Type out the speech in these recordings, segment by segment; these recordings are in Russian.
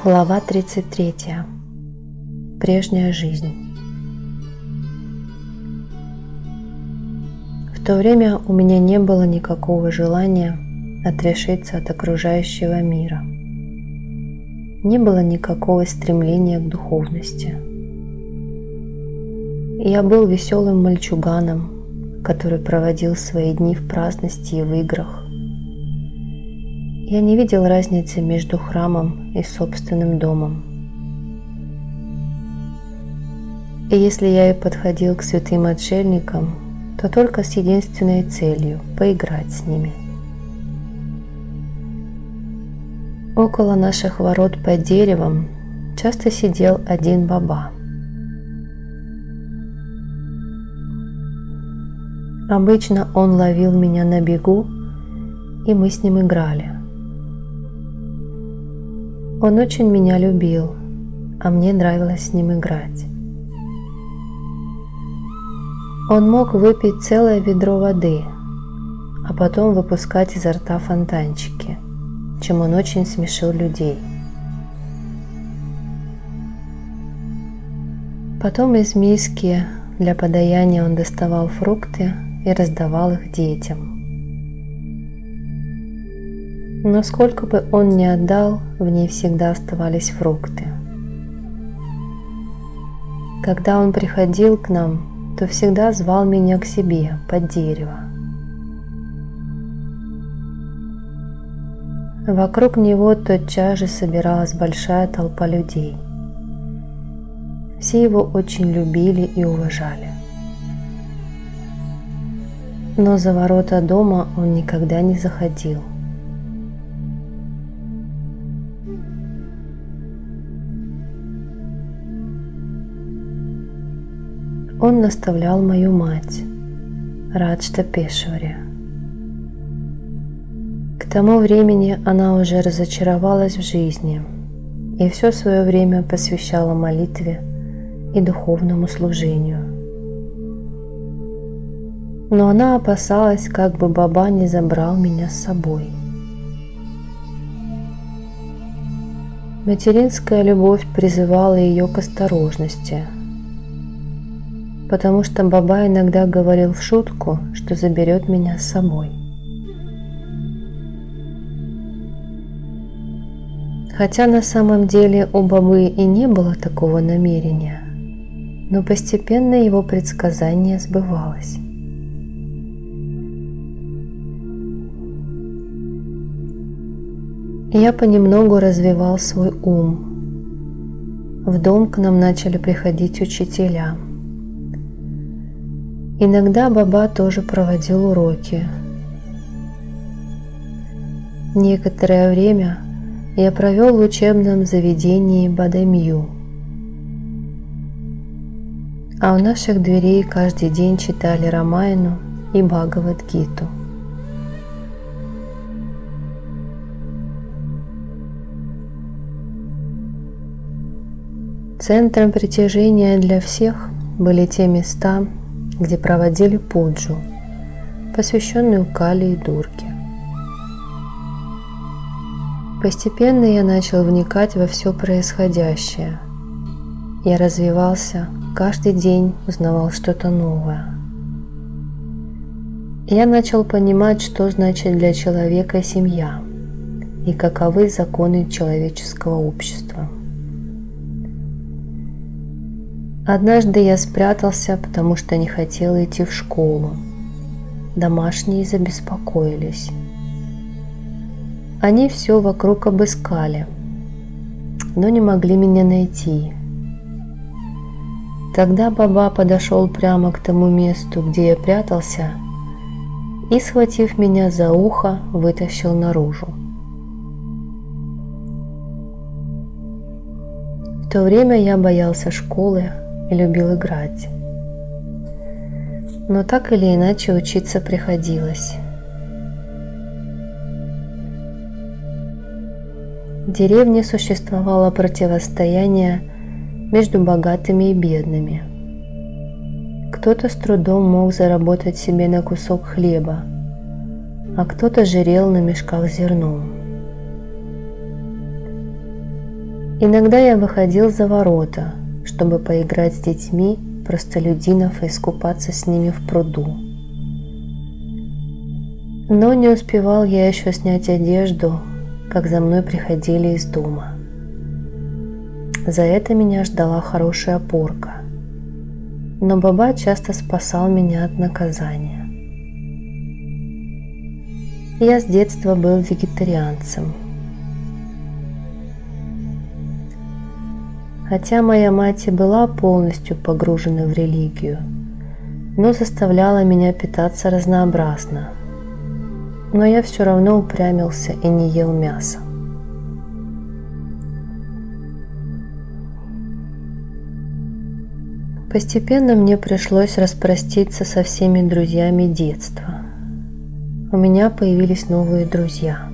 Глава 33. Прежняя жизнь. В то время у меня не было никакого желания отрешиться от окружающего мира. Не было никакого стремления к духовности. Я был веселым мальчуганом, который проводил свои дни в праздности и в играх. Я не видел разницы между храмом и собственным домом. И если я и подходил к святым отшельникам, то только с единственной целью – поиграть с ними. Около наших ворот под деревом часто сидел один баба. Обычно он ловил меня на бегу, и мы с ним играли. Он очень меня любил, а мне нравилось с ним играть. Он мог выпить целое ведро воды, а потом выпускать изо рта фонтанчики, чем он очень смешил людей. Потом из миски для подаяния он доставал фрукты и раздавал их детям. Но сколько бы он ни отдал, в ней всегда оставались фрукты. Когда он приходил к нам, то всегда звал меня к себе под дерево. Вокруг него тотчас же собиралась большая толпа людей. Все его очень любили и уважали. Но за ворота дома он никогда не заходил. Он наставлял мою мать, Раджтапешвари. К тому времени она уже разочаровалась в жизни и все свое время посвящала молитве и духовному служению. Но она опасалась, как бы баба не забрал меня с собой. Материнская любовь призывала ее к осторожности, потому что баба иногда говорил в шутку, что заберет меня с собой. Хотя на самом деле у бабы и не было такого намерения, но постепенно его предсказание сбывалось. Я понемногу развивал свой ум. В дом к нам начали приходить учителя. Иногда баба тоже проводил уроки. Некоторое время я провел в учебном заведении Бадамью, а у наших дверей каждый день читали Рамаяну и Бхагавад-гиту. Центром притяжения для всех были те места, где проводили пуджу, посвященную Кали и Дурге. Постепенно я начал вникать во все происходящее. Я развивался, каждый день узнавал что-то новое. Я начал понимать, что значит для человека семья и каковы законы человеческого общества. Однажды я спрятался, потому что не хотел идти в школу. Домашние забеспокоились. Они все вокруг обыскали, но не могли меня найти. Тогда баба подошел прямо к тому месту, где я прятался, и, схватив меня за ухо, вытащил наружу. В то время я боялся школы и любил играть. Но так или иначе учиться приходилось. В деревне существовало противостояние между богатыми и бедными. Кто-то с трудом мог заработать себе на кусок хлеба, а кто-то жирел на мешках с зерном. Иногда я выходил за ворота, чтобы поиграть с детьми простолюдинов и искупаться с ними в пруду. Но не успевал я еще снять одежду, как за мной приходили из дома. За это меня ждала хорошая порка, но баба часто спасал меня от наказания. Я с детства был вегетарианцем. Хотя моя мать и была полностью погружена в религию, но заставляла меня питаться разнообразно. Но я все равно упрямился и не ел мясо. Постепенно мне пришлось распроститься со всеми друзьями детства. У меня появились новые друзья.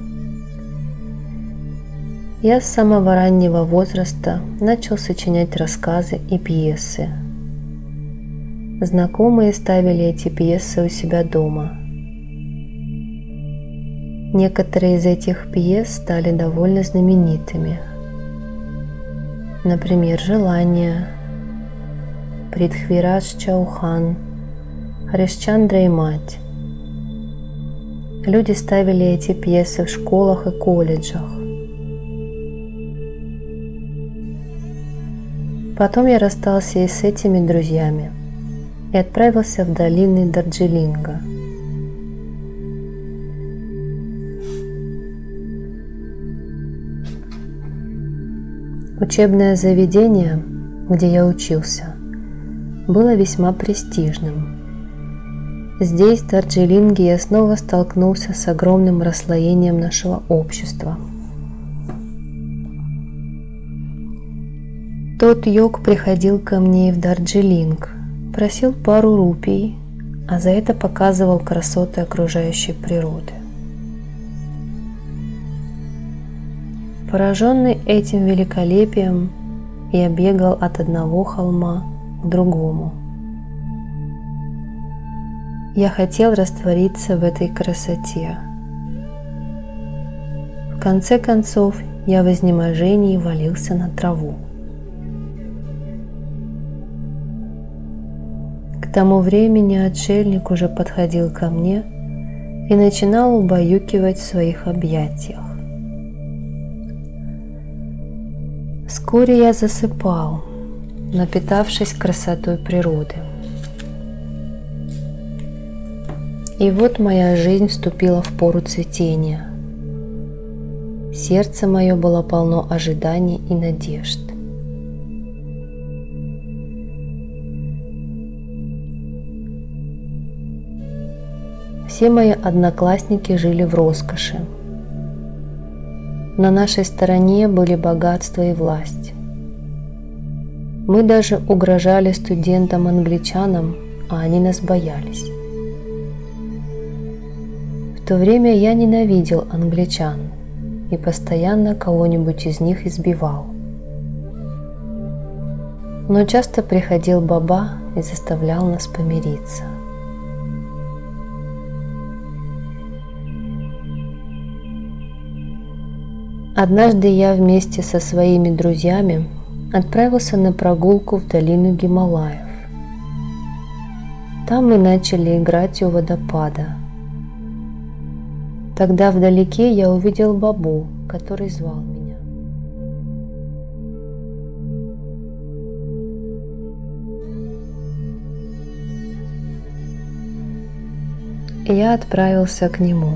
Я с самого раннего возраста начал сочинять рассказы и пьесы. Знакомые ставили эти пьесы у себя дома. Некоторые из этих пьес стали довольно знаменитыми. Например, «Желание», «Притхвирадж Чаухан», «Харишчандра и мать». Люди ставили эти пьесы в школах и колледжах. Потом я расстался и с этими друзьями и отправился в долины Дарджилинга. Учебное заведение, где я учился, было весьма престижным. Здесь, в Дарджилинге, я снова столкнулся с огромным расслоением нашего общества. Тот йог приходил ко мне в Дарджилинг, просил пару рупий, а за это показывал красоты окружающей природы. Пораженный этим великолепием, я бегал от одного холма к другому. Я хотел раствориться в этой красоте. В конце концов, я в изнеможении валился на траву. К тому времени отшельник уже подходил ко мне и начинал убаюкивать в своих объятиях. Вскоре я засыпал, напитавшись красотой природы. И вот моя жизнь вступила в пору цветения. Сердце мое было полно ожиданий и надежд. Все мои одноклассники жили в роскоши. На нашей стороне были богатство и власть. Мы даже угрожали студентам-англичанам, а они нас боялись. В то время я ненавидел англичан и постоянно кого-нибудь из них избивал. Но часто приходил баба и заставлял нас помириться. Однажды я вместе со своими друзьями отправился на прогулку в долину Гималаев. Там мы начали играть у водопада. Тогда вдалеке я увидел бабу, который звал меня. И я отправился к нему.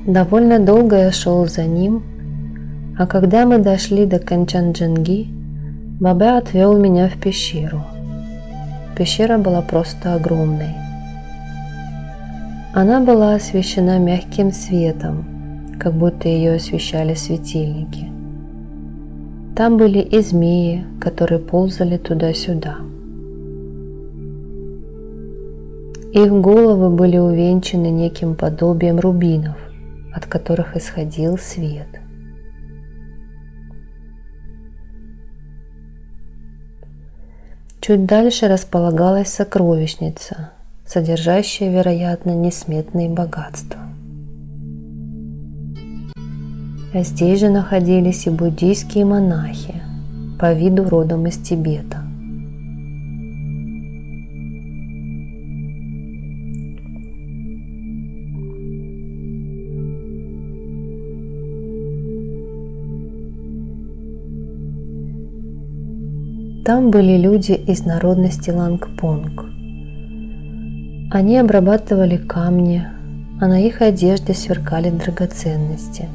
Довольно долго я шел за ним, а когда мы дошли до Канчанджанги, баба отвел меня в пещеру. Пещера была просто огромной. Она была освещена мягким светом, как будто ее освещали светильники. Там были и змеи, которые ползали туда-сюда. Их головы были увенчаны неким подобием рубинов, от которых исходил свет. Чуть дальше располагалась сокровищница, содержащая, вероятно, несметные богатства. А здесь же находились и буддийские монахи, по виду родом из Тибета. Там были люди из народности Лангпонг. Они обрабатывали камни, а на их одежде сверкали драгоценности.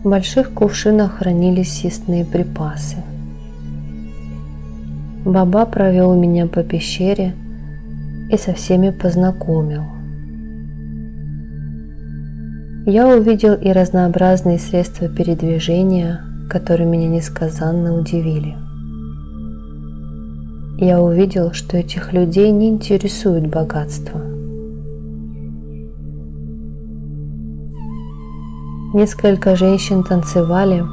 В больших кувшинах хранились съестные припасы. Баба провел меня по пещере и со всеми познакомил. Я увидел и разнообразные средства передвижения, которые меня несказанно удивили. Я увидел, что этих людей не интересует богатство. Несколько женщин танцевали,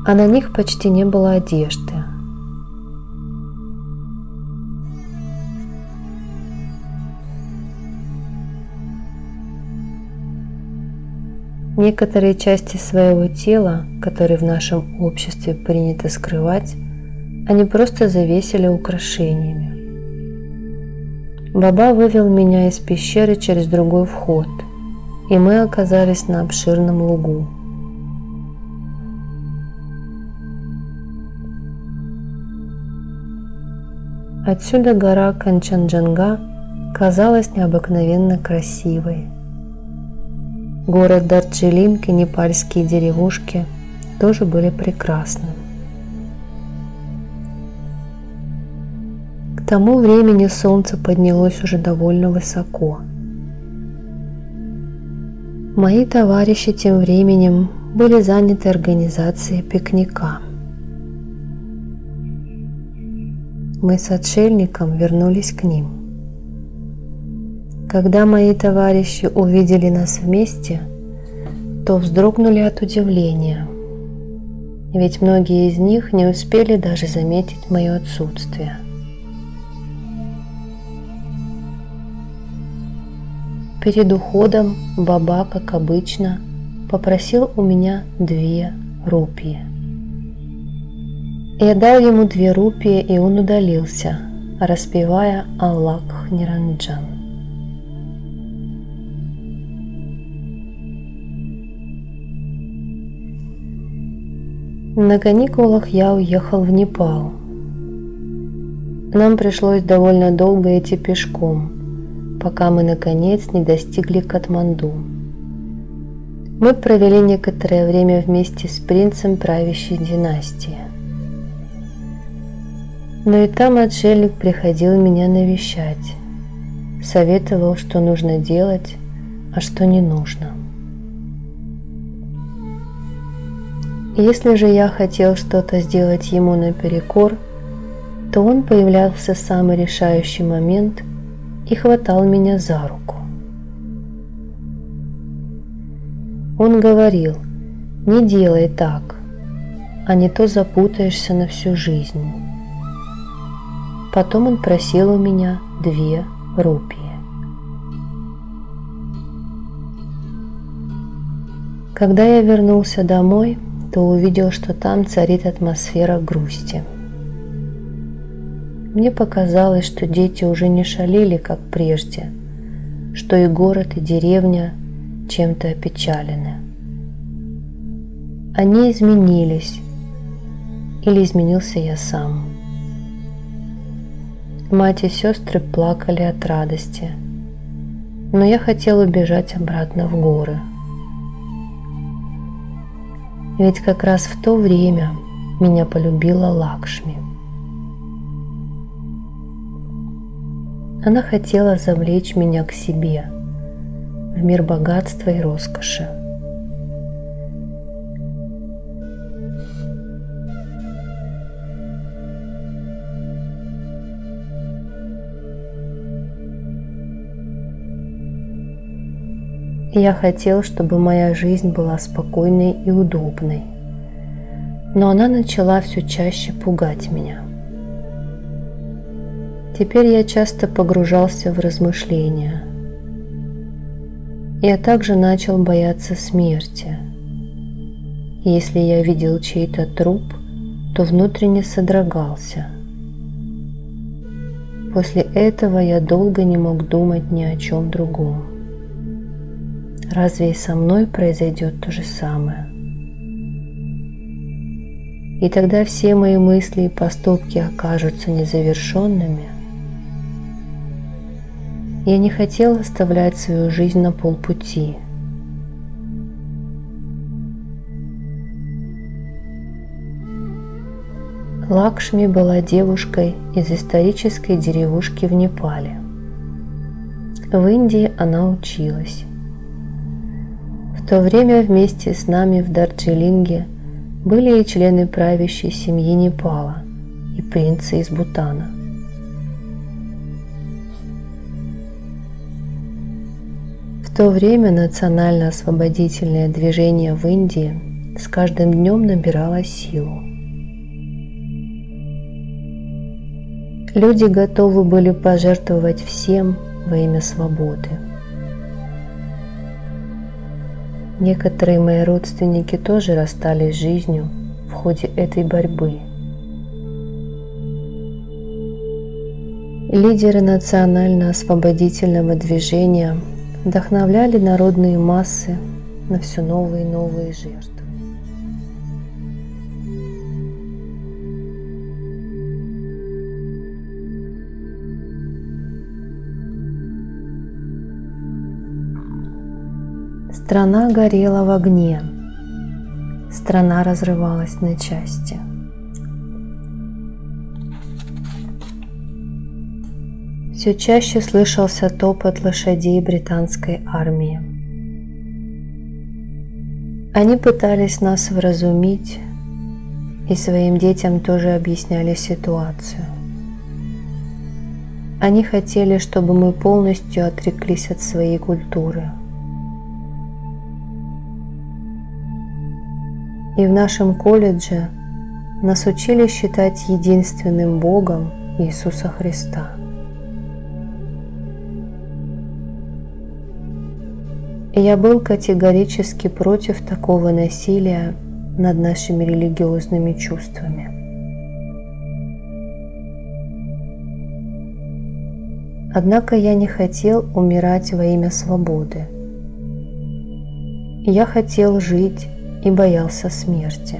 а на них почти не было одежды. Некоторые части своего тела, которые в нашем обществе принято скрывать, они просто завесили украшениями. Баба вывел меня из пещеры через другой вход, и мы оказались на обширном лугу. Отсюда гора Канчанджанга казалась необыкновенно красивой. Город Дарджилинг и непальские деревушки тоже были прекрасны. К тому времени солнце поднялось уже довольно высоко. Мои товарищи тем временем были заняты организацией пикника. Мы с отшельником вернулись к ним. Когда мои товарищи увидели нас вместе, то вздрогнули от удивления, ведь многие из них не успели даже заметить мое отсутствие. Перед уходом Баба, как обычно, попросил у меня 2 рупии. Я дал ему 2 рупии, и он удалился, распевая «Аллах Ниранджан». На каникулах я уехал в Непал. Нам пришлось довольно долго идти пешком, пока мы наконец не достигли Катманду. Мы провели некоторое время вместе с принцем правящей династии. Но и там отшельник приходил меня навещать, советовал, что нужно делать, а что не нужно. Если же я хотел что-то сделать ему наперекор, то он появлялся в самый решающий момент и хватал меня за руку. Он говорил: «Не делай так, а не то запутаешься на всю жизнь». Потом он просил у меня 2 рупии. Когда я вернулся домой, то увидел, что там царит атмосфера грусти. Мне показалось, что дети уже не шалили, как прежде, что и город, и деревня чем-то опечалены. Они изменились, или изменился я сам. Мать и сестры плакали от радости, но я хотел убежать обратно в горы. Ведь как раз в то время меня полюбила Лакшми. Она хотела завлечь меня к себе, в мир богатства и роскоши. Я хотел, чтобы моя жизнь была спокойной и удобной, но она начала все чаще пугать меня. Теперь я часто погружался в размышления. Я также начал бояться смерти. Если я видел чей-то труп, то внутренне содрогался. После этого я долго не мог думать ни о чем другом. Разве и со мной произойдет то же самое? И тогда все мои мысли и поступки окажутся незавершенными. Я не хотел оставлять свою жизнь на полпути. Лакшми была девушкой из исторической деревушки в Непале. В Индии она училась. В то время вместе с нами в Дарджилинге были и члены правящей семьи Непала, и принцы из Бутана. В то время национально-освободительное движение в Индии с каждым днем набирало силу. Люди готовы были пожертвовать всем во имя свободы. Некоторые мои родственники тоже расстались с жизнью в ходе этой борьбы. Лидеры национально-освободительного движения вдохновляли народные массы на все новые и новые жертвы. Страна горела в огне, страна разрывалась на части. Все чаще слышался топот лошадей британской армии. Они пытались нас вразумить и своим детям тоже объясняли ситуацию. Они хотели, чтобы мы полностью отреклись от своей культуры. И в нашем колледже нас учили считать единственным Богом Иисуса Христа. И я был категорически против такого насилия над нашими религиозными чувствами. Однако я не хотел умирать во имя свободы. Я хотел жить и боялся смерти.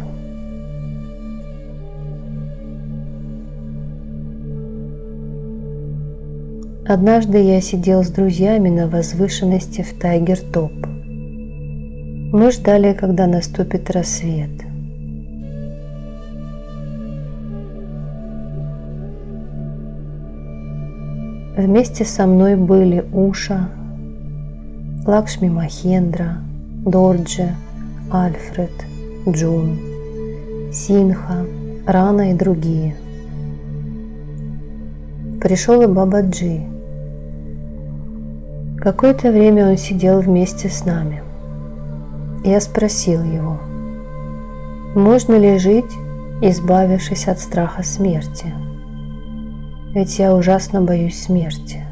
Однажды я сидел с друзьями на возвышенности в Тайгер-Топ. Мы ждали, когда наступит рассвет. Вместе со мной были Уша, Лакшми Махендра, Дорджи, Альфред, Джун, Синха, Рана и другие. Пришел и Бабаджи. Какое-то время он сидел вместе с нами. Я спросил его, можно ли жить, избавившись от страха смерти? Ведь я ужасно боюсь смерти.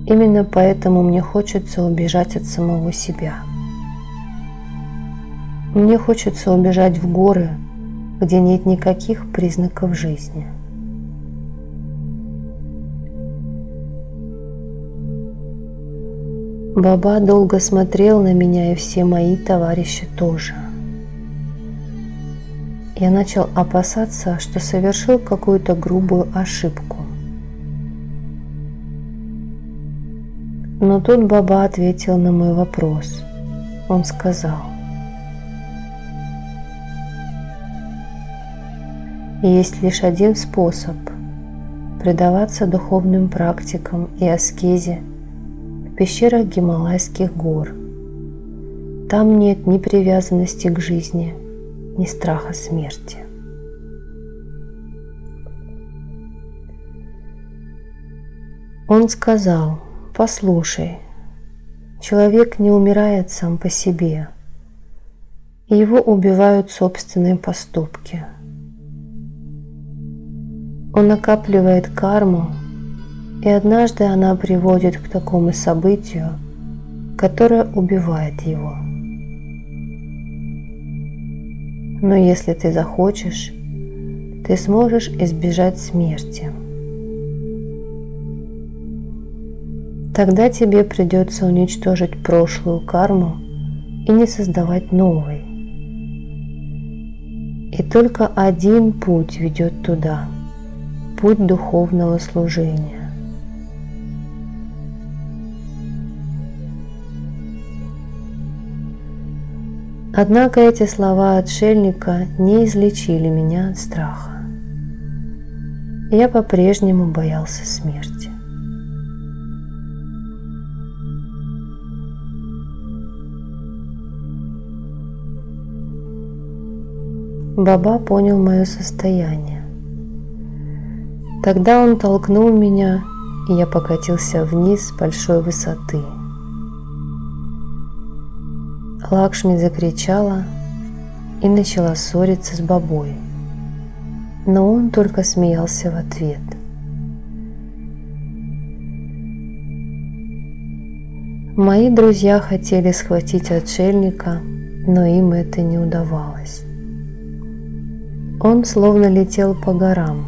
Именно поэтому мне хочется убежать от самого себя. Мне хочется убежать в горы, где нет никаких признаков жизни. Баба долго смотрел на меня, и все мои товарищи тоже. Я начал опасаться, что совершил какую-то грубую ошибку. Но тут Баба ответил на мой вопрос. Он сказал: есть лишь один способ предаваться духовным практикам и аскезе в пещерах Гималайских гор. Там нет ни привязанности к жизни, ни страха смерти. Он сказал: послушай, человек не умирает сам по себе, его убивают собственные поступки. Он накапливает карму И однажды она приводит к такому событию, которое убивает его. Но если ты захочешь, ты сможешь избежать смерти. Тогда тебе придется уничтожить прошлую карму и не создавать новой. И только один путь ведет туда – путь духовного служения. Однако эти слова отшельника не излечили меня от страха. Я по-прежнему боялся смерти. Баба понял мое состояние. Тогда он толкнул меня, и я покатился вниз с большой высоты. Лакшми закричала и начала ссориться с Бабой, но он только смеялся в ответ. Мои друзья хотели схватить отшельника, но им это не удавалось. Он словно летел по горам,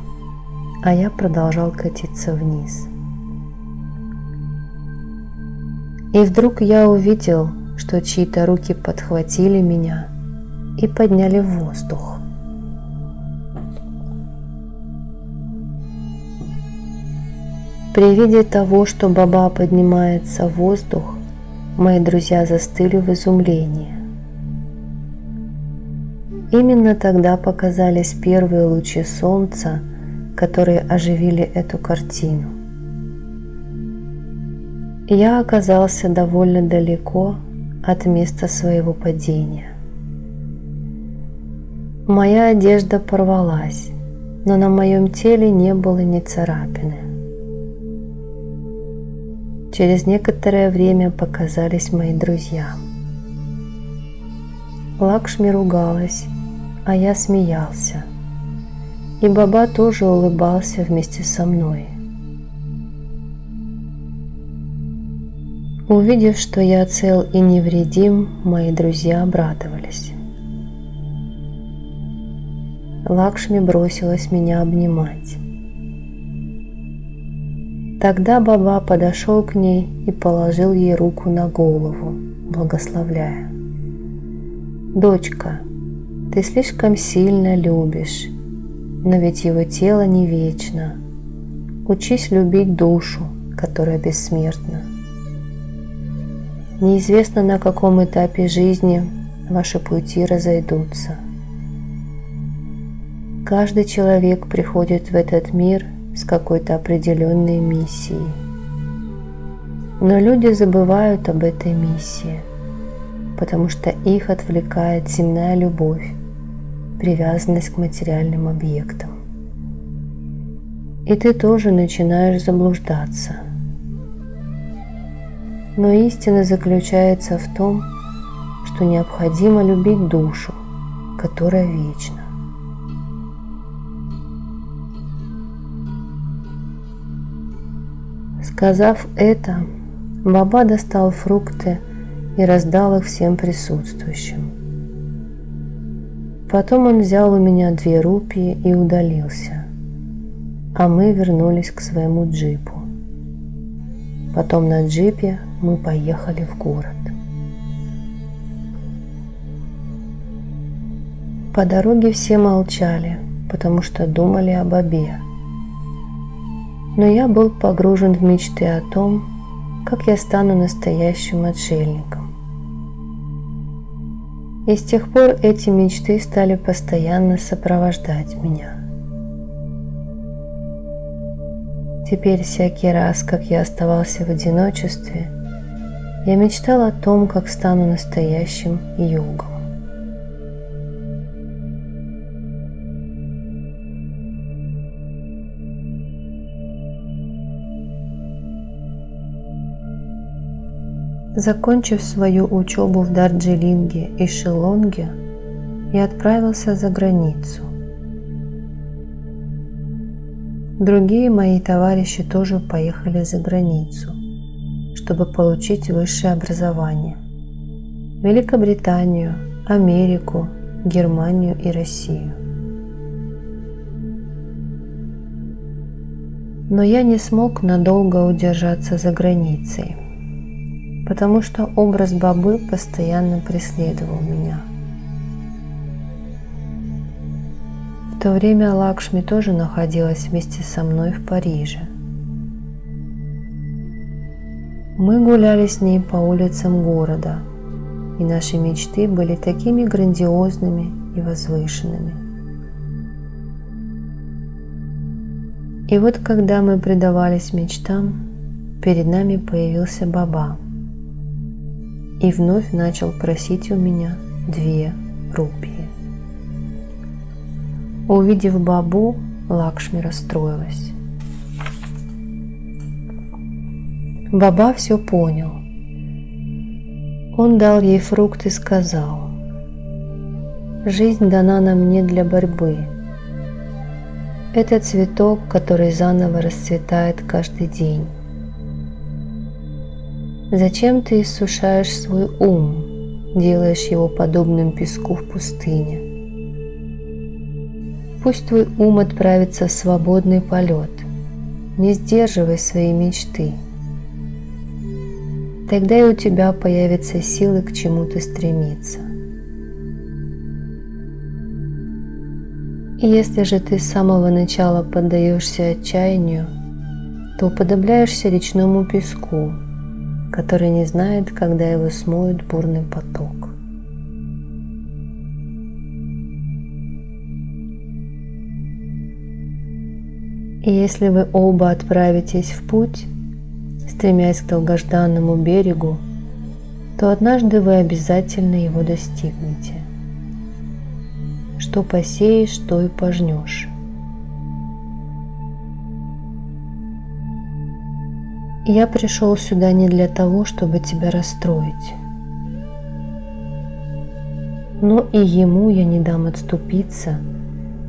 а я продолжал катиться вниз. И вдруг я увидел, что чьи-то руки подхватили меня и подняли в воздух. При виде того, что Баба поднимается в воздух, мои друзья застыли в изумлении. Именно тогда показались первые лучи солнца, которые оживили эту картину. Я оказался довольно далеко от места своего падения. Моя одежда порвалась, но на моем теле не было ни царапины. Через некоторое время показались мои друзья. Лакшми ругалась, а я смеялся, и Баба тоже улыбался вместе со мной. Увидев, что я цел и невредим, мои друзья обрадовались. Лакшми бросилась меня обнимать. Тогда Баба подошел к ней и положил ей руку на голову, благословляя. «Дочка, ты слишком сильно любишь, но ведь его тело не вечно. Учись любить душу, которая бессмертна. Неизвестно, на каком этапе жизни ваши пути разойдутся. Каждый человек приходит в этот мир с какой-то определенной миссией. Но люди забывают об этой миссии, потому что их отвлекает земная любовь, привязанность к материальным объектам. И ты тоже начинаешь заблуждаться. Но истина заключается в том, что необходимо любить душу, которая вечна. Сказав это, Баба достал фрукты и раздал их всем присутствующим. Потом он взял у меня 2 рупии и удалился, а мы вернулись к своему джипу. Потом на джипе мы поехали в город. По дороге все молчали, потому что думали о Бабе. Но я был погружен в мечты о том, как я стану настоящим отшельником. И с тех пор эти мечты стали постоянно сопровождать меня. Теперь всякий раз, как я оставался в одиночестве, я мечтал о том, как стану настоящим йогом. Закончив свою учебу в Дарджилинге и Шиллонге, я отправился за границу. Другие мои товарищи тоже поехали за границу, чтобы получить высшее образование. В Великобританию, Америку, Германию и Россию. Но я не смог надолго удержаться за границей, потому что образ Бабы постоянно преследовал меня. В то время Лакшми тоже находилась вместе со мной в Париже. Мы гуляли с ней по улицам города, и наши мечты были такими грандиозными и возвышенными. И вот когда мы предавались мечтам, перед нами появился Баба и вновь начал просить у меня 2 рупии. Увидев Бабу, Лакшми расстроилась. Баба все понял. Он дал ей фрукт и сказал: «Жизнь дана нам не для борьбы. Это цветок, который заново расцветает каждый день. Зачем ты иссушаешь свой ум, делаешь его подобным песку в пустыне? Пусть твой ум отправится в свободный полет, не сдерживай свои мечты. Тогда и у тебя появятся силы к чему-то стремиться. И если же ты с самого начала поддаешься отчаянию, то уподобляешься речному песку, который не знает, когда его смоет бурный поток». И если вы оба отправитесь в путь, стремясь к долгожданному берегу, то однажды вы обязательно его достигнете. Что посеешь, то и пожнешь. Я пришел сюда не для того, чтобы тебя расстроить. Но и ему я не дам отступиться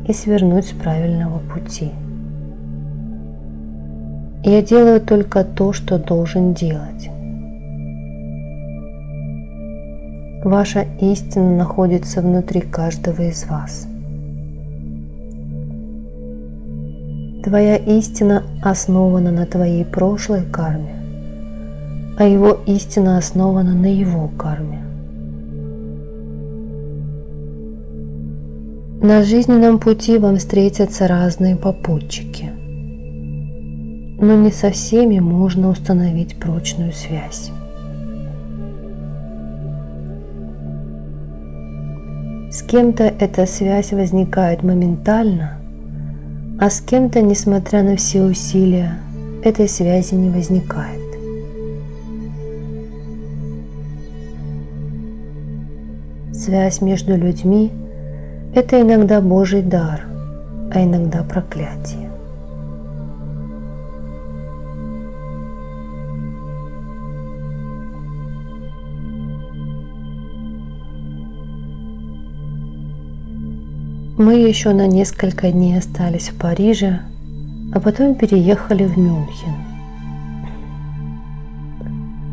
и свернуть с правильного пути. Я делаю только то, что должен делать. Ваша истина находится внутри каждого из вас. Твоя истина основана на твоей прошлой карме, а его истина основана на его карме. На жизненном пути вам встретятся разные попутчики, но не со всеми можно установить прочную связь. С кем-то эта связь возникает моментально, а с кем-то, несмотря на все усилия, этой связи не возникает. Связь между людьми – это иногда Божий дар, а иногда проклятие. Мы еще на несколько дней остались в Париже, а потом переехали в Мюнхен.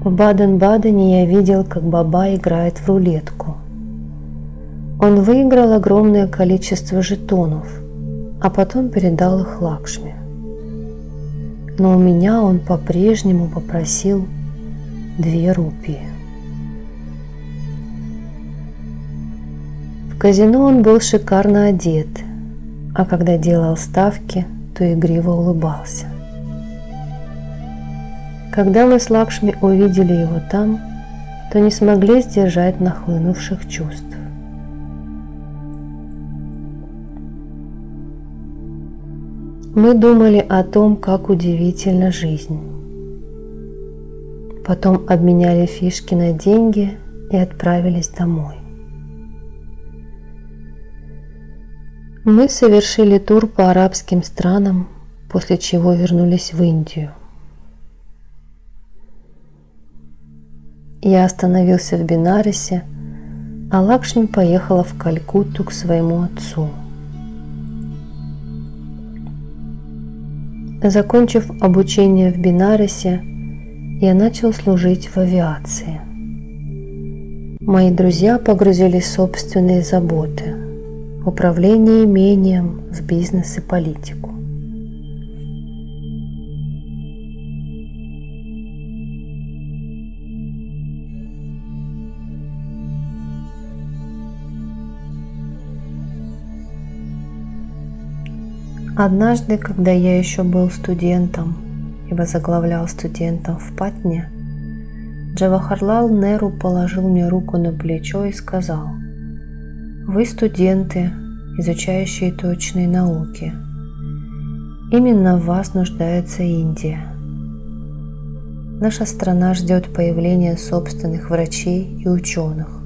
В Баден-Бадене я видел, как Баба играет в рулетку. Он выиграл огромное количество жетонов, а потом передал их Лакшми. Но у меня он по-прежнему попросил 2 рупии. В казино он был шикарно одет, а когда делал ставки, то игриво улыбался. Когда мы с Лакшми увидели его там, то не смогли сдержать нахлынувших чувств. Мы думали о том, как удивительна жизнь. Потом обменяли фишки на деньги и отправились домой. Мы совершили тур по арабским странам, после чего вернулись в Индию. Я остановился в Бенарасе, а Лакшми поехала в Калькутту к своему отцу. Закончив обучение в Бенарасе, я начал служить в авиации. Мои друзья погрузились в собственные заботы, управление имением, в бизнес и политику. Однажды, когда я еще был студентом и возглавлял студентов в Патне, Джавахарлал Неру положил мне руку на плечо и сказал: «Вы студенты, изучающие точные науки. Именно в вас нуждается Индия. Наша страна ждет появления собственных врачей и ученых.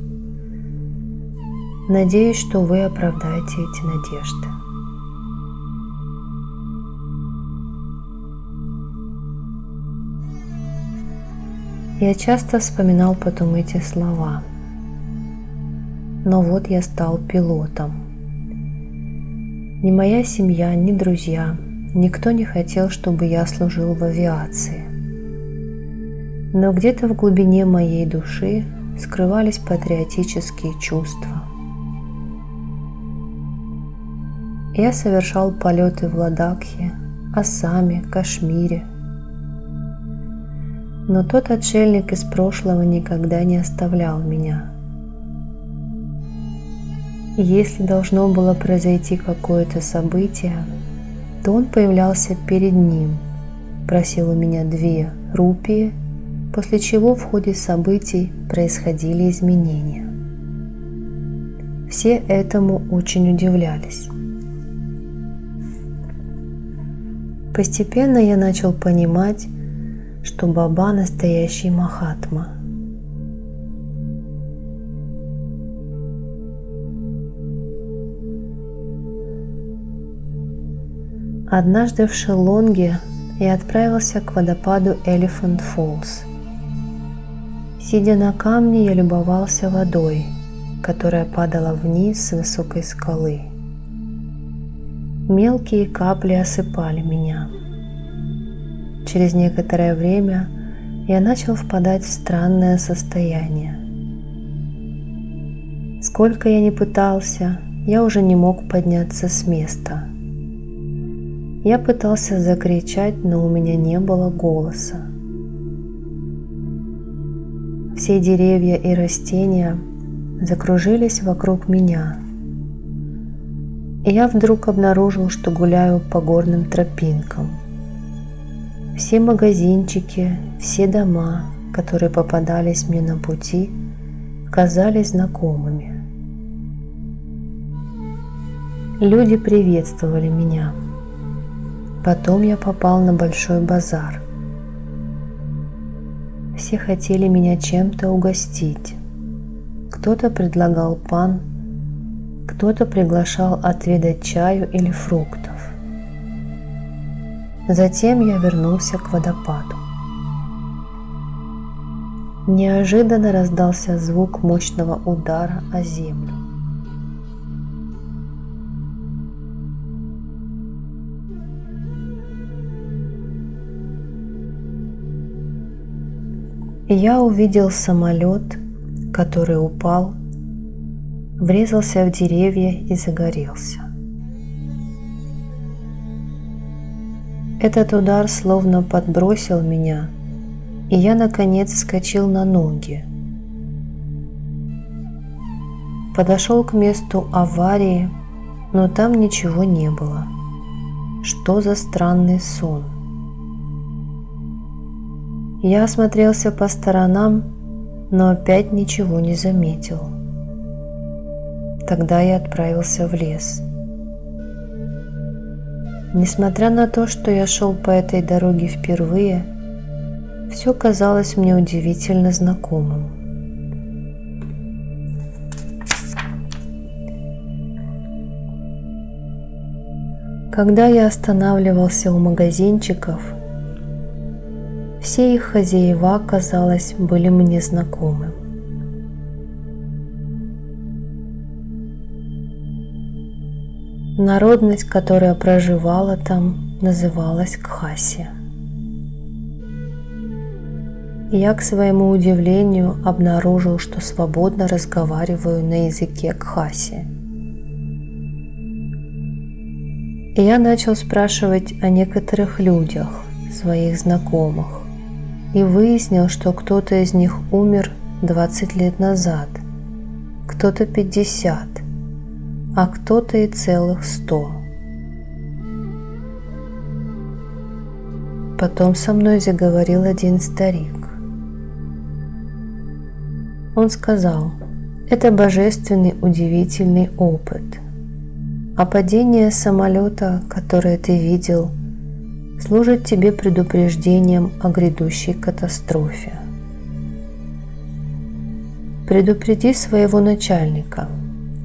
Надеюсь, что вы оправдаете эти надежды». Я часто вспоминал потом эти слова. Но вот я стал пилотом. Ни моя семья, ни друзья, никто не хотел, чтобы я служил в авиации. Но где-то в глубине моей души скрывались патриотические чувства. Я совершал полеты в Ладакхе, Ассаме, Кашмире. Но тот отшельник из прошлого никогда не оставлял меня. Если должно было произойти какое-то событие, то он появлялся перед ним, просил у меня 2 рупии, после чего в ходе событий происходили изменения. Все этому очень удивлялись. Постепенно я начал понимать, что Баба – настоящий Махатма. Однажды в Шиллонге я отправился к водопаду Elephant Falls. Сидя на камне, я любовался водой, которая падала вниз с высокой скалы. Мелкие капли осыпали меня. Через некоторое время я начал впадать в странное состояние. Сколько я ни пытался, я уже не мог подняться с места. Я пытался закричать, но у меня не было голоса. Все деревья и растения закружились вокруг меня. И я вдруг обнаружил, что гуляю по горным тропинкам. Все магазинчики, все дома, которые попадались мне на пути, казались знакомыми. Люди приветствовали меня. Потом я попал на большой базар. Все хотели меня чем-то угостить. Кто-то предлагал пан, кто-то приглашал отведать чаю или фруктов. Затем я вернулся к водопаду. Неожиданно раздался звук мощного удара о землю. Я увидел самолет, который упал, врезался в деревья и загорелся. Этот удар словно подбросил меня, и я наконец вскочил на ноги. Подошел к месту аварии, но там ничего не было. Что за странный сон? Я осмотрелся по сторонам, но опять ничего не заметил. Тогда я отправился в лес. Несмотря на то, что я шел по этой дороге впервые, все казалось мне удивительно знакомым. Когда я останавливался у магазинчиков, все их хозяева, казалось, были мне знакомы. Народность, которая проживала там, называлась Кхаси. Я, к своему удивлению, обнаружил, что свободно разговариваю на языке Кхаси. И я начал спрашивать о некоторых людях, своих знакомых, и выяснил, что кто-то из них умер 20 лет назад, кто-то 50, а кто-то и целых 100. Потом со мной заговорил один старик. Он сказал: это божественный, удивительный опыт. А падение самолета, которое ты видел, служит тебе предупреждением о грядущей катастрофе. Предупреди своего начальника,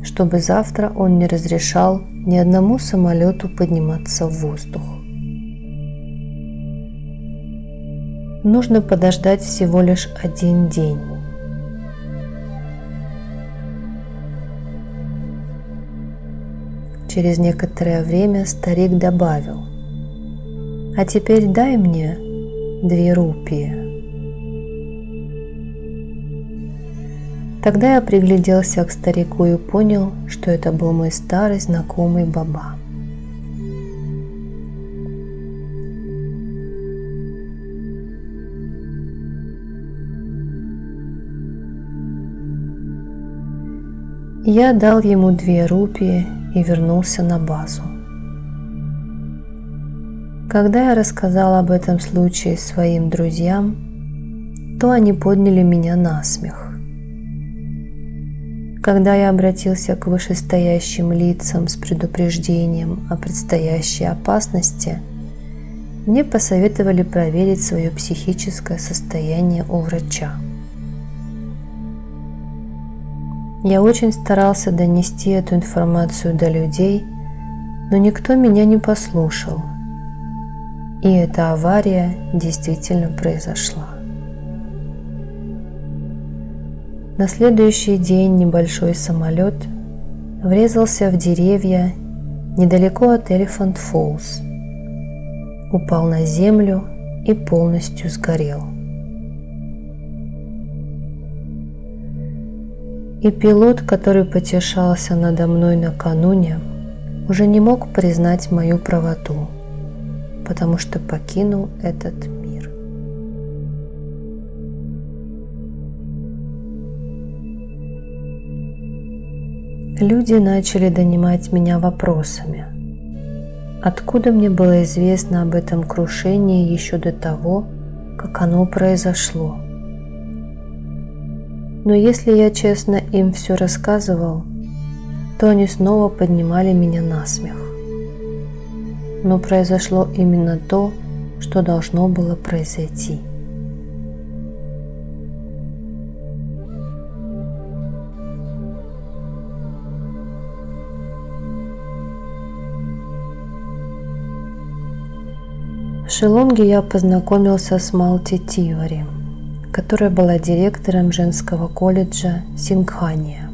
чтобы завтра он не разрешал ни одному самолету подниматься в воздух. Нужно подождать всего лишь 1 день. Через некоторое время старик добавил: а теперь дай мне 2 рупии. Тогда я пригляделся к старику и понял, что это был мой старый знакомый Баба. Я дал ему 2 рупии и вернулся на базу. Когда я рассказал об этом случае своим друзьям, то они подняли меня на смех. Когда я обратился к вышестоящим лицам с предупреждением о предстоящей опасности, мне посоветовали проверить свое психическое состояние у врача. Я очень старался донести эту информацию до людей, но никто меня не послушал, и эта авария действительно произошла. На следующий день небольшой самолет врезался в деревья недалеко от Elephant Falls, упал на землю и полностью сгорел. И пилот, который потешался надо мной накануне, уже не мог признать мою правоту, потому что покинул этот мир. Люди начали донимать меня вопросами. Откуда мне было известно об этом крушении еще до того, как оно произошло? Но если я честно им все рассказывал, то они снова поднимали меня на смех. Но произошло именно то, что должно было произойти. В Шилонге я познакомился с Малти Тивари, которая была директором женского колледжа Сингхания.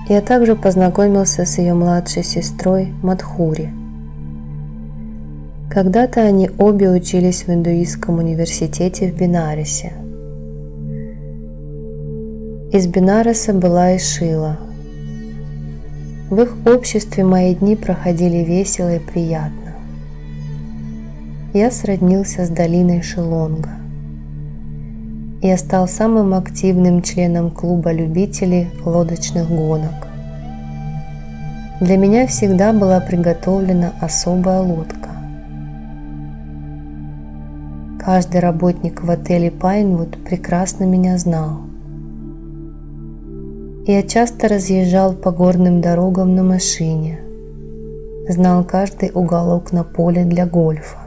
Я также познакомился с ее младшей сестрой Мадхури. Когда-то они обе учились в индуистском университете в Бенарасе. Из Бенареса была и Шила. В их обществе мои дни проходили весело и приятно. Я сроднился с долиной Шилонга. Я стал самым активным членом клуба любителей лодочных гонок. Для меня всегда была приготовлена особая лодка. Каждый работник в отеле Пайнвуд прекрасно меня знал. Я часто разъезжал по горным дорогам на машине, знал каждый уголок на поле для гольфа.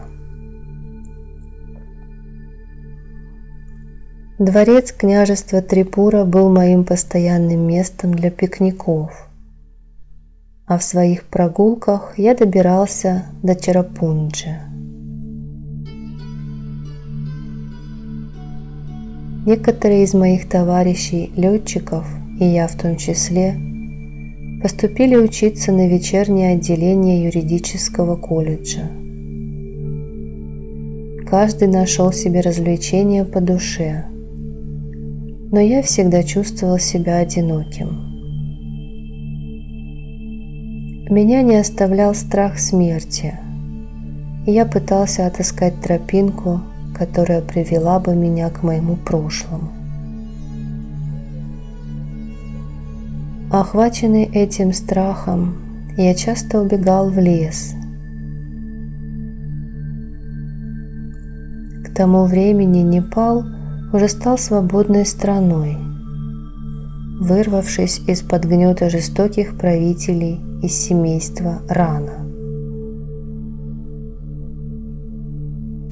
Дворец княжества Трипура был моим постоянным местом для пикников, а в своих прогулках я добирался до Черапунджи. Некоторые из моих товарищей, летчиков, и я в том числе, поступили учиться на вечернее отделение юридического колледжа. Каждый нашел себе развлечение по душе, но я всегда чувствовал себя одиноким. Меня не оставлял страх смерти, и я пытался отыскать тропинку, которая привела бы меня к моему прошлому. Охваченный этим страхом, я часто убегал в лес. К тому времени Непал уже стал свободной страной, вырвавшись из-под гнета жестоких правителей из семейства Рана.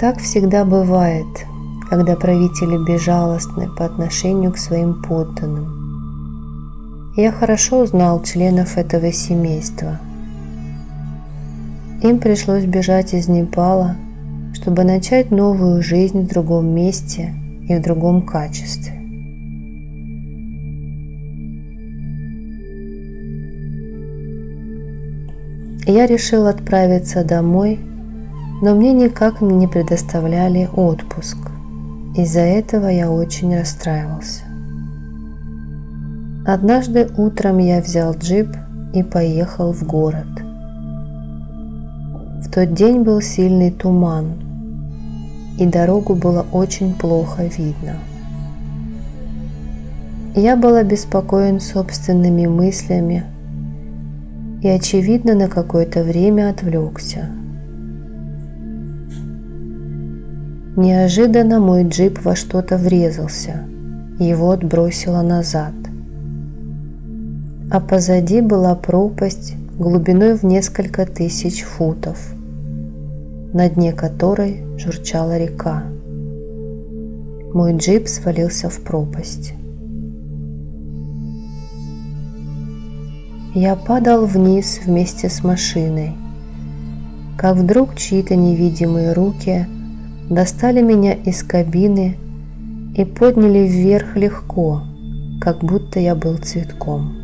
Так всегда бывает, когда правители безжалостны по отношению к своим подданным. Я хорошо знал членов этого семейства. Им пришлось бежать из Непала, чтобы начать новую жизнь в другом месте и в другом качестве. Я решил отправиться домой, но мне никак не предоставляли отпуск. Из-за этого я очень расстраивался. Однажды утром я взял джип и поехал в город. В тот день был сильный туман, и дорогу было очень плохо видно. Я был обеспокоен собственными мыслями и, очевидно, на какое-то время отвлекся. Неожиданно мой джип во что-то врезался, его отбросило назад. А позади была пропасть глубиной в несколько тысяч футов, на дне которой журчала река. Мой джип свалился в пропасть. Я падал вниз вместе с машиной, как вдруг чьи-то невидимые руки достали меня из кабины и подняли вверх легко, как будто я был цветком.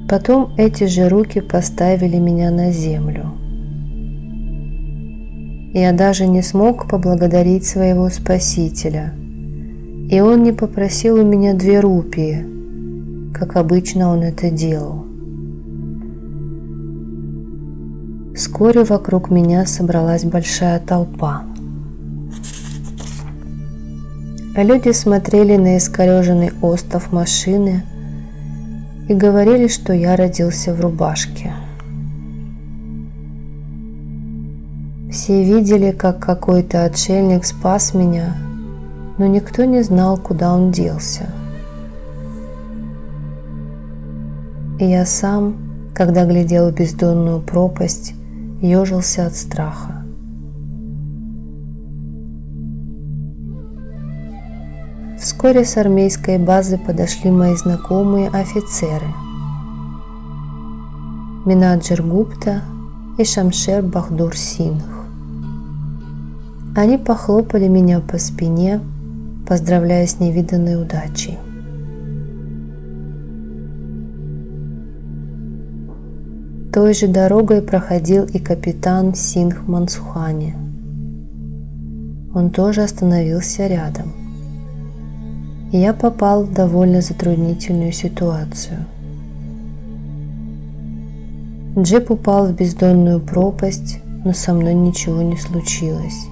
Потом эти же руки поставили меня на землю. Я даже не смог поблагодарить своего Спасителя, и он не попросил у меня 2 рупии, как обычно он это делал. Вскоре вокруг меня собралась большая толпа. Люди смотрели на искореженный остов машины и говорили, что я родился в рубашке. Все видели, как какой-то отшельник спас меня, но никто не знал, куда он делся. И я сам, когда глядел в бездонную пропасть, ежился от страха. Вскоре с армейской базы подошли мои знакомые офицеры Минаджар Гупта и Шамшер Бахдур Сингх. Они похлопали меня по спине, поздравляя с невиданной удачей. Той же дорогой проходил и капитан Сингх Мансухани. Он тоже остановился рядом. И я попал в довольно затруднительную ситуацию. Джип упал в бездонную пропасть, но со мной ничего не случилось.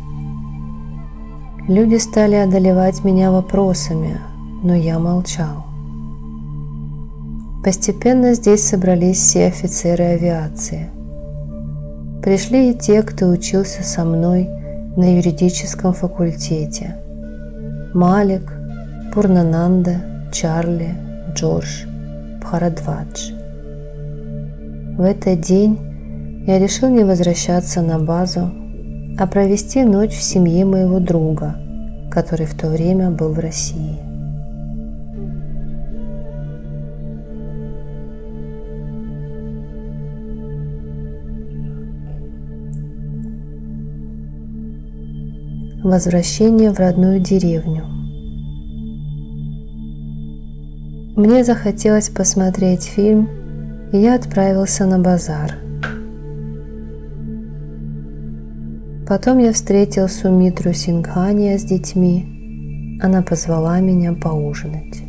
Люди стали одолевать меня вопросами, но я молчал. Постепенно здесь собрались все офицеры авиации. Пришли и те, кто учился со мной на юридическом факультете. Малик, Пурнананда, Чарли, Джордж, Бхарадвадж. В этот день я решил не возвращаться на базу, а провести ночь в семье моего друга, который в то время был в России. Возвращение в родную деревню. Мне захотелось посмотреть фильм, и я отправился на базар. Потом я встретил Сумитру Сингхания с детьми. Она позвала меня поужинать.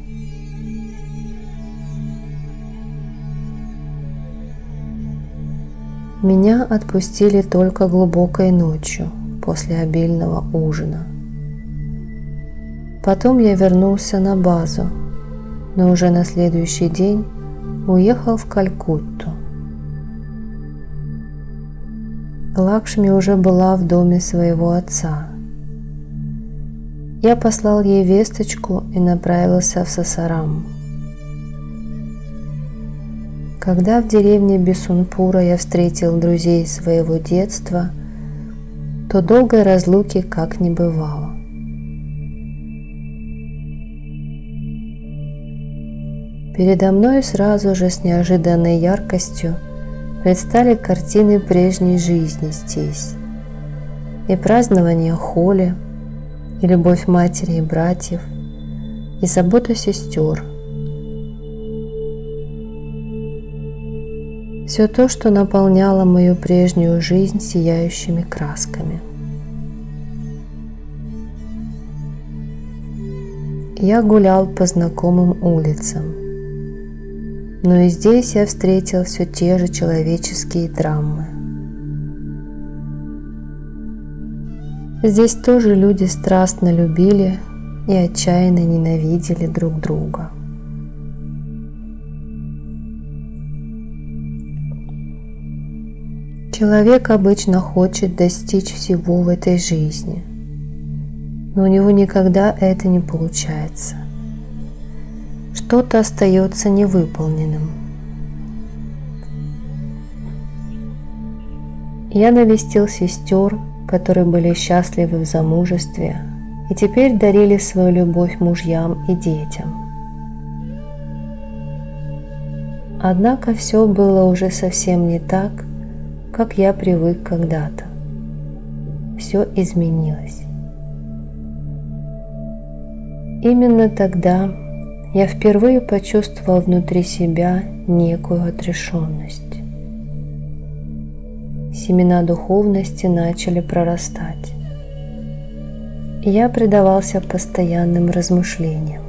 Меня отпустили только глубокой ночью после обильного ужина. Потом я вернулся на базу, но уже на следующий день уехал в Калькутту. Лакшми уже была в доме своего отца. Я послал ей весточку и направился в Сасарам. Когда в деревне Бисунпура я встретил друзей своего детства, то долгой разлуки как не бывало. Передо мной сразу же с неожиданной яркостью предстали картины прежней жизни здесь, и празднование Холи, и любовь матери и братьев, и забота сестер. Все то, что наполняло мою прежнюю жизнь сияющими красками. Я гулял по знакомым улицам, но и здесь я встретил все те же человеческие драмы. Здесь тоже люди страстно любили и отчаянно ненавидели друг друга. Человек обычно хочет достичь всего в этой жизни, но у него никогда это не получается. Что-то остается невыполненным. Я навестил сестер, которые были счастливы в замужестве и теперь дарили свою любовь мужьям и детям. Однако все было уже совсем не так, как я привык когда-то. Все изменилось. Именно тогда я впервые почувствовал внутри себя некую отрешенность. Семена духовности начали прорастать, и я предавался постоянным размышлениям.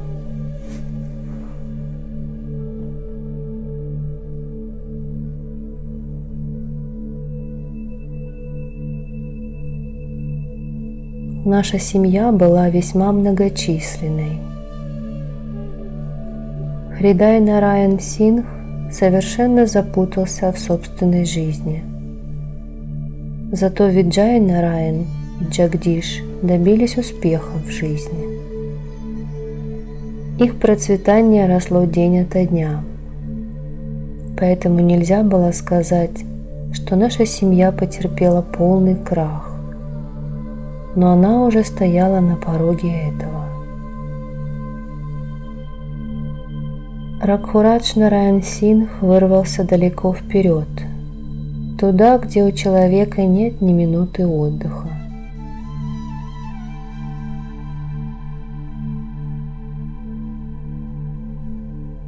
Наша семья была весьма многочисленной. Хридай Нараян Сингх совершенно запутался в собственной жизни. Зато Виджай Нараян и Джагдиш добились успеха в жизни. Их процветание росло день ото дня. Поэтому нельзя было сказать, что наша семья потерпела полный крах. Но она уже стояла на пороге этого. Рагхурадж Нараян Сингх вырвался далеко вперед, туда, где у человека нет ни минуты отдыха.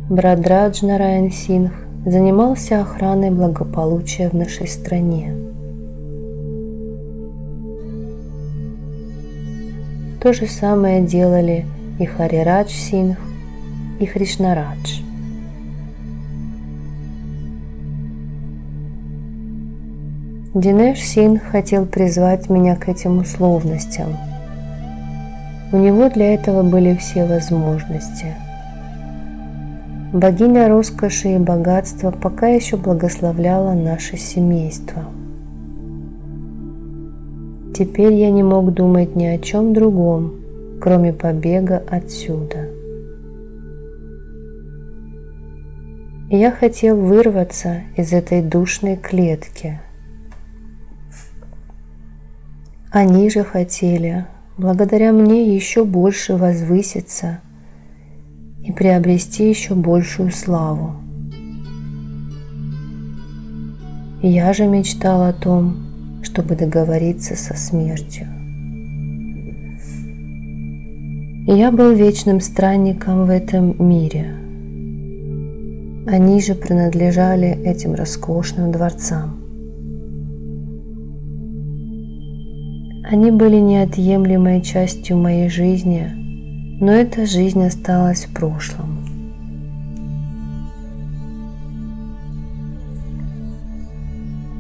Брадрадж Нараян Сингх занимался охраной благополучия в нашей стране. То же самое делали и Харирадж Сингх, и Кришнарадж. Динеш Сингх хотел призвать меня к этим условностям. У него для этого были все возможности. Богиня роскоши и богатства пока еще благословляла наше семейство. Теперь я не мог думать ни о чем другом, кроме побега отсюда. Я хотел вырваться из этой душной клетки. Они же хотели, благодаря мне, еще больше возвыситься и приобрести еще большую славу. Я же мечтал о том, чтобы договориться со смертью. Я был вечным странником в этом мире, Они же принадлежали этим роскошным дворцам. Они были неотъемлемой частью моей жизни, но эта жизнь осталась в прошлом.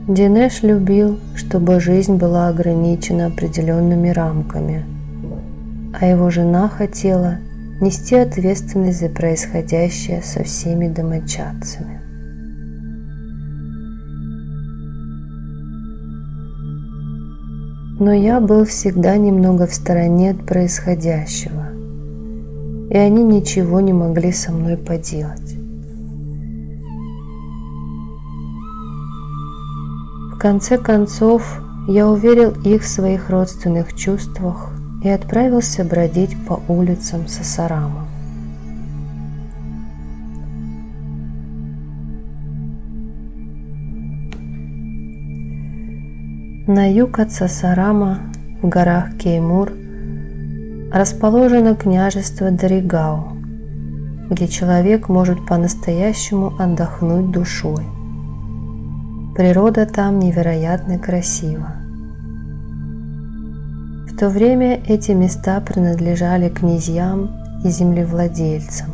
Динеш любил, чтобы жизнь была ограничена определенными рамками, а его жена хотела нести ответственность за происходящее со всеми домочадцами. Но я был всегда немного в стороне от происходящего, и они ничего не могли со мной поделать. В конце концов, я уверил их в своих родственных чувствах и отправился бродить по улицам Сасарама. На юг от Сасарама, в горах Кеймур, расположено княжество Даригау, где человек может по-настоящему отдохнуть душой. Природа там невероятно красива. В то время эти места принадлежали князьям и землевладельцам.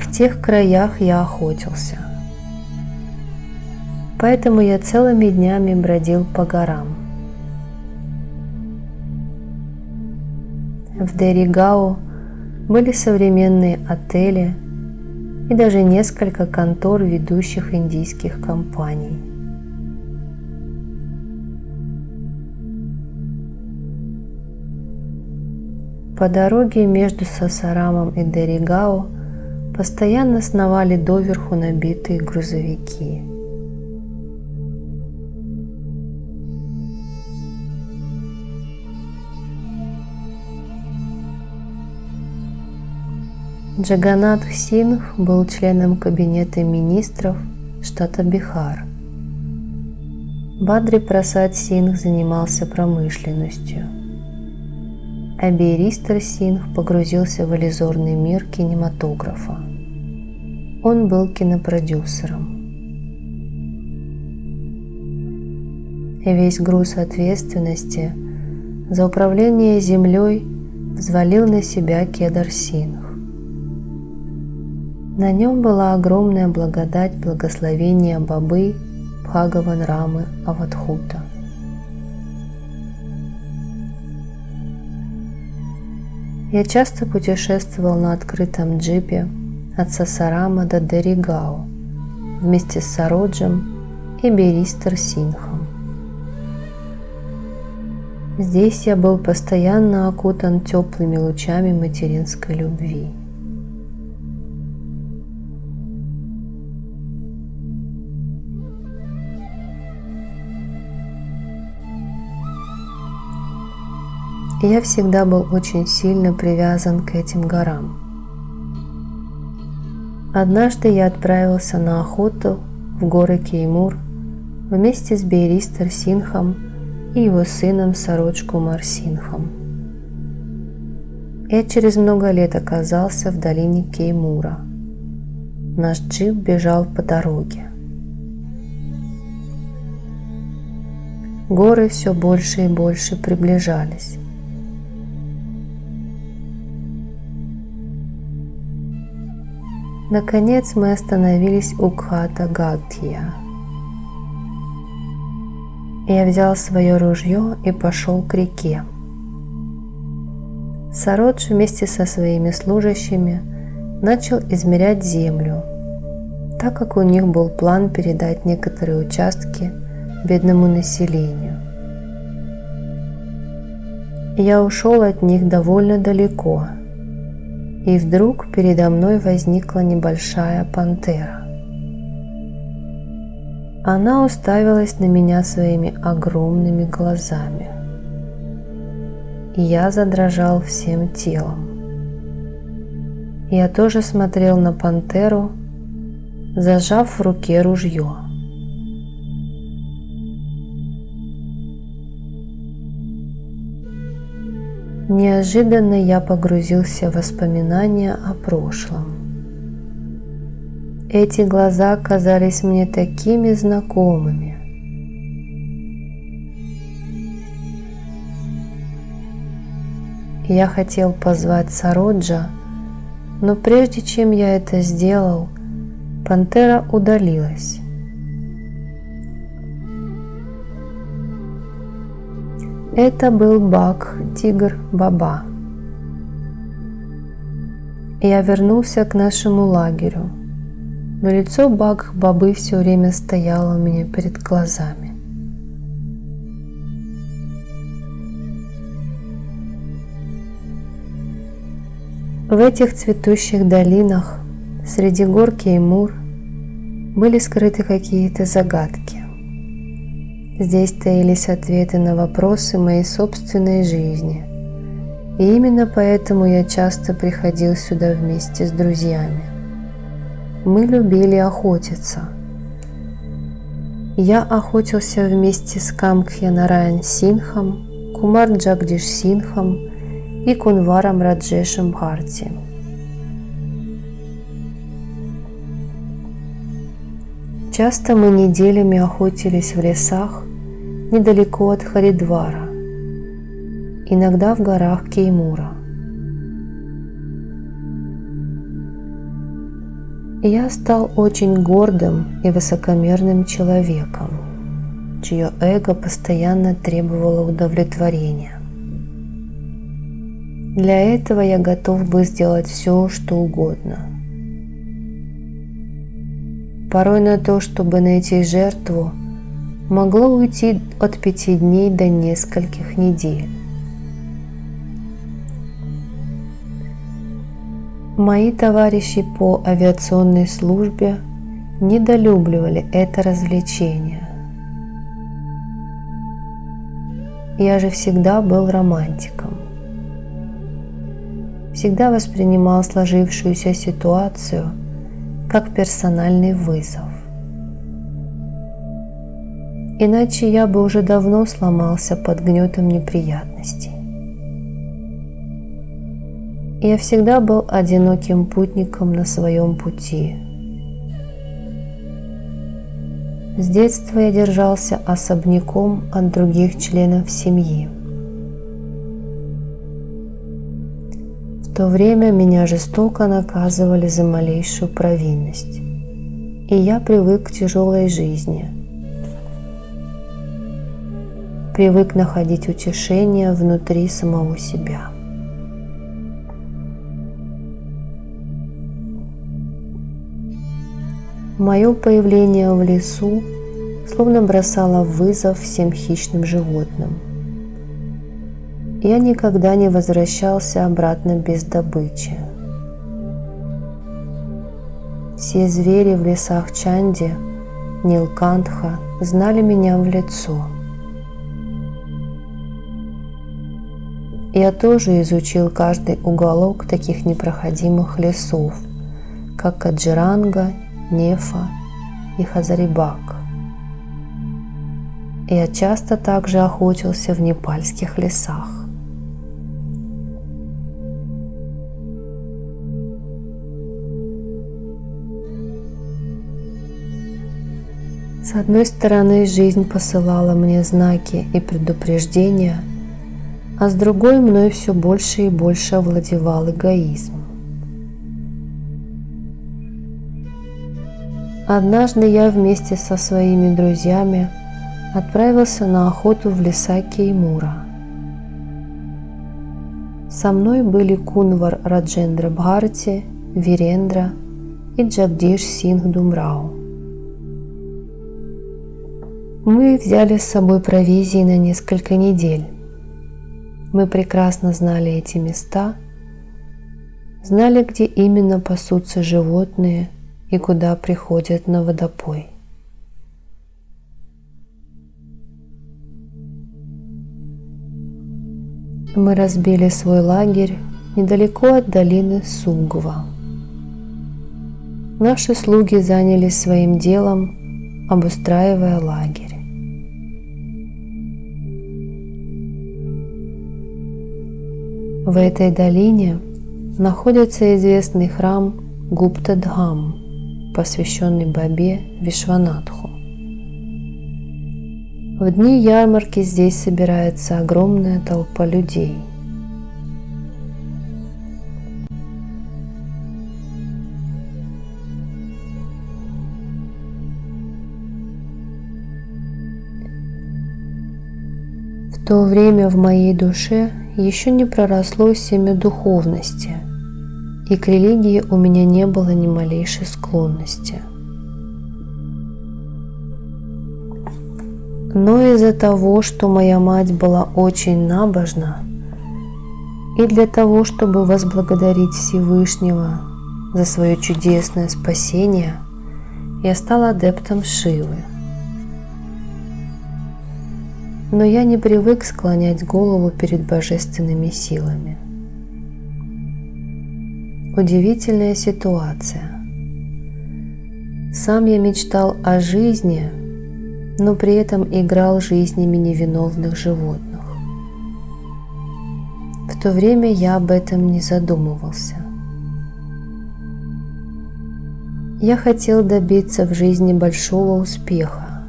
В тех краях я охотился. Поэтому я целыми днями бродил по горам. В Даригау были современные отели и даже несколько контор ведущих индийских компаний. По дороге между Сасарамом и Даригау постоянно сновали доверху набитые грузовики. Джаганнат Сингх был членом кабинета министров штата Бихар. Бадри Прасад Сингх занимался промышленностью, а Биристр Сингх погрузился в иллюзорный мир кинематографа. Он был кинопродюсером. И весь груз ответственности за управление землей взвалил на себя Кедар Сингх. На нем была огромная благодать благословения Бабы Бхагаван Рамы Авадхута. Я часто путешествовал на открытом джипе от Сасарама до Даригау вместе с Сароджем и Биристр Сингхом. Здесь я был постоянно окутан теплыми лучами материнской любви. И я всегда был очень сильно привязан к этим горам. Однажды я отправился на охоту в горы Кеймур вместе с Биристр Сингхом и его сыном Сародж Кумар Сингхом. Я через много лет оказался в долине Кеймура. Наш джип бежал по дороге. Горы все больше и больше приближались. Наконец мы остановились у Кхата-Гатхия. Я взял свое ружье и пошел к реке. Сародж вместе со своими служащими начал измерять землю, так как у них был план передать некоторые участки бедному населению. Я ушел от них довольно далеко, и вдруг передо мной возникла небольшая пантера. Она уставилась на меня своими огромными глазами, и я задрожал всем телом. Я тоже смотрел на пантеру, зажав в руке ружье. Неожиданно я погрузился в воспоминания о прошлом. Эти глаза казались мне такими знакомыми. Я хотел позвать Сароджа, но прежде чем я это сделал, пантера удалилась. Это был Бак Тигр Баба. Я вернулся к нашему лагерю, но лицо Бак Бабы все время стояло у меня перед глазами. В этих цветущих долинах, среди гор Кеймур, были скрыты какие-то загадки. Здесь таились ответы на вопросы моей собственной жизни. И именно поэтому я часто приходил сюда вместе с друзьями. Мы любили охотиться. Я охотился вместе с Камкхья Нараян Синхом, Кумар Джагдиш Синхом и Кунваром Раджешем Бхарти. Часто мы неделями охотились в лесах недалеко от Харидвара, иногда в горах Кеймура. Я стал очень гордым и высокомерным человеком, чье эго постоянно требовало удовлетворения. Для этого я готов был сделать все, что угодно. Порой на то, чтобы найти жертву, могло уйти от 5 дней до нескольких недель. Мои товарищи по авиационной службе недолюбливали это развлечение. Я же всегда был романтиком. Всегда воспринимал сложившуюся ситуацию как персональный вызов. Иначе я бы уже давно сломался под гнетом неприятностей. Я всегда был одиноким путником на своем пути. С детства я держался особняком от других членов семьи. В то время меня жестоко наказывали за малейшую провинность, и я привык к тяжелой жизни. Привык находить утешение внутри самого себя. Мое появление в лесу словно бросало вызов всем хищным животным. Я никогда не возвращался обратно без добычи. Все звери в лесах Чанди, Нилкантха знали меня в лицо. Я тоже изучил каждый уголок таких непроходимых лесов, как Каджиранга, Нефа и Хазарибак. Я часто также охотился в непальских лесах. С одной стороны, жизнь посылала мне знаки и предупреждения, а с другой мной все больше и больше овладевал эгоизм. Однажды я вместе со своими друзьями отправился на охоту в леса Кеймура. Со мной были Кунвар Раджендра Бхарти, Вирендра и Джагдиш Сингх Думрау. Мы взяли с собой провизии на несколько недель. Мы прекрасно знали эти места, знали, где именно пасутся животные и куда приходят на водопой. Мы разбили свой лагерь недалеко от долины Сугва. Наши слуги занялись своим делом, обустраивая лагерь. В этой долине находится известный храм Гупта-Дхам, посвященный бабе Вишванатху. В дни ярмарки здесь собирается огромная толпа людей. В то время в моей душе еще не проросло семя духовности, и к религии у меня не было ни малейшей склонности. Но из-за того, что моя мать была очень набожна, и для того, чтобы возблагодарить Всевышнего за свое чудесное спасение, я стала адептом Шивы. Но я не привык склонять голову перед божественными силами. Удивительная ситуация. Сам я мечтал о жизни, но при этом играл жизнями невиновных животных. В то время я об этом не задумывался. Я хотел добиться в жизни большого успеха,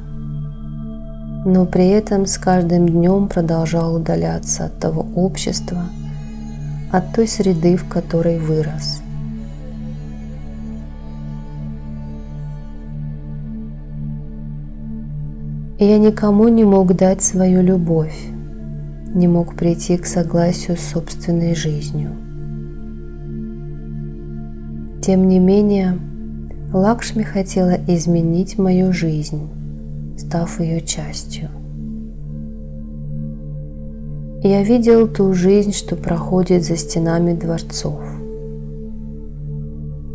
но при этом с каждым днем продолжал удаляться от того общества, от той среды, в которой вырос. И я никому не мог дать свою любовь, не мог прийти к согласию с собственной жизнью. Тем не менее, Лакшми хотела изменить мою жизнь, став ее частью. Я видел ту жизнь, что проходит за стенами дворцов.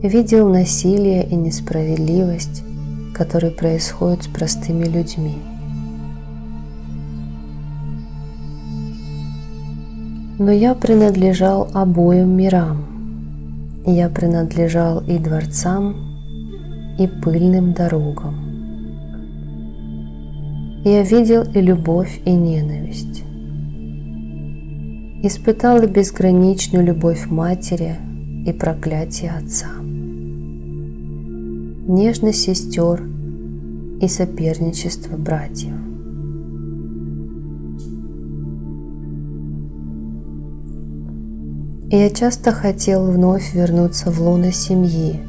Видел насилие и несправедливость, которые происходят с простыми людьми. Но я принадлежал обоим мирам. Я принадлежал и дворцам, и пыльным дорогам. Я видел и любовь, и ненависть. Испытал и безграничную любовь матери, и проклятие отца. Нежность сестер и соперничество братьев. И я часто хотел вновь вернуться в лоно семьи,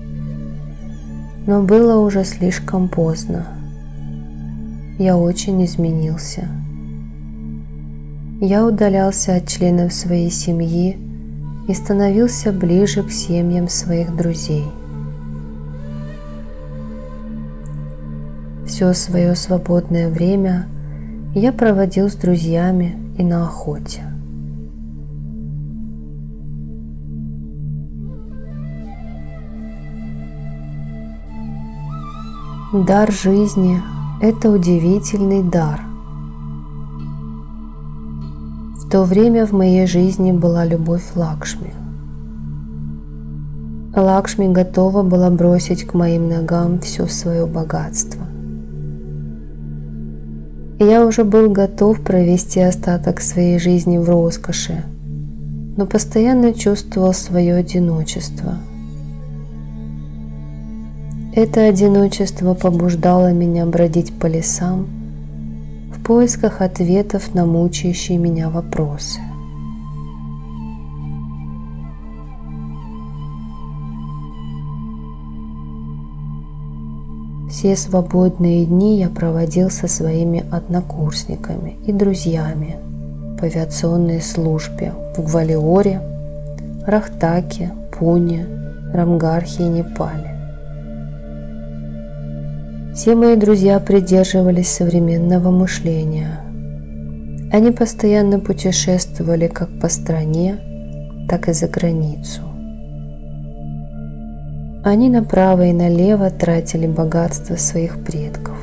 но было уже слишком поздно. Я очень изменился. Я удалялся от членов своей семьи и становился ближе к семьям своих друзей. Все свое свободное время я проводил с друзьями и на охоте. Дар жизни – это удивительный дар. В то время в моей жизни была любовь Лакшми. Лакшми готова была бросить к моим ногам все свое богатство. Я уже был готов провести остаток своей жизни в роскоши, но постоянно чувствовал свое одиночество. Это одиночество побуждало меня бродить по лесам в поисках ответов на мучающие меня вопросы. Все свободные дни я проводил со своими однокурсниками и друзьями по авиационной службе в Гвалиоре, Рохтаке, Пуне, Рамгархе и Непале. Все мои друзья придерживались современного мышления. Они постоянно путешествовали как по стране, так и за границу. Они направо и налево тратили богатство своих предков.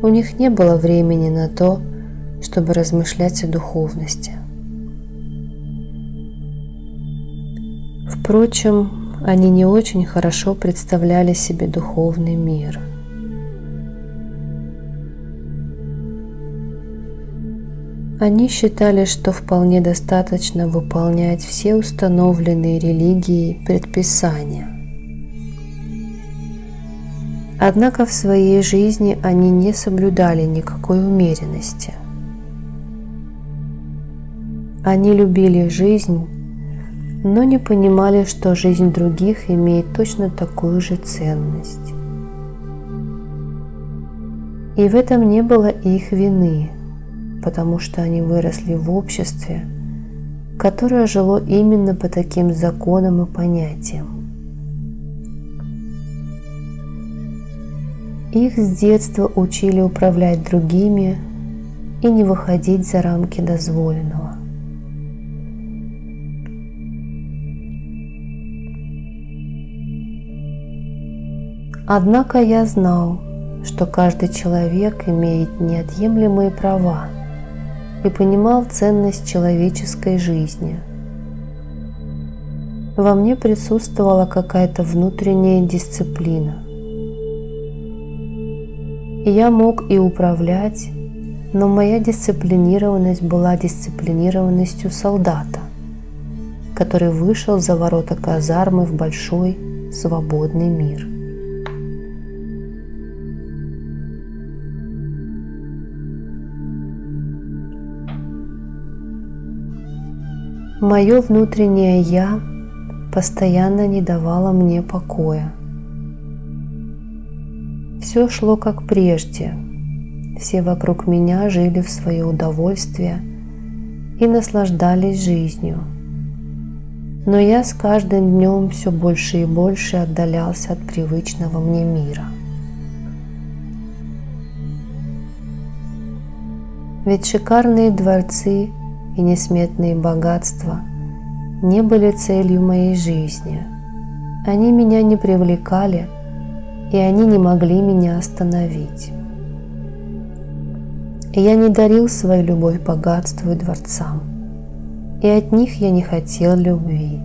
У них не было времени на то, чтобы размышлять о духовности. Впрочем, они не очень хорошо представляли себе духовный мир. Они считали, что вполне достаточно выполнять все установленные религией предписания. Однако в своей жизни они не соблюдали никакой умеренности. Они любили жизнь, но не понимали, что жизнь других имеет точно такую же ценность. И в этом не было их вины, потому что они выросли в обществе, которое жило именно по таким законам и понятиям. Их с детства учили управлять другими и не выходить за рамки дозволенного. Однако я знал, что каждый человек имеет неотъемлемые права и понимал ценность человеческой жизни. Во мне присутствовала какая-то внутренняя дисциплина. И я мог и управлять, но моя дисциплинированность была дисциплинированностью солдата, который вышел за ворота казармы в большой свободный мир. Мое внутреннее «я» постоянно не давало мне покоя. Все шло как прежде. Все вокруг меня жили в свое удовольствие и наслаждались жизнью. Но я с каждым днем все больше и больше отдалялся от привычного мне мира. Ведь шикарные дворцы и несметные богатства не были целью моей жизни. Они меня не привлекали, и они не могли меня остановить. И я не дарил свою любовь богатству и дворцам, и от них я не хотел любви.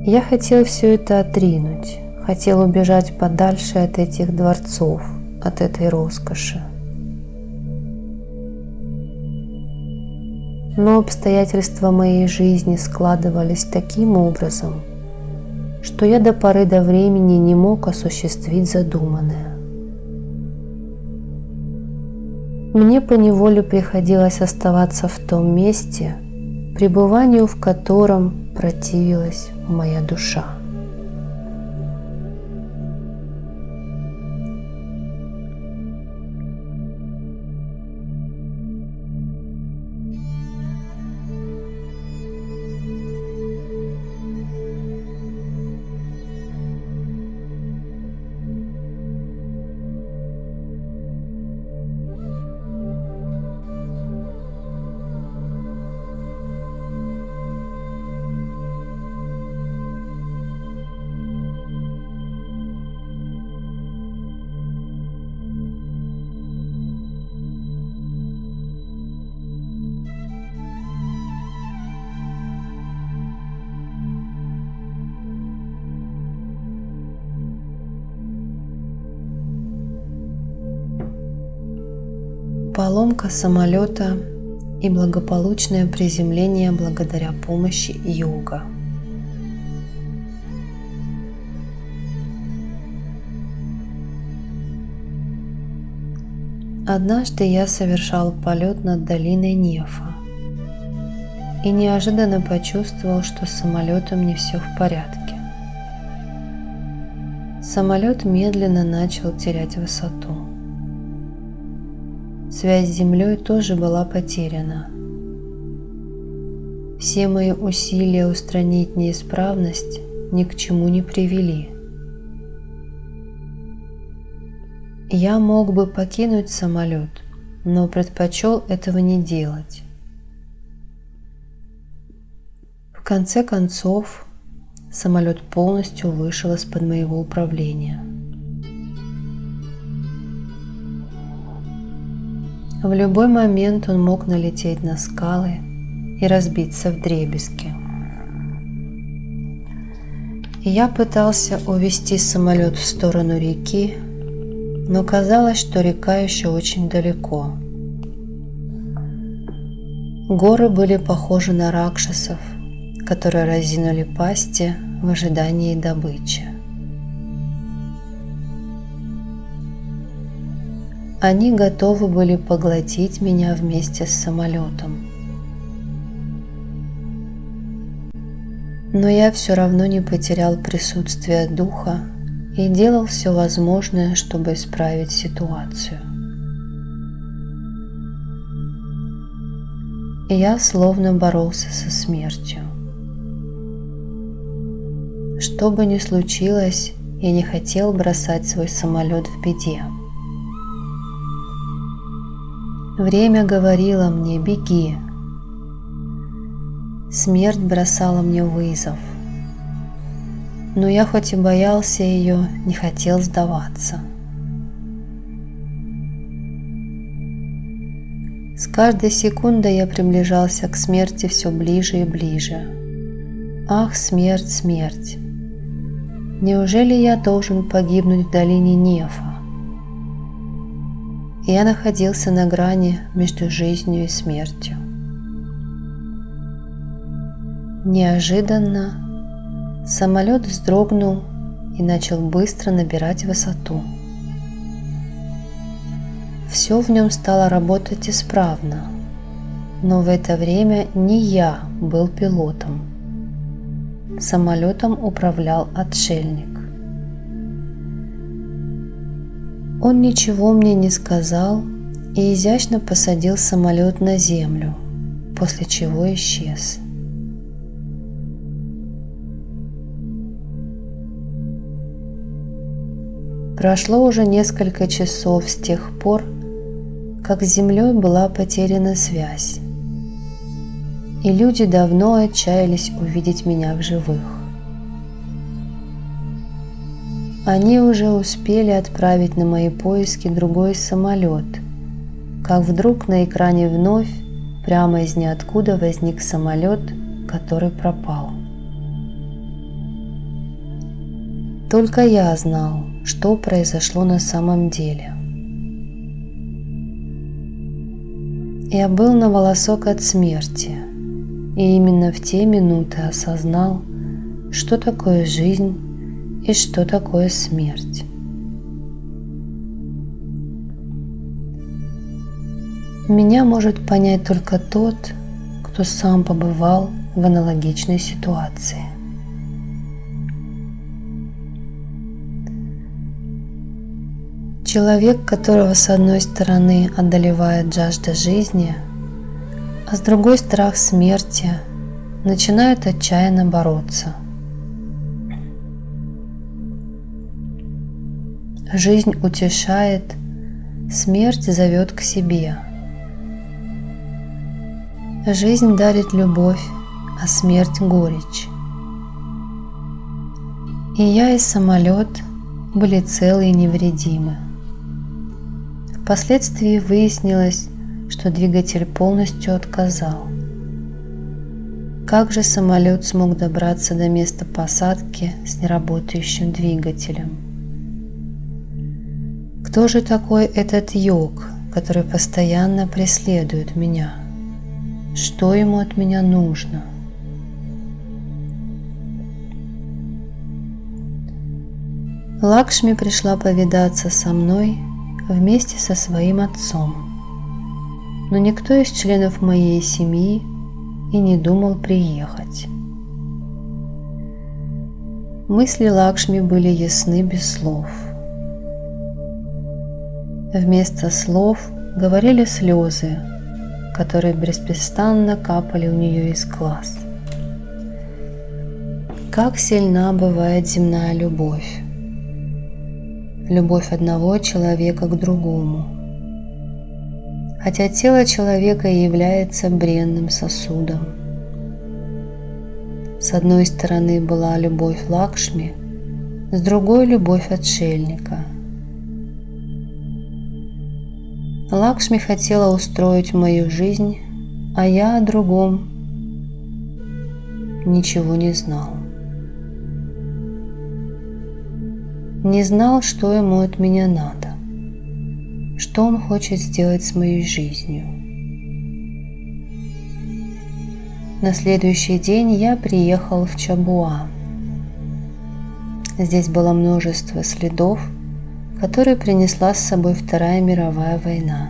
Я хотел все это отринуть, хотел убежать подальше от этих дворцов, от этой роскоши. Но обстоятельства моей жизни складывались таким образом, что я до поры до времени не мог осуществить задуманное. Мне поневоле приходилось оставаться в том месте, пребыванию в котором противилась моя душа. Поломка самолета и благополучное приземление благодаря помощи йога. Однажды я совершал полет над долиной Нефа и неожиданно почувствовал, что с самолетом не все в порядке. Самолет медленно начал терять высоту. Связь с землей тоже была потеряна. Все мои усилия устранить неисправность ни к чему не привели. Я мог бы покинуть самолет, но предпочел этого не делать. В конце концов, самолет полностью вышел из-под моего управления. В любой момент он мог налететь на скалы и разбиться вдребезги. Я пытался увести самолет в сторону реки, но казалось, что река еще очень далеко. Горы были похожи на ракшасов, которые разинули пасти в ожидании добычи. Они готовы были поглотить меня вместе с самолетом. Но я все равно не потерял присутствие духа и делал все возможное, чтобы исправить ситуацию. И я словно боролся со смертью. Что бы ни случилось, я не хотел бросать свой самолет в беде. Время говорило мне: беги. Смерть бросала мне вызов. Но я хоть и боялся ее, не хотел сдаваться. С каждой секундой я приближался к смерти все ближе и ближе. Ах, смерть, смерть! Неужели я должен погибнуть в долине Нефа? Я находился на грани между жизнью и смертью. Неожиданно самолет вздрогнул и начал быстро набирать высоту. Все в нем стало работать исправно, но в это время не я был пилотом. Самолетом управлял отшельник. Он ничего мне не сказал и изящно посадил самолет на землю, после чего исчез. Прошло уже несколько часов с тех пор, как с землей была потеряна связь, и люди давно отчаялись увидеть меня в живых. Они уже успели отправить на мои поиски другой самолет, как вдруг на экране вновь, прямо из ниоткуда, возник самолет, который пропал. Только я знал, что произошло на самом деле. Я был на волосок от смерти, и именно в те минуты осознал, что такое жизнь и что такое смерть. Меня может понять только тот, кто сам побывал в аналогичной ситуации. Человек, которого с одной стороны одолевает жажда жизни, а с другой страх смерти, начинает отчаянно бороться. Жизнь утешает, смерть зовет к себе. Жизнь дарит любовь, а смерть – горечь. И я, и самолет были целы и невредимы. Впоследствии выяснилось, что двигатель полностью отказал. Как же самолет смог добраться до места посадки с неработающим двигателем? Кто же такой этот йог, который постоянно преследует меня? Что ему от меня нужно? Лакшми пришла повидаться со мной вместе со своим отцом, но никто из членов моей семьи и не думал приехать. Мысли Лакшми были ясны без слов. Вместо слов говорили слезы, которые беспрестанно капали у нее из глаз. Как сильна бывает земная любовь! Любовь одного человека к другому. Хотя тело человека и является бренным сосудом. С одной стороны была любовь Лакшми, с другой – любовь отшельника. Лакшми хотела устроить мою жизнь, а я о другом ничего не знал. Не знал, что ему от меня надо, что он хочет сделать с моей жизнью. На следующий день я приехал в Чабуа. Здесь было множество следов, который принесла с собой Вторая мировая война.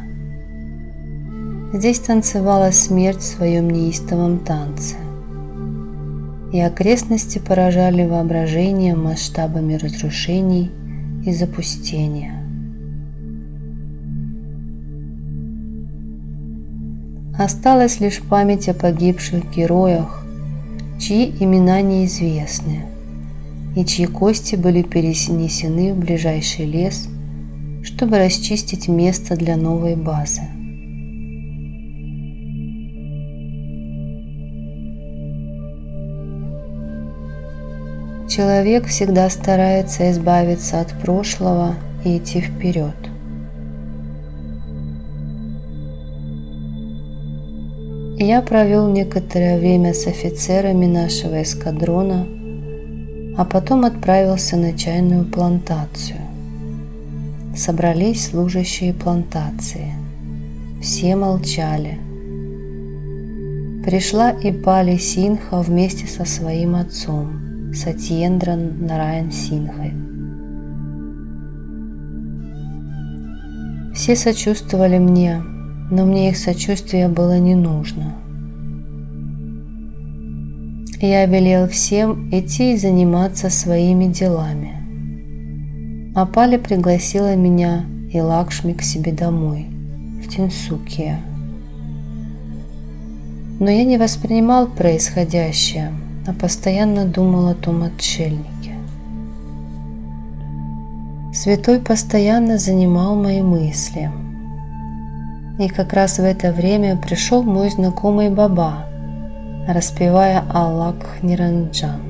Здесь танцевала смерть в своем неистовом танце, и окрестности поражали воображением масштабами разрушений и запустения. Осталась лишь память о погибших героях, чьи имена неизвестны, и чьи кости были перенесены в ближайший лес, чтобы расчистить место для новой базы. Человек всегда старается избавиться от прошлого и идти вперед. Я провел некоторое время с офицерами нашего эскадрона, а потом отправился на чайную плантацию. Собрались служащие плантации. Все молчали. Пришла и Пали Синха вместе со своим отцом, Сатьендран Нараян Синхой. Все сочувствовали мне, но мне их сочувствие было не нужно. Я велел всем идти и заниматься своими делами. А Пали пригласила меня и Лакшми к себе домой, в Тинсукия. Но я не воспринимал происходящее, а постоянно думал о том отшельнике. Святой постоянно занимал мои мысли. И как раз в это время пришел мой знакомый Баба, распевая Аллах Ниранджан.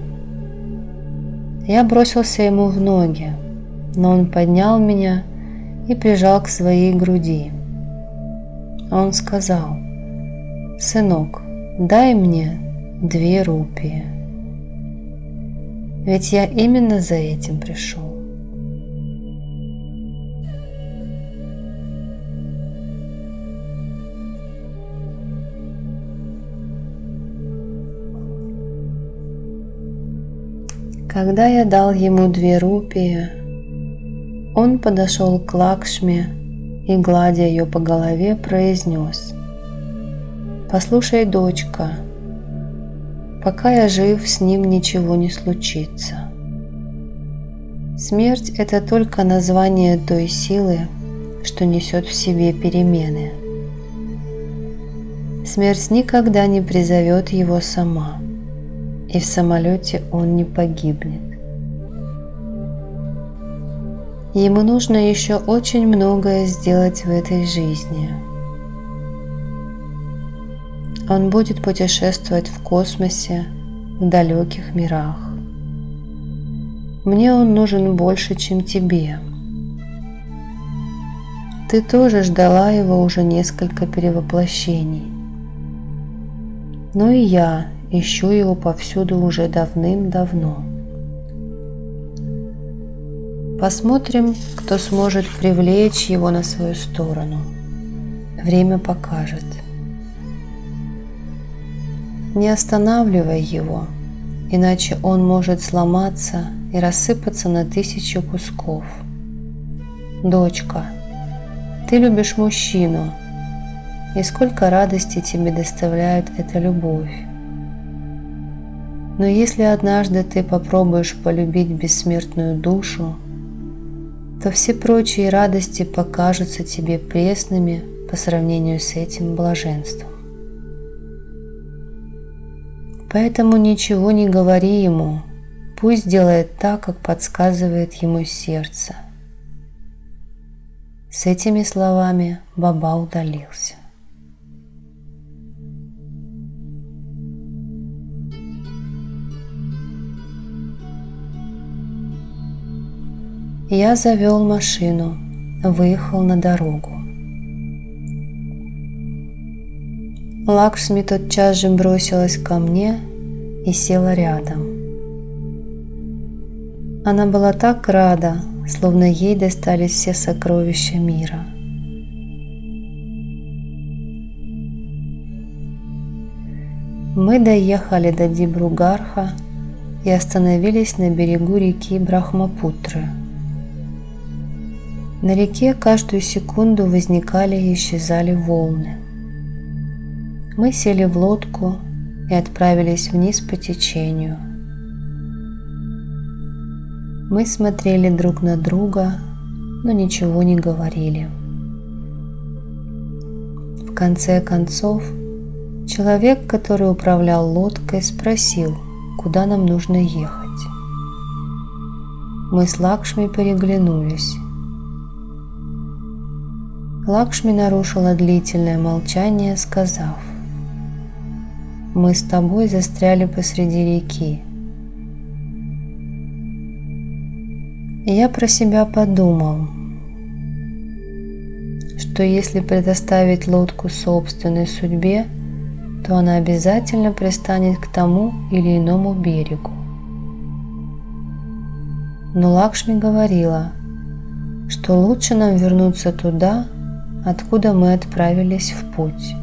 Я бросился ему в ноги, но он поднял меня и прижал к своей груди. Он сказал: «Сынок, дай мне 2 рупии. Ведь я именно за этим пришел». Когда я дал ему 2 рупии, он подошел к Лакшми и, гладя ее по голове, произнес: «Послушай, дочка, пока я жив, с ним ничего не случится. Смерть – это только название той силы, что несет в себе перемены. Смерть никогда не призовет его сама, и в самолете он не погибнет. Ему нужно еще очень многое сделать в этой жизни. Он будет путешествовать в космосе, в далеких мирах. Мне он нужен больше, чем тебе. Ты тоже ждала его уже несколько перевоплощений. Но и я ищу его повсюду уже давным-давно. Посмотрим, кто сможет привлечь его на свою сторону. Время покажет. Не останавливай его, иначе он может сломаться и рассыпаться на 1000 кусков. Дочка, ты любишь мужчину, и сколько радости тебе доставляет эта любовь. Но если однажды ты попробуешь полюбить бессмертную душу, то все прочие радости покажутся тебе пресными по сравнению с этим блаженством. Поэтому ничего не говори ему, пусть делает так, как подсказывает ему сердце». С этими словами Баба удалился. Я завел машину, выехал на дорогу. Лакшми тотчас же бросилась ко мне и села рядом. Она была так рада, словно ей достались все сокровища мира. Мы доехали до Дибругарха и остановились на берегу реки Брахмапутры. На реке каждую секунду возникали и исчезали волны. Мы сели в лодку и отправились вниз по течению. Мы смотрели друг на друга, но ничего не говорили. В конце концов, человек, который управлял лодкой, спросил, куда нам нужно ехать. Мы с Лакшми переглянулись. Лакшми нарушила длительное молчание, сказав: «Мы с тобой застряли посреди реки». И я про себя подумал, что если предоставить лодку собственной судьбе, то она обязательно пристанет к тому или иному берегу. Но Лакшми говорила, что лучше нам вернуться туда, откуда мы отправились в путь.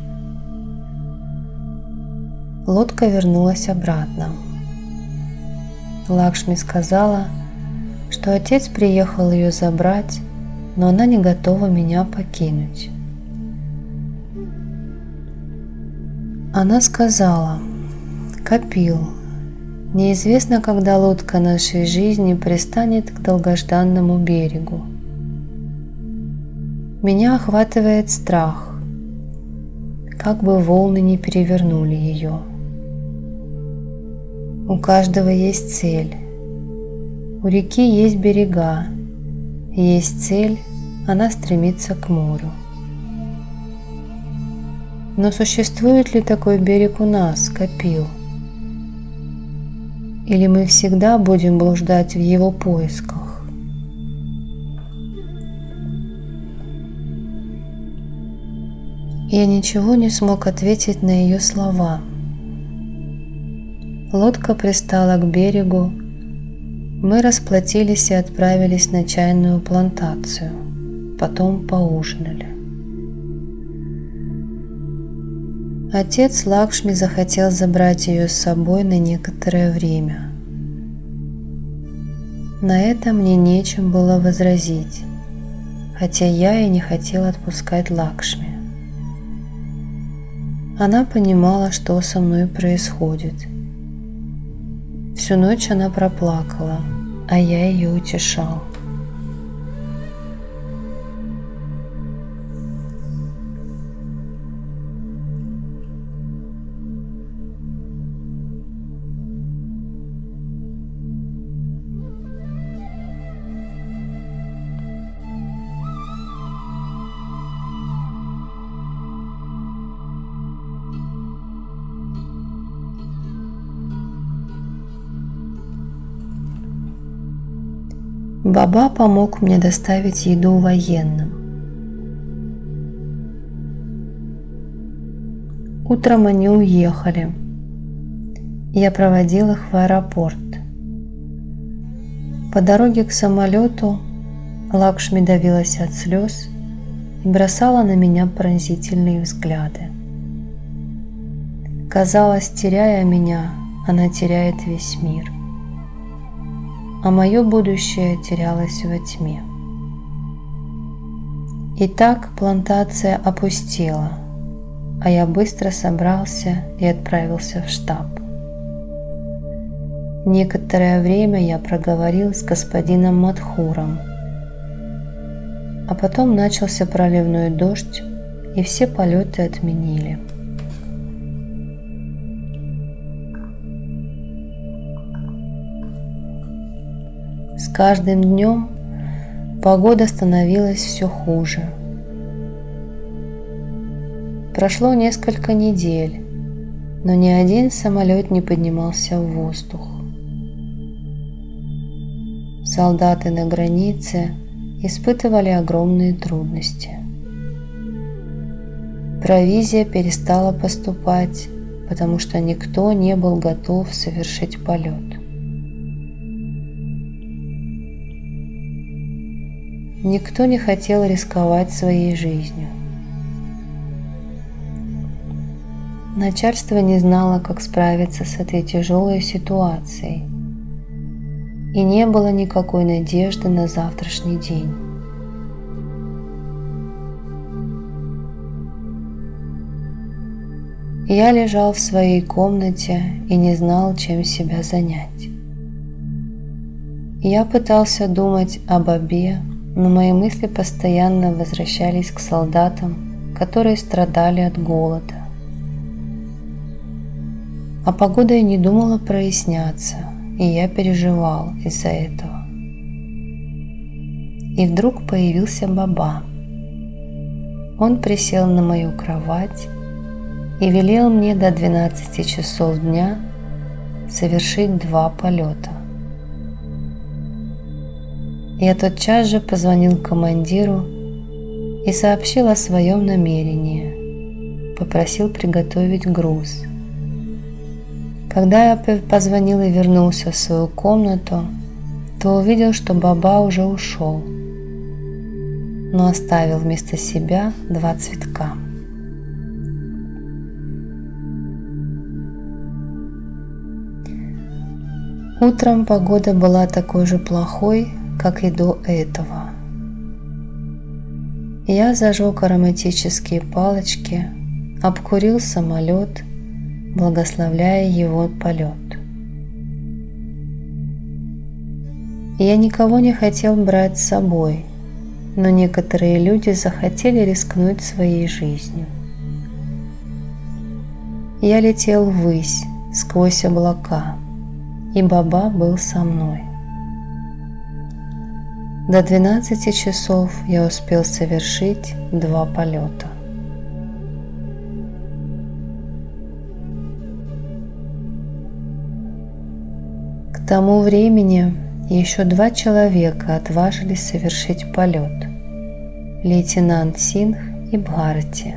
Лодка вернулась обратно. Лакшми сказала, что отец приехал ее забрать, но она не готова меня покинуть. Она сказала: «Капил, неизвестно, когда лодка нашей жизни пристанет к долгожданному берегу. Меня охватывает страх, как бы волны не перевернули ее. У каждого есть цель. У реки есть берега, есть цель, она стремится к морю. Но существует ли такой берег у нас, Капил? Или мы всегда будем блуждать в его поисках?» Я ничего не смог ответить на ее слова. Лодка пристала к берегу. Мы расплатились и отправились на чайную плантацию. Потом поужинали. Отец Лакшми захотел забрать ее с собой на некоторое время. На это мне нечем было возразить, хотя я и не хотел отпускать Лакшми. Она понимала, что со мной происходит. Всю ночь она проплакала, а я ее утешал. Баба помог мне доставить еду военным. Утром они уехали. Я проводил их в аэропорт. По дороге к самолету Лакшми давилась от слез и бросала на меня пронзительные взгляды. Казалось, теряя меня, она теряет весь мир. А мое будущее терялось во тьме. Итак, плантация опустела, а я быстро собрался и отправился в штаб. Некоторое время я проговорил с господином Мадхуром, а потом начался проливной дождь, и все полеты отменили. С каждым днем погода становилась все хуже. Прошло несколько недель, но ни один самолет не поднимался в воздух. Солдаты на границе испытывали огромные трудности. Провизия перестала поступать, потому что никто не был готов совершить полет. Никто не хотел рисковать своей жизнью. Начальство не знало, как справиться с этой тяжелой ситуацией, и не было никакой надежды на завтрашний день. Я лежал в своей комнате и не знал, чем себя занять. Я пытался думать об Абе, но мои мысли постоянно возвращались к солдатам, которые страдали от голода. А погода и не думала проясняться, и я переживал из-за этого. И вдруг появился Баба. Он присел на мою кровать и велел мне до 12 часов дня совершить 2 полета. Я тотчас же позвонил командиру и сообщил о своем намерении, попросил приготовить груз. Когда я позвонил и вернулся в свою комнату, то увидел, что Баба уже ушел, но оставил вместо себя 2 цветка. Утром погода была такой же плохой, как и до этого. Я зажег ароматические палочки, обкурил самолет, благословляя его полет. Я никого не хотел брать с собой, но некоторые люди захотели рискнуть своей жизнью. Я летел ввысь, сквозь облака, и Баба был со мной. До 12 часов я успел совершить 2 полета. К тому времени еще 2 человека отважились совершить полет – лейтенант Сингх и Бхарати.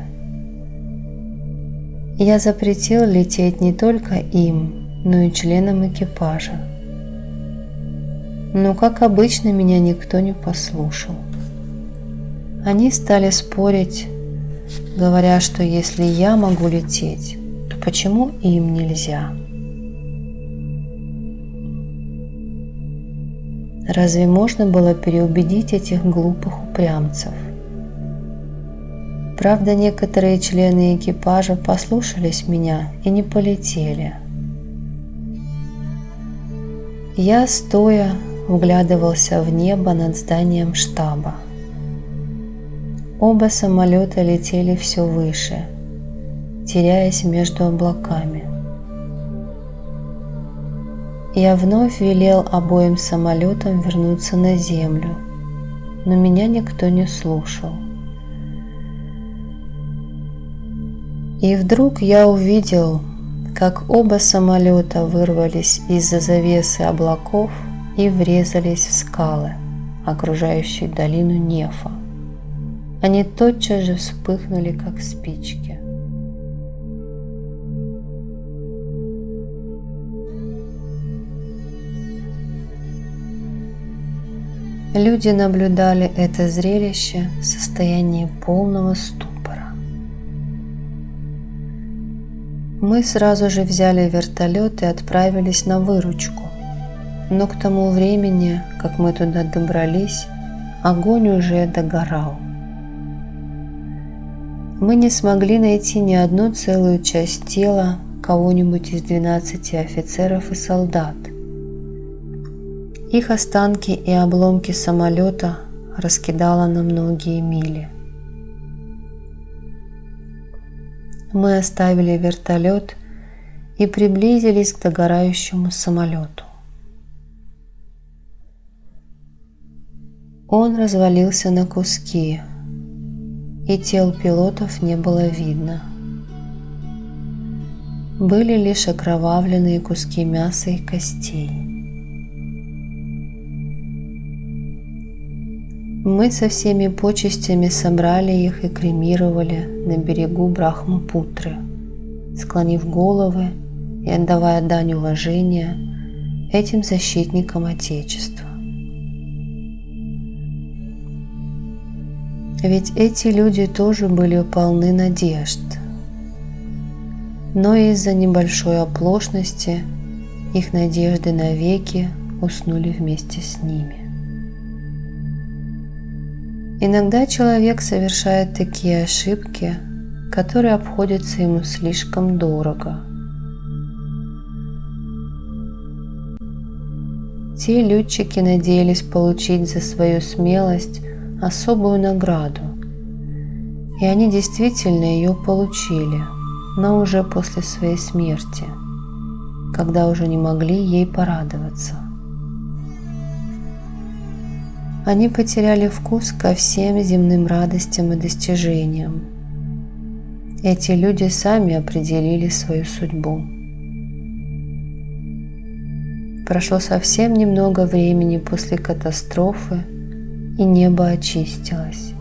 Я запретил лететь не только им, но и членам экипажа. Но, как обычно, меня никто не послушал. Они стали спорить, говоря, что если я могу лететь, то почему им нельзя? Разве можно было переубедить этих глупых упрямцев? Правда, некоторые члены экипажа послушались меня и не полетели. Я, стоя, вглядывался в небо над зданием штаба. Оба самолета летели все выше, теряясь между облаками. Я вновь велел обоим самолетам вернуться на землю, но меня никто не слушал. И вдруг я увидел, как оба самолета вырвались из-за завесы облаков и врезались в скалы, окружающие долину Нефа. Они тотчас же вспыхнули, как спички. Люди наблюдали это зрелище в состоянии полного ступора. Мы сразу же взяли вертолет и отправились на выручку. Но к тому времени, как мы туда добрались, огонь уже догорал. Мы не смогли найти ни одну целую часть тела кого-нибудь из 12 офицеров и солдат. Их останки и обломки самолета раскидало на многие мили. Мы оставили вертолет и приблизились к догорающему самолету. Он развалился на куски, и тел пилотов не было видно. Были лишь окровавленные куски мяса и костей. Мы со всеми почестями собрали их и кремировали на берегу Брахмапутры, склонив головы и отдавая дань уважения этим защитникам Отечества. Ведь эти люди тоже были полны надежд, но из-за небольшой оплошности их надежды навеки уснули вместе с ними. Иногда человек совершает такие ошибки, который обходится ему слишком дорого. Те летчики надеялись получить за свою смелость особую награду, и они действительно ее получили, но уже после своей смерти, когда уже не могли ей порадоваться. Они потеряли вкус ко всем земным радостям и достижениям. Эти люди сами определили свою судьбу. Прошло совсем немного времени после катастрофы, и небо очистилось.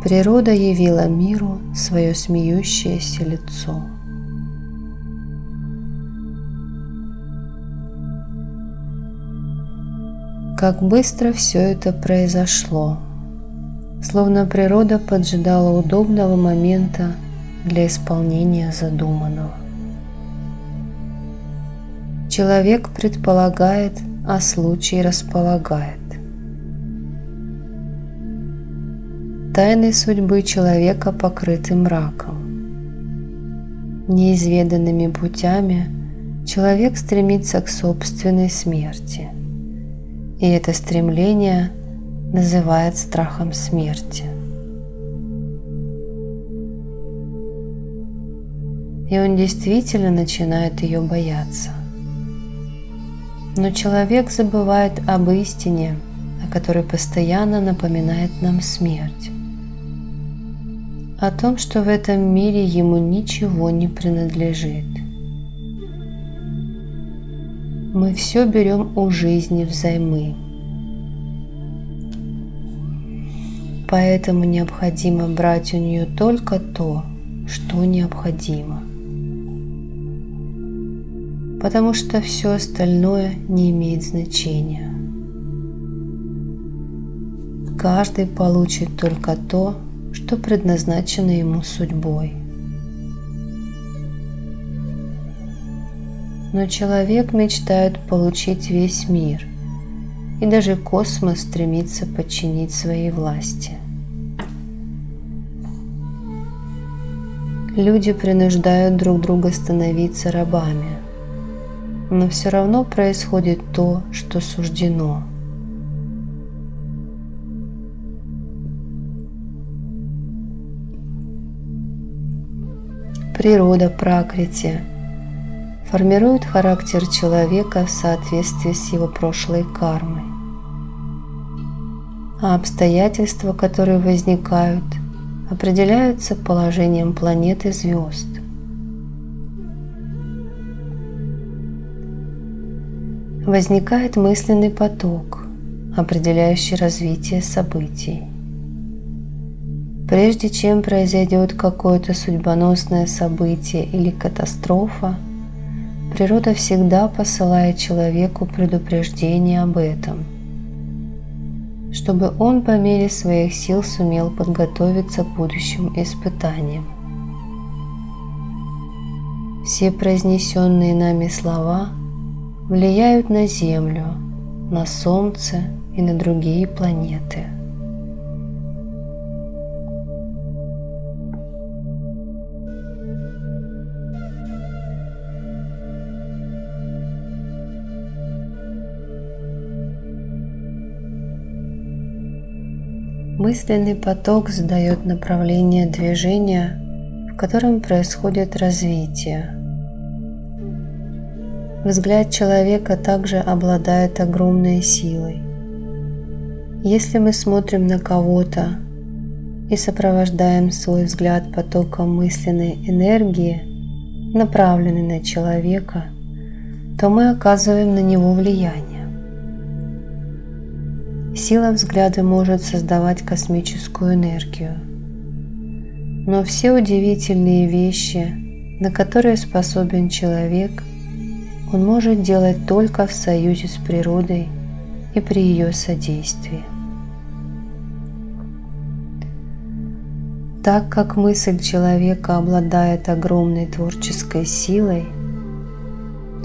Природа явила миру свое смеющееся лицо. Как быстро все это произошло, словно природа поджидала удобного момента для исполнения задуманного. Человек предполагает, а случай располагает. Тайны судьбы человека покрыты мраком. Неизведанными путями человек стремится к собственной смерти. И это стремление называет страхом смерти. И он действительно начинает ее бояться. Но человек забывает об истине, о которой постоянно напоминает нам смерть. О том, что в этом мире ему ничего не принадлежит. Мы все берем у жизни взаймы. Поэтому необходимо брать у нее только то, что необходимо. Потому что все остальное не имеет значения. Каждый получит только то, что предназначено ему судьбой. Но человек мечтает получить весь мир, и даже космос стремится подчинить своей власти. Люди принуждают друг друга становиться рабами, но все равно происходит то, что суждено. Природа, пракрити, формирует характер человека в соответствии с его прошлой кармой. А обстоятельства, которые возникают, определяются положением планет и звезд. Возникает мысленный поток, определяющий развитие событий. Прежде чем произойдет какое-то судьбоносное событие или катастрофа, природа всегда посылает человеку предупреждение об этом, чтобы он по мере своих сил сумел подготовиться к будущим испытаниям. Все произнесенные нами слова влияют на Землю, на Солнце и на другие планеты. Мысленный поток задает направление движения, в котором происходит развитие. Взгляд человека также обладает огромной силой. Если мы смотрим на кого-то и сопровождаем свой взгляд потоком мысленной энергии, направленной на человека, то мы оказываем на него влияние. Сила взгляда может создавать космическую энергию. Но все удивительные вещи, на которые способен человек, он может делать только в союзе с природой и при ее содействии. Так как мысль человека обладает огромной творческой силой,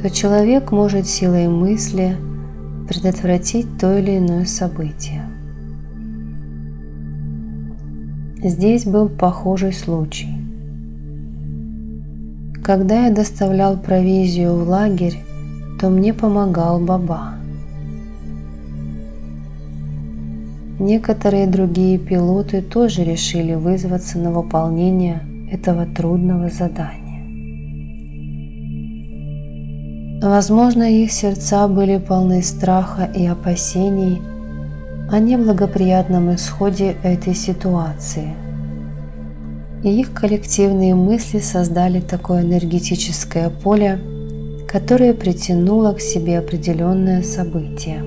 то человек может силой мысли предотвратить то или иное событие. Здесь был похожий случай. Когда я доставлял провизию в лагерь, то мне помогал Баба. Некоторые другие пилоты тоже решили вызваться на выполнение этого трудного задания. Возможно, их сердца были полны страха и опасений о неблагоприятном исходе этой ситуации. И их коллективные мысли создали такое энергетическое поле, которое притянуло к себе определенное событие.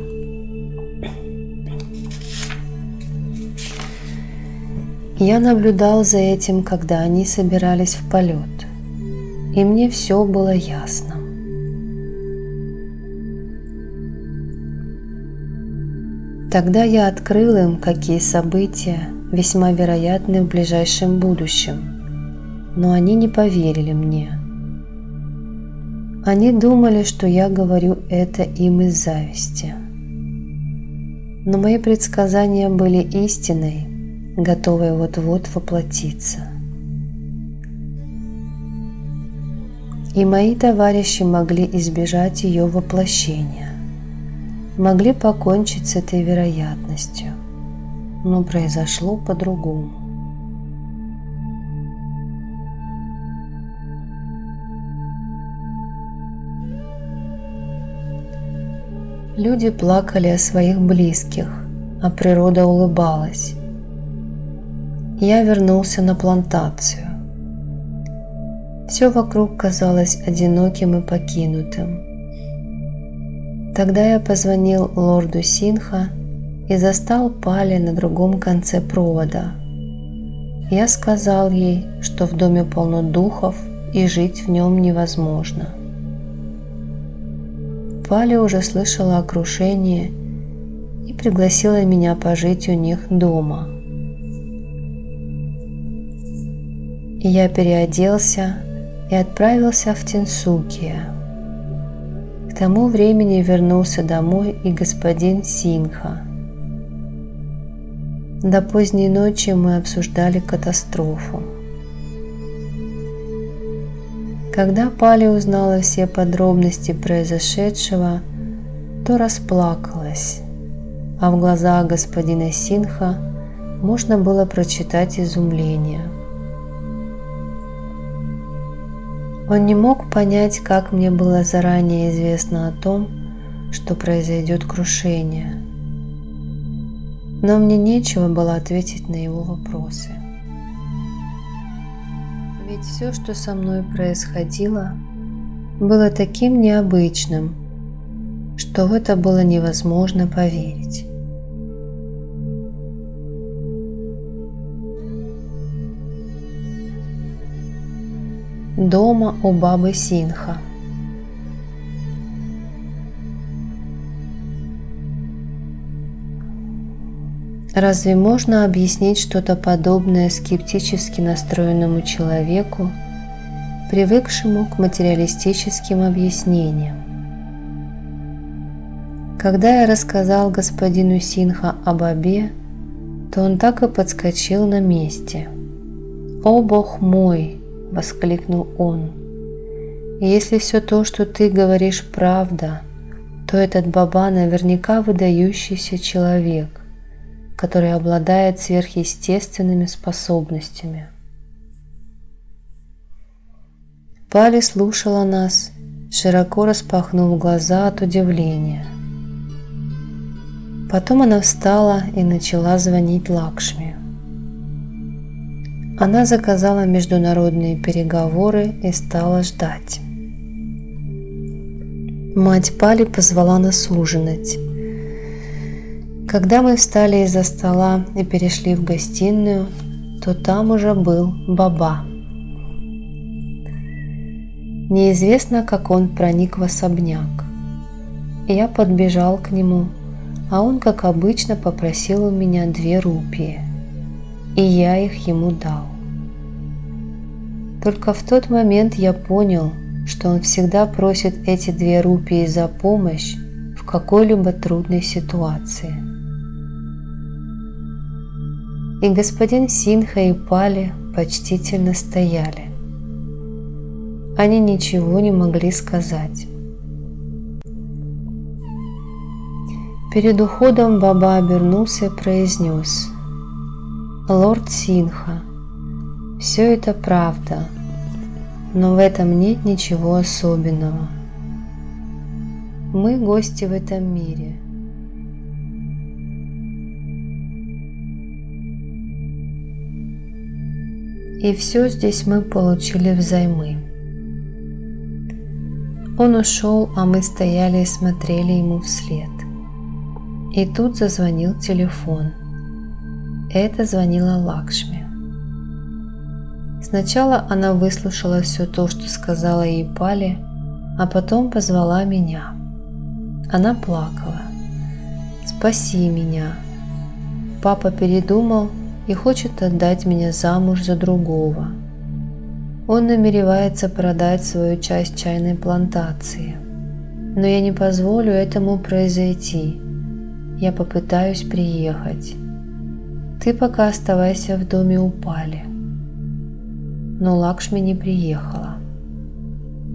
Я наблюдал за этим, когда они собирались в полет, и мне все было ясно. Тогда я открыл им, какие события весьма вероятны в ближайшем будущем, но они не поверили мне. Они думали, что я говорю это им из зависти. Но мои предсказания были истиной, готовой вот-вот воплотиться. И мои товарищи могли избежать ее воплощения, могли покончить с этой вероятностью, но произошло по-другому. Люди плакали о своих близких, а природа улыбалась. Я вернулся на плантацию. Все вокруг казалось одиноким и покинутым. Тогда я позвонил лорду Синха и застал Пали на другом конце провода. Я сказал ей, что в доме полно духов и жить в нем невозможно. Пали уже слышала о крушении и пригласила меня пожить у них дома. И я переоделся и отправился в Тинсукия. К тому времени вернулся домой и господин Синха. До поздней ночи мы обсуждали катастрофу. Когда Пали узнала все подробности произошедшего, то расплакалась, а в глазах господина Синха можно было прочитать изумление. Он не мог понять, как мне было заранее известно о том, что произойдет крушение. Но мне нечего было ответить на его вопросы. Ведь все, что со мной происходило, было таким необычным, что в это было невозможно поверить. Дома у бабы Синха. Разве можно объяснить что-то подобное скептически настроенному человеку, привыкшему к материалистическим объяснениям? Когда я рассказал господину Синха о бабе, то он так и подскочил на месте. «О, Бог мой!» – воскликнул он. «Если все то, что ты говоришь, правда, то этот баба наверняка выдающийся человек, который обладает сверхъестественными способностями». Пали слушала нас, широко распахнув глаза от удивления. Потом она встала и начала звонить Лакшми. Она заказала международные переговоры и стала ждать. Мать Пали позвала нас ужинать. Когда мы встали из-за стола и перешли в гостиную, то там уже был Баба. Неизвестно, как он проник в особняк. Я подбежал к нему, а он, как обычно, попросил у меня 2 рупии, и я их ему дал. Только в тот момент я понял, что он всегда просит эти 2 рупии за помощь в какой-либо трудной ситуации. и господин Синха и Пали почтительно стояли. Они ничего не могли сказать. Перед уходом Баба обернулся и произнес: «Лорд Синха, все это правда, но в этом нет ничего особенного. Мы гости в этом мире. И все здесь мы получили взаймы». Он ушел, а мы стояли и смотрели ему вслед. И тут зазвонил телефон. Это звонила Лакшми. Сначала она выслушала все то, что сказала ей Пали, а потом позвала меня. Она плакала. «Спаси меня. Папа передумал и хочет отдать меня замуж за другого. Он намеревается продать свою часть чайной плантации. Но я не позволю этому произойти. Я попытаюсь приехать. Ты пока оставайся в доме у Пали». Но Лакшми не приехала.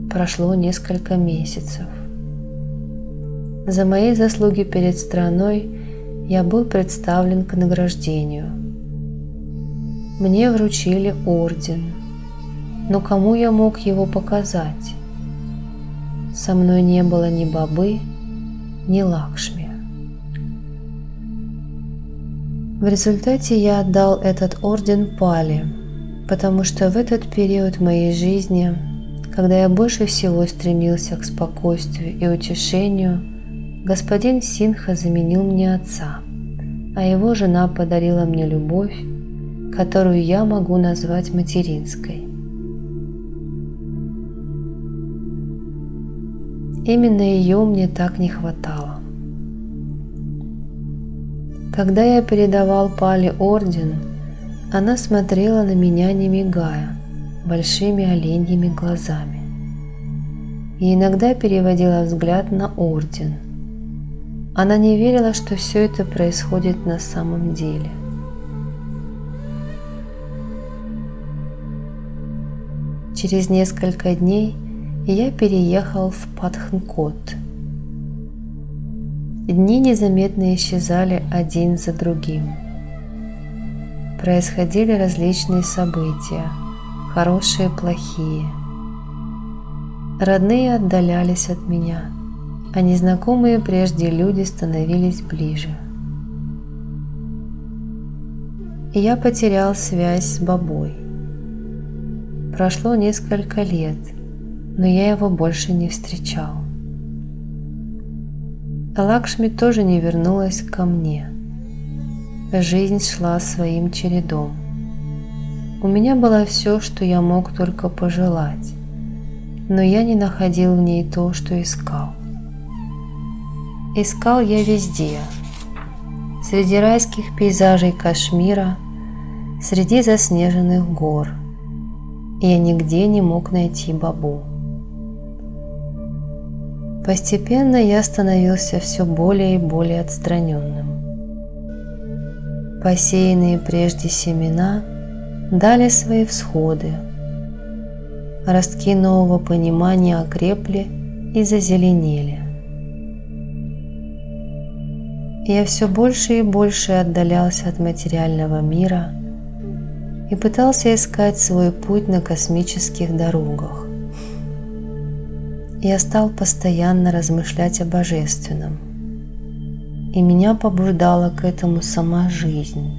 Прошло несколько месяцев. За мои заслуги перед страной я был представлен к награждению. Мне вручили орден, но кому я мог его показать? Со мной не было ни Бабы, ни Лакшми. В результате я отдал этот орден Пали, потому что в этот период моей жизни, когда я больше всего стремился к спокойствию и утешению, господин Синха заменил мне отца, а его жена подарила мне любовь, которую я могу назвать материнской. Именно ее мне так не хватало. Когда я передавал Пали орден, она смотрела на меня, не мигая, большими оленьими глазами, и иногда переводила взгляд на орден. Она не верила, что все это происходит на самом деле. Через несколько дней я переехал в Патхнкот. Дни незаметно исчезали один за другим. Происходили различные события, хорошие и плохие. Родные отдалялись от меня, а незнакомые прежде люди становились ближе. И я потерял связь с Бабой. Прошло несколько лет, но я его больше не встречал. Лакшми тоже не вернулась ко мне. Жизнь шла своим чередом. У меня было все, что я мог только пожелать, но я не находил в ней то, что искал. Искал я везде, среди райских пейзажей Кашмира, среди заснеженных гор, и я нигде не мог найти Бабу. Постепенно я становился все более и более отстраненным. Посеянные прежде семена дали свои всходы. Ростки нового понимания окрепли и зазеленели. Я все больше и больше отдалялся от материального мира и пытался искать свой путь на космических дорогах. Я стал постоянно размышлять о божественном, и меня побуждала к этому сама жизнь,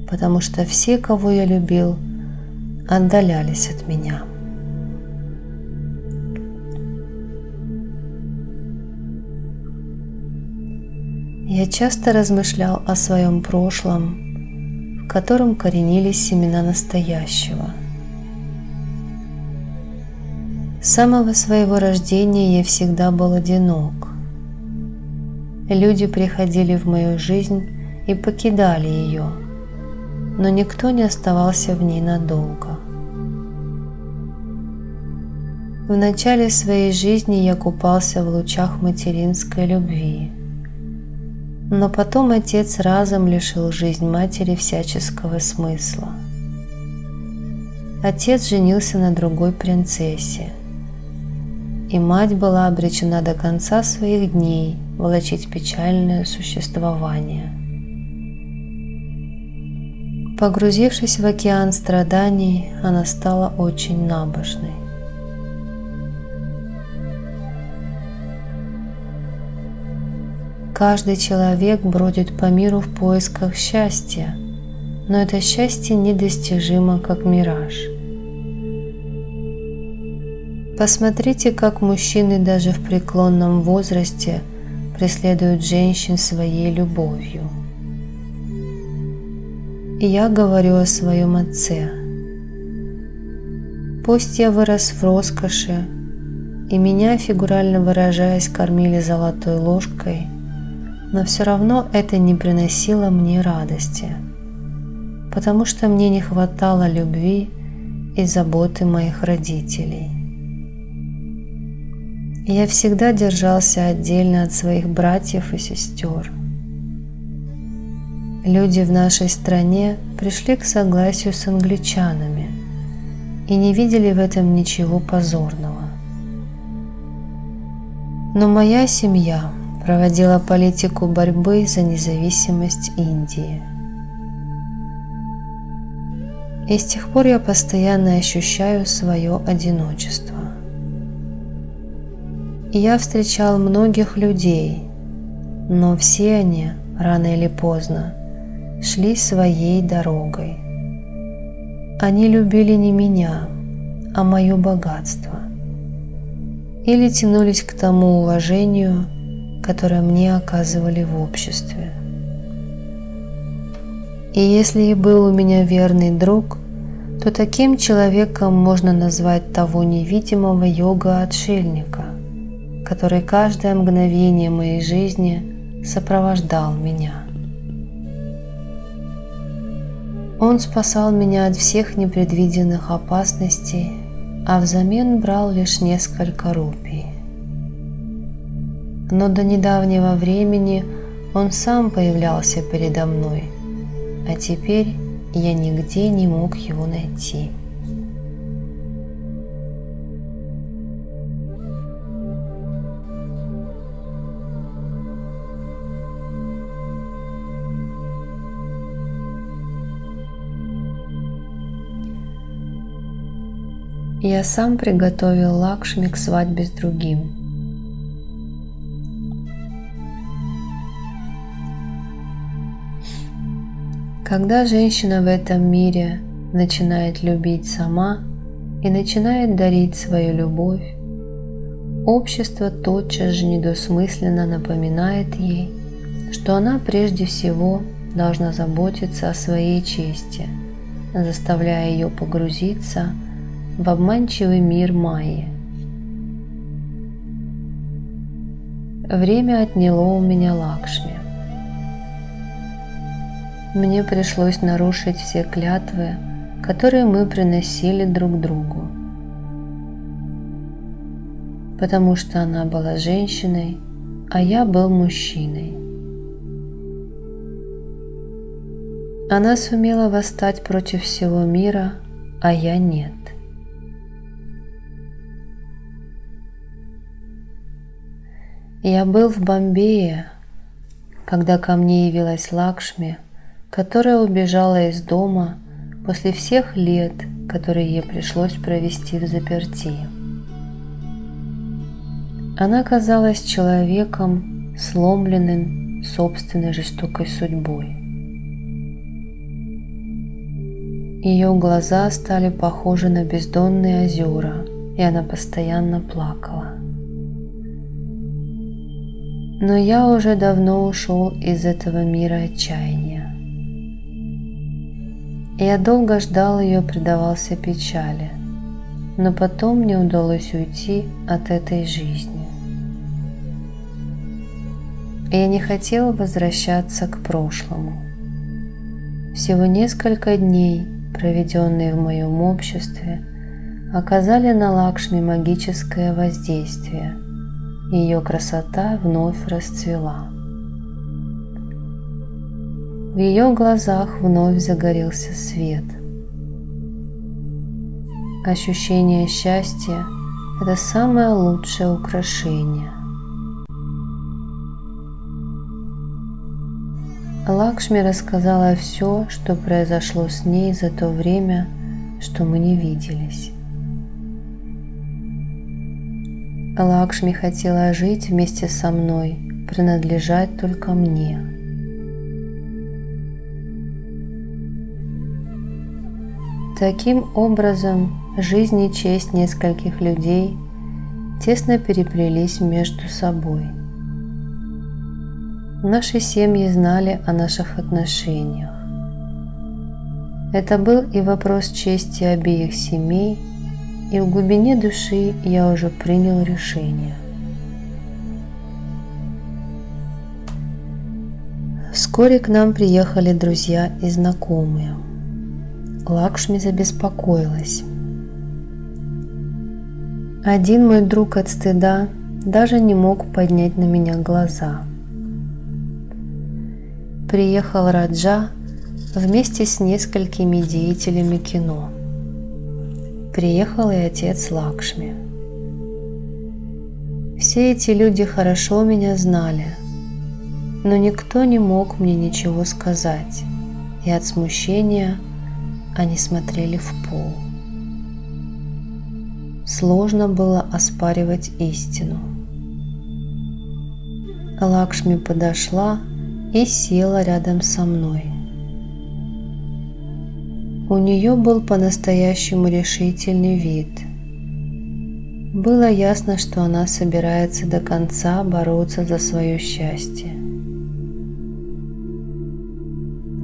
потому что все, кого я любил, отдалялись от меня. Я часто размышлял о своем прошлом, в котором коренились семена настоящего. С самого своего рождения я всегда был одинок. Люди приходили в мою жизнь и покидали ее, но никто не оставался в ней надолго. В начале своей жизни я купался в лучах материнской любви. Но потом отец разом лишил жизнь матери всяческого смысла. Отец женился на другой принцессе, и мать была обречена до конца своих дней волочить печальное существование. Погрузившись в океан страданий, она стала очень набожной. Каждый человек бродит по миру в поисках счастья, но это счастье недостижимо, как мираж. Посмотрите, как мужчины даже в преклонном возрасте преследуют женщин своей любовью. И я говорю о своем отце. Пусть я вырос в роскоши, и меня, фигурально выражаясь, кормили золотой ложкой, но все равно это не приносило мне радости, потому что мне не хватало любви и заботы моих родителей. Я всегда держался отдельно от своих братьев и сестер. Люди в нашей стране пришли к согласию с англичанами и не видели в этом ничего позорного. Но моя семья проводила политику борьбы за независимость Индии. И с тех пор я постоянно ощущаю свое одиночество. И я встречал многих людей, но все они, рано или поздно, шли своей дорогой. Они любили не меня, а мое богатство, или тянулись к тому уважению, которое мне оказывали в обществе. И если и был у меня верный друг, то таким человеком можно назвать того невидимого йога-отшельника, который каждое мгновение моей жизни сопровождал меня. Он спасал меня от всех непредвиденных опасностей, а взамен брал лишь несколько рупий. Но до недавнего времени он сам появлялся передо мной, а теперь я нигде не мог его найти. Я сам приготовил Лакшми к свадьбе с другим. Когда женщина в этом мире начинает любить сама и начинает дарить свою любовь, общество тотчас же недвусмысленно напоминает ей, что она прежде всего должна заботиться о своей чести, заставляя ее погрузиться в обманчивый мир Майи. Время отняло у меня Лакшми. Мне пришлось нарушить все клятвы, которые мы приносили друг другу, потому что она была женщиной, а я был мужчиной. Она сумела восстать против всего мира, а я нет. Я был в Бомбее, когда ко мне явилась Лакшми, которая убежала из дома после всех лет, которые ей пришлось провести в заперти. Она казалась человеком, сломленным собственной жестокой судьбой. Ее глаза стали похожи на бездонные озера, и она постоянно плакала. Но я уже давно ушел из этого мира отчаяния. Я долго ждал ее, предавался печали, но потом мне удалось уйти от этой жизни. Я не хотел возвращаться к прошлому. Всего несколько дней, проведенные в моем обществе, оказали на Лакшми магическое воздействие, и ее красота вновь расцвела. В ее глазах вновь загорелся свет. Ощущение счастья – это самое лучшее украшение. Лакшми рассказала все, что произошло с ней за то время, что мы не виделись. Лакшми хотела жить вместе со мной, принадлежать только мне. Таким образом, жизнь и честь нескольких людей тесно переплелись между собой. Наши семьи знали о наших отношениях. Это был и вопрос чести обеих семей, и в глубине души я уже принял решение. Вскоре к нам приехали друзья и знакомые. Лакшми забеспокоилась. Один мой друг от стыда даже не мог поднять на меня глаза. Приехал Раджа вместе с несколькими деятелями кино. Приехал и отец Лакшми. Все эти люди хорошо меня знали, но никто не мог мне ничего сказать, и от смущения они смотрели в пол. Сложно было оспаривать истину. Лакшми подошла и села рядом со мной. У нее был по-настоящему решительный вид. Было ясно, что она собирается до конца бороться за свое счастье.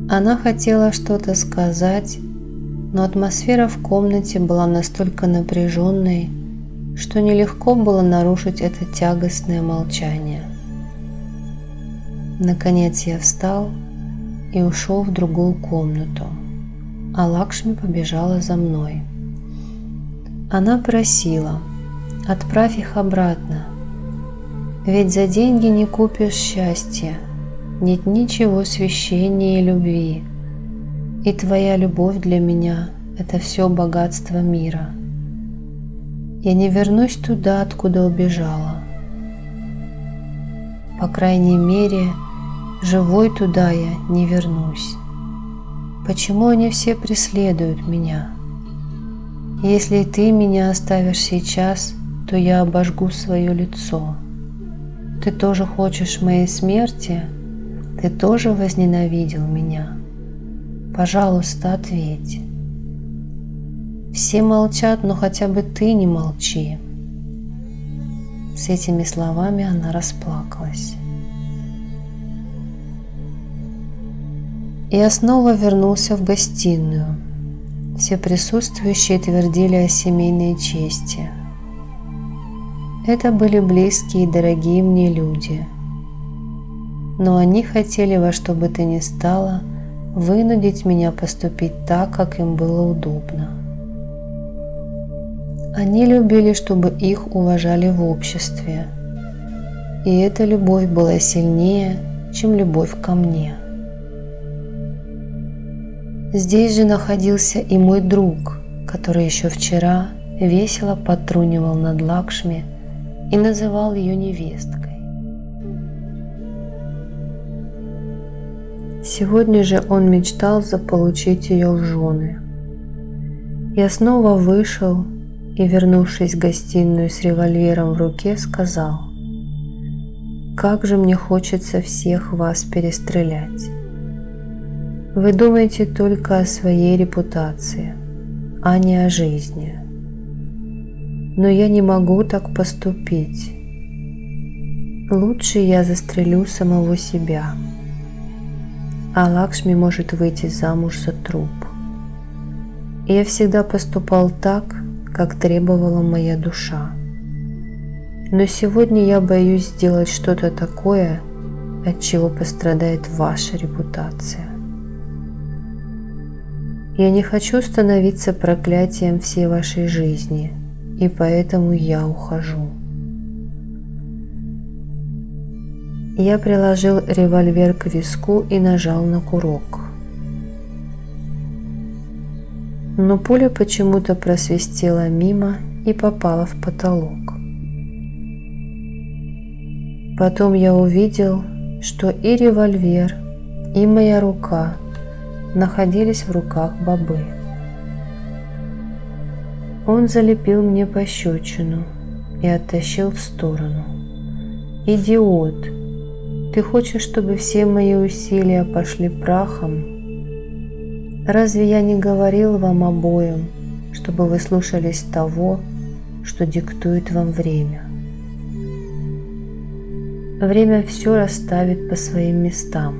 Она хотела что-то сказать, но атмосфера в комнате была настолько напряженной, что нелегко было нарушить это тягостное молчание. Наконец я встал и ушел в другую комнату, а Лакшми побежала за мной. Она просила: «Отправь их обратно, ведь за деньги не купишь счастья, нет ничего священнее любви, и твоя любовь для меня – это все богатство мира. Я не вернусь туда, откуда убежала. По крайней мере, живой туда я не вернусь. Почему они все преследуют меня? Если ты меня оставишь сейчас, то я обожгу свое лицо. Ты тоже хочешь моей смерти? Ты тоже возненавидел меня? Пожалуйста, ответь». Все молчат, но хотя бы ты не молчи. С этими словами она расплакалась. Я снова вернулся в гостиную. Все присутствующие твердили о семейной чести. Это были близкие и дорогие мне люди. Но они хотели во что бы то ни стало вынудить меня поступить так, как им было удобно. Они любили, чтобы их уважали в обществе, и эта любовь была сильнее, чем любовь ко мне. Здесь же находился и мой друг, который еще вчера весело подтрунивал над Лакшми и называл ее невесткой. Сегодня же он мечтал заполучить ее в жены. Я снова вышел и, вернувшись в гостиную с револьвером в руке, сказал: «Как же мне хочется всех вас перестрелять. Вы думаете только о своей репутации, а не о жизни. Но я не могу так поступить. Лучше я застрелю самого себя, а Лакшми может выйти замуж за труп. Я всегда поступал так, как требовала моя душа. Но сегодня я боюсь сделать что-то такое, от чего пострадает ваша репутация. Я не хочу становиться проклятием всей вашей жизни, и поэтому я ухожу». Я приложил револьвер к виску и нажал на курок. Но пуля почему-то просвистела мимо и попала в потолок. Потом я увидел, что и револьвер, и моя рука находились в руках Бобы. Он залепил мне пощечину и оттащил в сторону. «Идиот! Ты хочешь, чтобы все мои усилия пошли прахом? Разве я не говорил вам обоим, чтобы вы слушались того, что диктует вам время? Время все расставит по своим местам.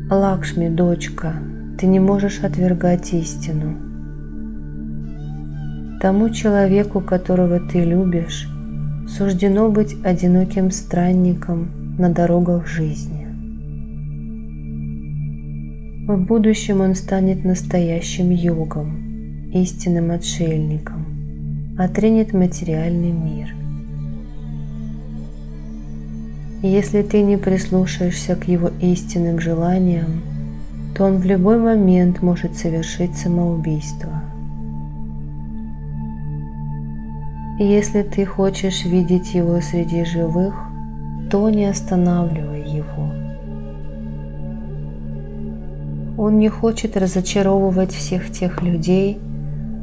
Лакшми, дочка, ты не можешь отвергать истину. Тому человеку, которого ты любишь, суждено быть одиноким странником на дорогах жизни. В будущем он станет настоящим йогом, истинным отшельником, отринет материальный мир. И если ты не прислушаешься к его истинным желаниям, то он в любой момент может совершить самоубийство. И если ты хочешь видеть его среди живых, то не останавливай его. Он не хочет разочаровывать всех тех людей,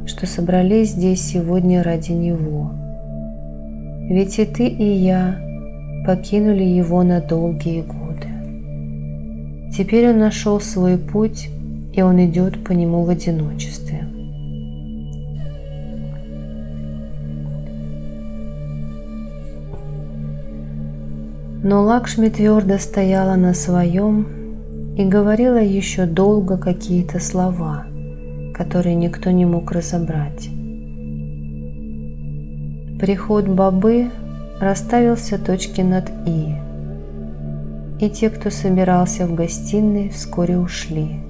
что собрались здесь сегодня ради него. Ведь и ты, и я покинули его на долгие годы. Теперь он нашел свой путь, и он идет по нему в одиночестве. Но Лакшми твердо стояла на своем и говорила еще долго какие-то слова, которые никто не мог разобрать. Приход Бобы расставил все точки над «и», и те, кто собирался в гостиной, вскоре ушли.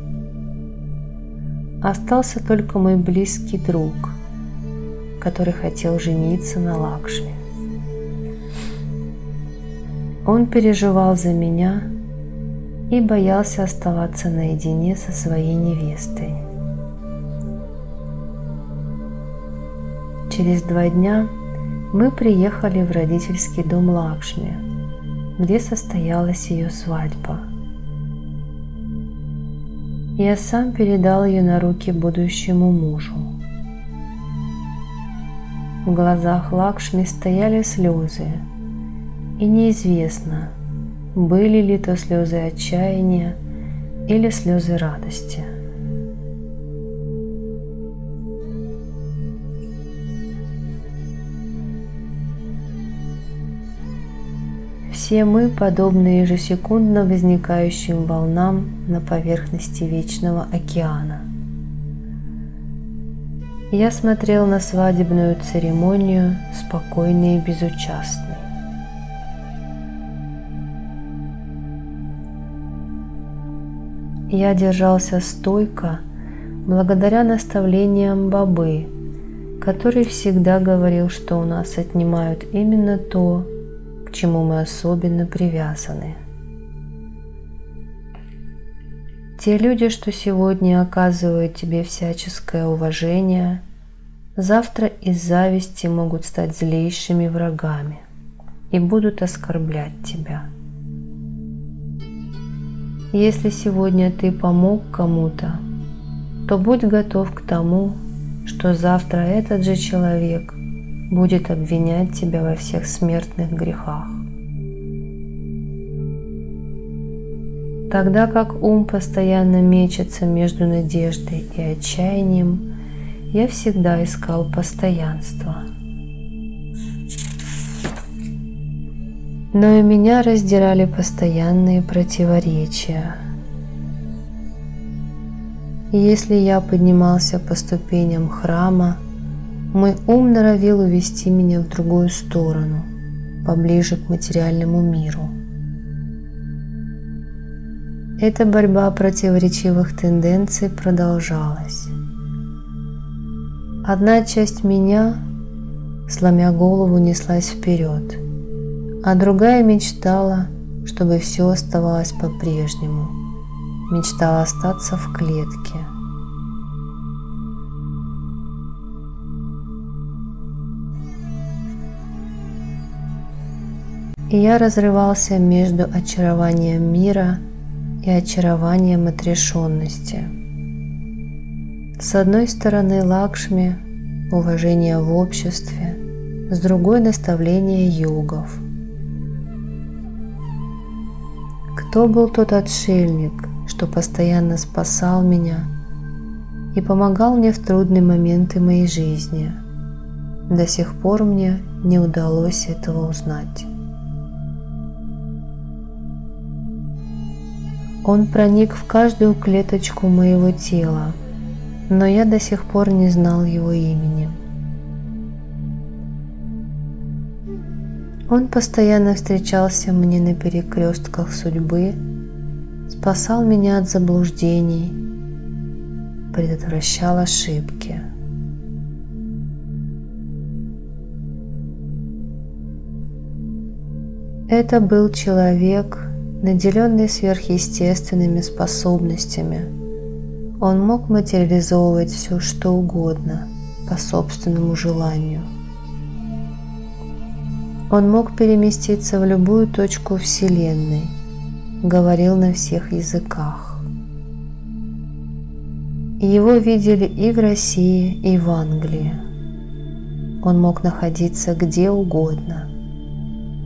Остался только мой близкий друг, который хотел жениться на Лакшми. Он переживал за меня и боялся оставаться наедине со своей невестой. Через 2 дня мы приехали в родительский дом Лакшми, где состоялась ее свадьба. Я сам передал ее на руки будущему мужу. В глазах Лакшми стояли слезы, и неизвестно, были ли то слезы отчаяния или слезы радости. Все мы подобны ежесекундно возникающим волнам на поверхности вечного океана. Я смотрел на свадебную церемонию спокойный и безучастный. Я держался стойко благодаря наставлениям Бобы, который всегда говорил, что у нас отнимают именно то, к чему мы особенно привязаны. Те люди, что сегодня оказывают тебе всяческое уважение, завтра из зависти могут стать злейшими врагами и будут оскорблять тебя. Если сегодня ты помог кому-то, то будь готов к тому, что завтра этот же человек будет обвинять тебя во всех смертных грехах. Тогда как ум постоянно мечется между надеждой и отчаянием, я всегда искал постоянство. Но и меня раздирали постоянные противоречия. И если я поднимался по ступеням храма, мой ум норовил увести меня в другую сторону, поближе к материальному миру. Эта борьба противоречивых тенденций продолжалась. Одна часть меня, сломя голову, неслась вперед, а другая мечтала, чтобы все оставалось по-прежнему, мечтала остаться в клетке. И я разрывался между очарованием мира и очарованием отрешенности. С одной стороны Лакшми, уважение в обществе, с другой наставление йогов. Кто был тот отшельник, что постоянно спасал меня и помогал мне в трудные моменты моей жизни? До сих пор мне не удалось этого узнать. Он проник в каждую клеточку моего тела, но я до сих пор не знал его имени. Он постоянно встречался мне на перекрестках судьбы, спасал меня от заблуждений, предотвращал ошибки. Это был человек, наделенный сверхъестественными способностями. Он мог материализовывать все, что угодно, по собственному желанию. Он мог переместиться в любую точку Вселенной, говорил на всех языках. Его видели и в России, и в Англии. Он мог находиться где угодно,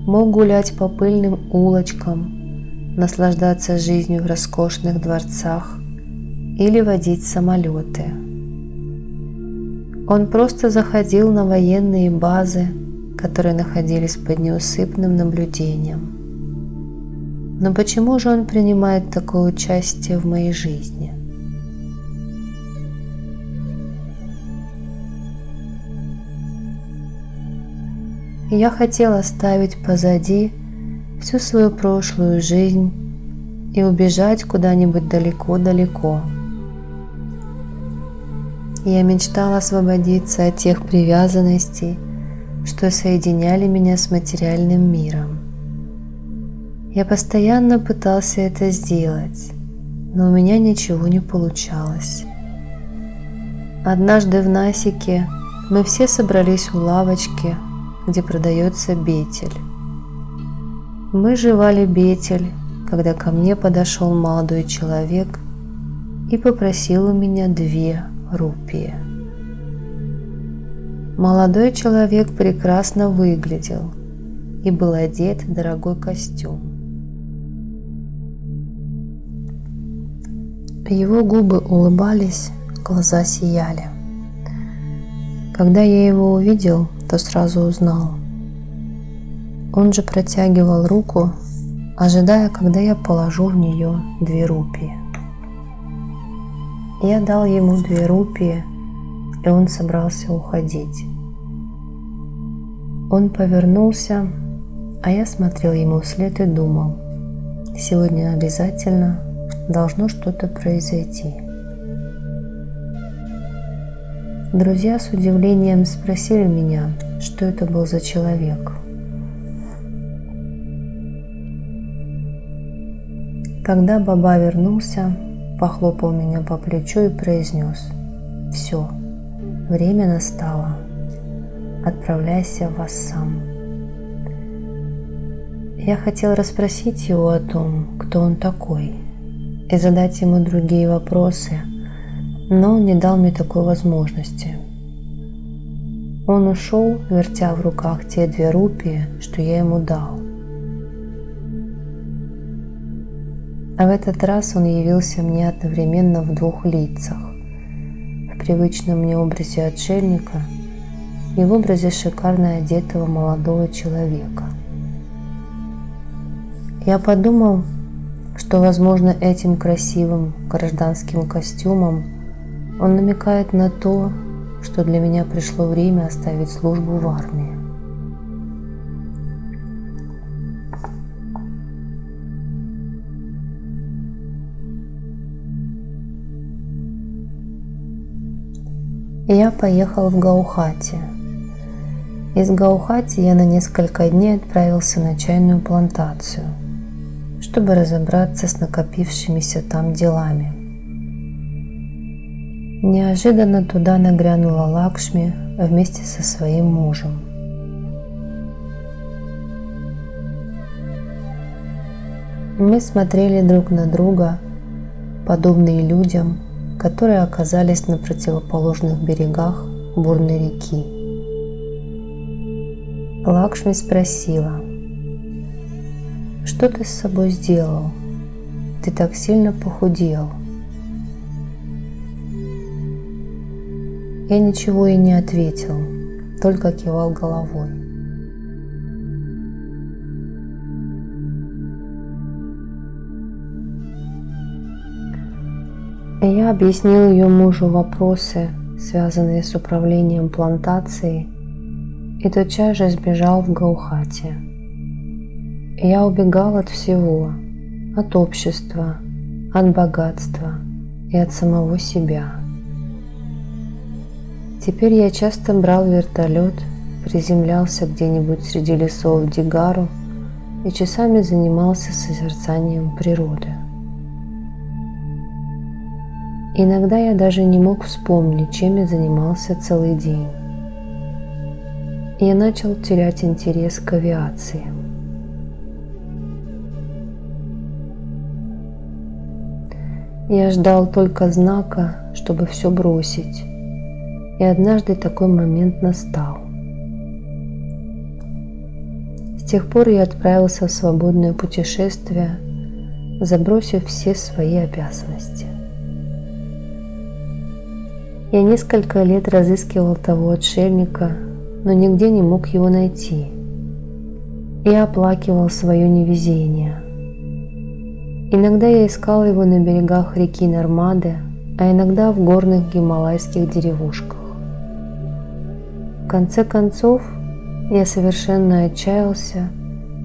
мог гулять по пыльным улочкам, наслаждаться жизнью в роскошных дворцах или водить самолеты. Он просто заходил на военные базы, которые находились под неусыпным наблюдением. Но почему же он принимает такое участие в моей жизни? Я хотел оставить позади всю свою прошлую жизнь и убежать куда-нибудь далеко-далеко. Я мечтал освободиться от тех привязанностей, что соединяли меня с материальным миром. Я постоянно пытался это сделать, но у меня ничего не получалось. Однажды в Насике мы все собрались у лавочки, где продается бетель. Мы жевали бетель, когда ко мне подошел молодой человек и попросил у меня 2 рупии. Молодой человек прекрасно выглядел и был одет в дорогой костюм. Его губы улыбались, глаза сияли. Когда я его увидел, то сразу узнал. Он же протягивал руку, ожидая, когда я положу в нее 2 рупии. Я дал ему 2 рупии, и он собрался уходить. Он повернулся, а я смотрел ему вслед и думал, сегодня обязательно должно что-то произойти. Друзья с удивлением спросили меня, что это был за человек. Тогда Баба вернулся, похлопал меня по плечу и произнес: «Все, время настало. Отправляйся в Ассам». Я хотел расспросить его о том, кто он такой, и задать ему другие вопросы, но он не дал мне такой возможности. Он ушел, вертя в руках те 2 рупии, что я ему дал. А в этот раз он явился мне одновременно в 2 лицах: в привычном мне образе отшельника и в образе шикарно одетого молодого человека. Я подумал, что, возможно, этим красивым гражданским костюмом он намекает на то, что для меня пришло время оставить службу в армии. Я поехал в Гаухати. Из Гаухати я на несколько дней отправился на чайную плантацию, чтобы разобраться с накопившимися там делами. Неожиданно туда нагрянула Лакшми вместе со своим мужем. Мы смотрели друг на друга, подобные людям, которые оказались на противоположных берегах бурной реки. Лакшми спросила: «Что ты с собой сделал? Ты так сильно похудел». Я ничего и не ответил, только кивал головой. Я объяснил ее мужу вопросы, связанные с управлением плантацией, и тотчас же сбежал в Гаухати. Я убегал от всего, от общества, от богатства и от самого себя. Теперь я часто брал вертолет, приземлялся где-нибудь среди лесов Дигару и часами занимался созерцанием природы. Иногда я даже не мог вспомнить, чем я занимался целый день. Я начал терять интерес к авиации. Я ждал только знака, чтобы все бросить. И однажды такой момент настал. С тех пор я отправился в свободное путешествие, забросив все свои обязанности. Я несколько лет разыскивал того отшельника, но нигде не мог его найти. Я оплакивал свое невезение. Иногда я искал его на берегах реки Нармады, а иногда в горных гималайских деревушках. В конце концов, я совершенно отчаялся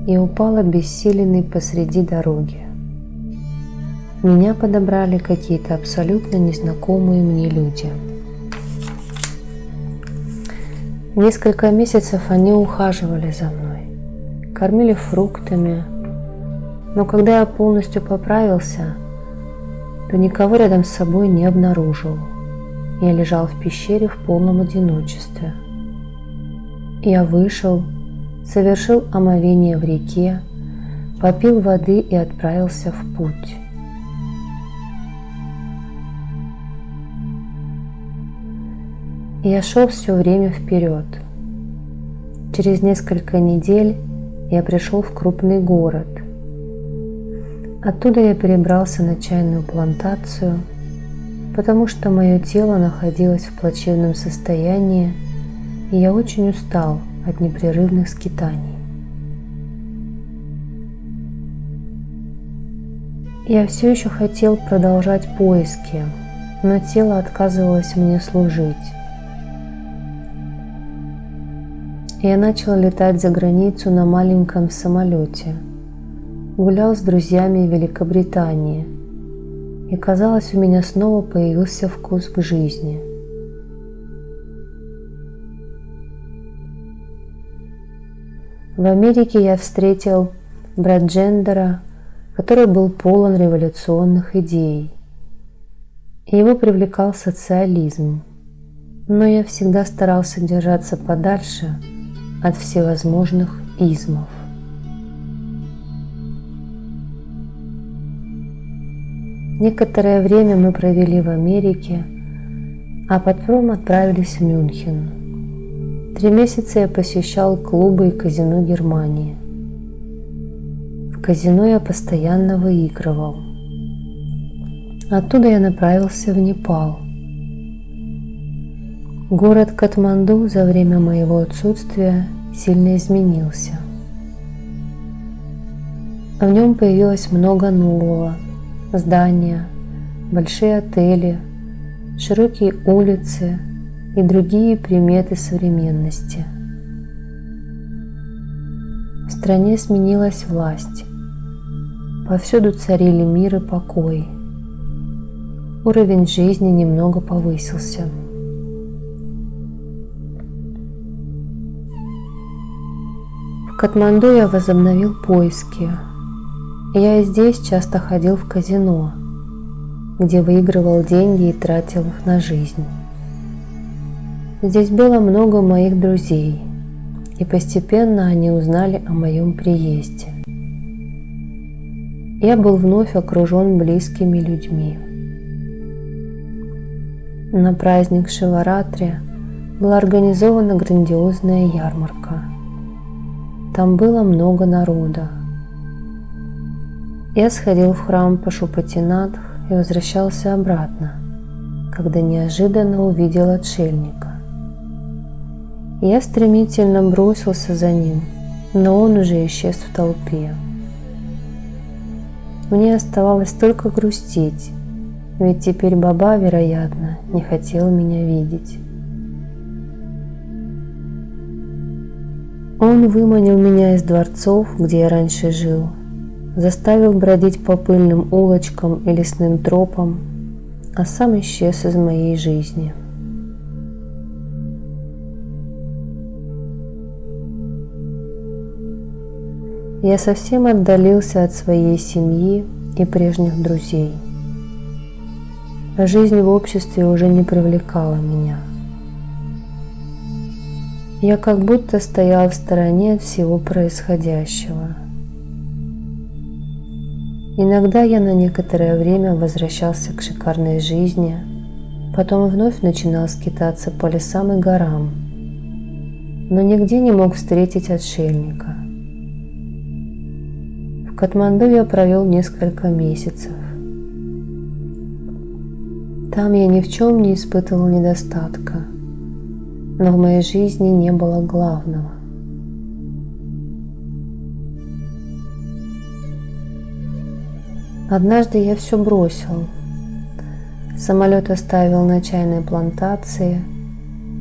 и упал обессиленный посреди дороги. Меня подобрали какие-то абсолютно незнакомые мне люди. Несколько месяцев они ухаживали за мной, кормили фруктами, но когда я полностью поправился, то никого рядом с собой не обнаружил. Я лежал в пещере в полном одиночестве. Я вышел, совершил омовение в реке, попил воды и отправился в путь. Я шел все время вперед. Через несколько недель я пришел в крупный город. Оттуда я перебрался на чайную плантацию, потому что мое тело находилось в плачевном состоянии, и я очень устал от непрерывных скитаний. Я все еще хотел продолжать поиски, но тело отказывалось мне служить. Я начал летать за границу на маленьком самолете, гулял с друзьями в Великобритании, и казалось, у меня снова появился вкус к жизни. В Америке я встретил Браджендера, который был полон революционных идей. Его привлекал социализм, но я всегда старался держаться подальше от всевозможных измов. Некоторое время мы провели в Америке, а потом отправились в Мюнхен. 3 месяца я посещал клубы и казино Германии. В казино я постоянно выигрывал. Оттуда я направился в Непал. Город Катманду за время моего отсутствия сильно изменился. В нем появилось много нового: здания, большие отели, широкие улицы и другие приметы современности. В стране сменилась власть. Повсюду царили мир и покой. Уровень жизни немного повысился. Катманду я возобновил поиски. Я и здесь часто ходил в казино, где выигрывал деньги и тратил их на жизнь. Здесь было много моих друзей, и постепенно они узнали о моем приезде. Я был вновь окружен близкими людьми. На праздник Шиваратри была организована грандиозная ярмарка. Там было много народа. Я сходил в храм Пашупатинатх и возвращался обратно, когда неожиданно увидел отшельника. Я стремительно бросился за ним, но он уже исчез в толпе. Мне оставалось только грустить, ведь теперь Баба, вероятно, не хотел меня видеть. Он выманил меня из дворцов, где я раньше жил, заставил бродить по пыльным улочкам и лесным тропам, а сам исчез из моей жизни. Я совсем отдалился от своей семьи и прежних друзей. Жизнь в обществе уже не привлекала меня. Я как будто стоял в стороне от всего происходящего. Иногда я на некоторое время возвращался к шикарной жизни, потом вновь начинал скитаться по лесам и горам, но нигде не мог встретить отшельника. В Катманду я провел несколько месяцев. Там я ни в чем не испытывал недостатка, но в моей жизни не было главного. Однажды я все бросил. Самолет оставил на чайной плантации,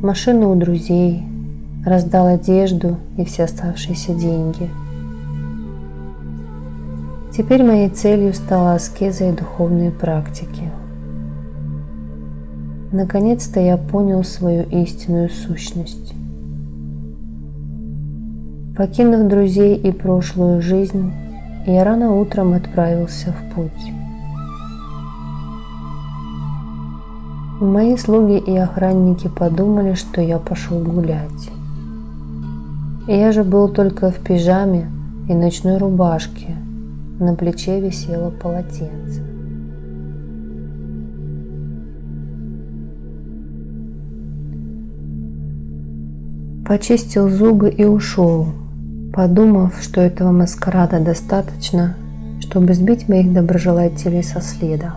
машину у друзей, раздал одежду и все оставшиеся деньги. Теперь моей целью стала аскеза и духовные практики. Наконец-то я понял свою истинную сущность. Покинув друзей и прошлую жизнь, я рано утром отправился в путь. Мои слуги и охранники подумали, что я пошел гулять. Я же был только в пижаме и ночной рубашке, на плече висело полотенце. Почистил зубы и ушел, подумав, что этого маскарада достаточно, чтобы сбить моих доброжелателей со следа.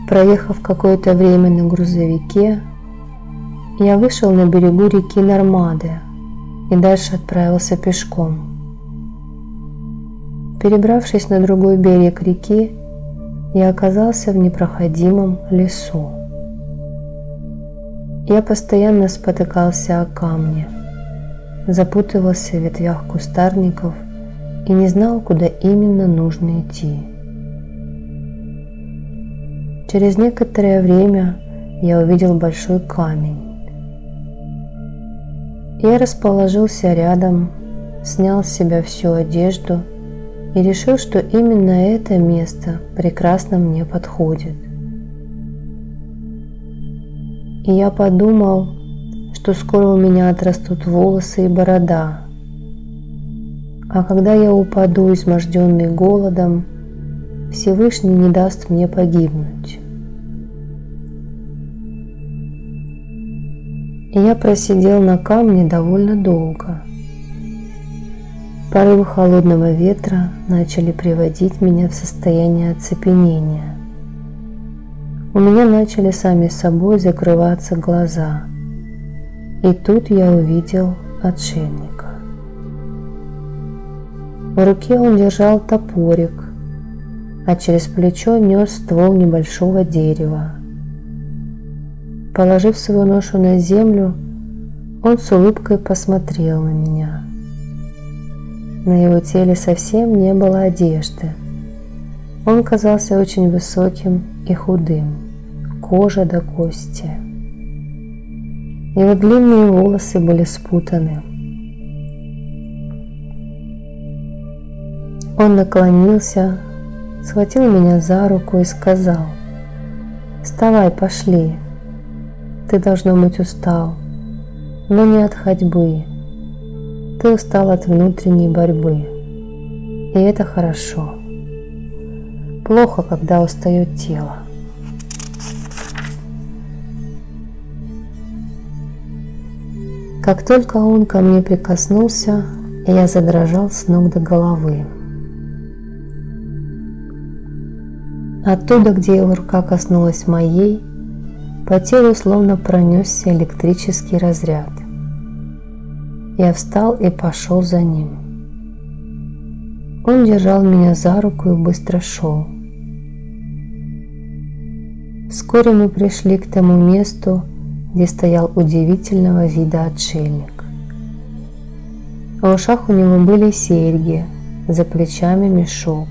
Проехав какое-то время на грузовике, я вышел на берегу реки Нормады и дальше отправился пешком. Перебравшись на другой берег реки, я оказался в непроходимом лесу. Я постоянно спотыкался о камни, запутывался в ветвях кустарников и не знал, куда именно нужно идти. Через некоторое время я увидел большой камень. Я расположился рядом, снял с себя всю одежду и решил, что именно это место прекрасно мне подходит. И я подумал, что скоро у меня отрастут волосы и борода, а когда я упаду, изможденный голодом, Всевышний не даст мне погибнуть. И я просидел на камне довольно долго. Порывы холодного ветра начали приводить меня в состояние оцепенения. У меня начали сами собой закрываться глаза. И тут я увидел отшельника. В руке он держал топорик, а через плечо нес ствол небольшого дерева. Положив свою ношу на землю, он с улыбкой посмотрел на меня. На его теле совсем не было одежды. Он казался очень высоким и худым, кожа до кости. Его длинные волосы были спутаны. Он наклонился, схватил меня за руку и сказал: «Вставай, пошли. Ты, должно быть, устал, но не от ходьбы. Ты устал от внутренней борьбы. И это хорошо. Плохо, когда устает тело». Как только он ко мне прикоснулся, я задрожал с ног до головы. Оттуда, где его рука коснулась моей, по телу словно пронесся электрический разряд. Я встал и пошел за ним. Он держал меня за руку и быстро шел. Вскоре мы пришли к тому месту, где стоял удивительного вида отшельник. В ушах у него были серьги, за плечами мешок.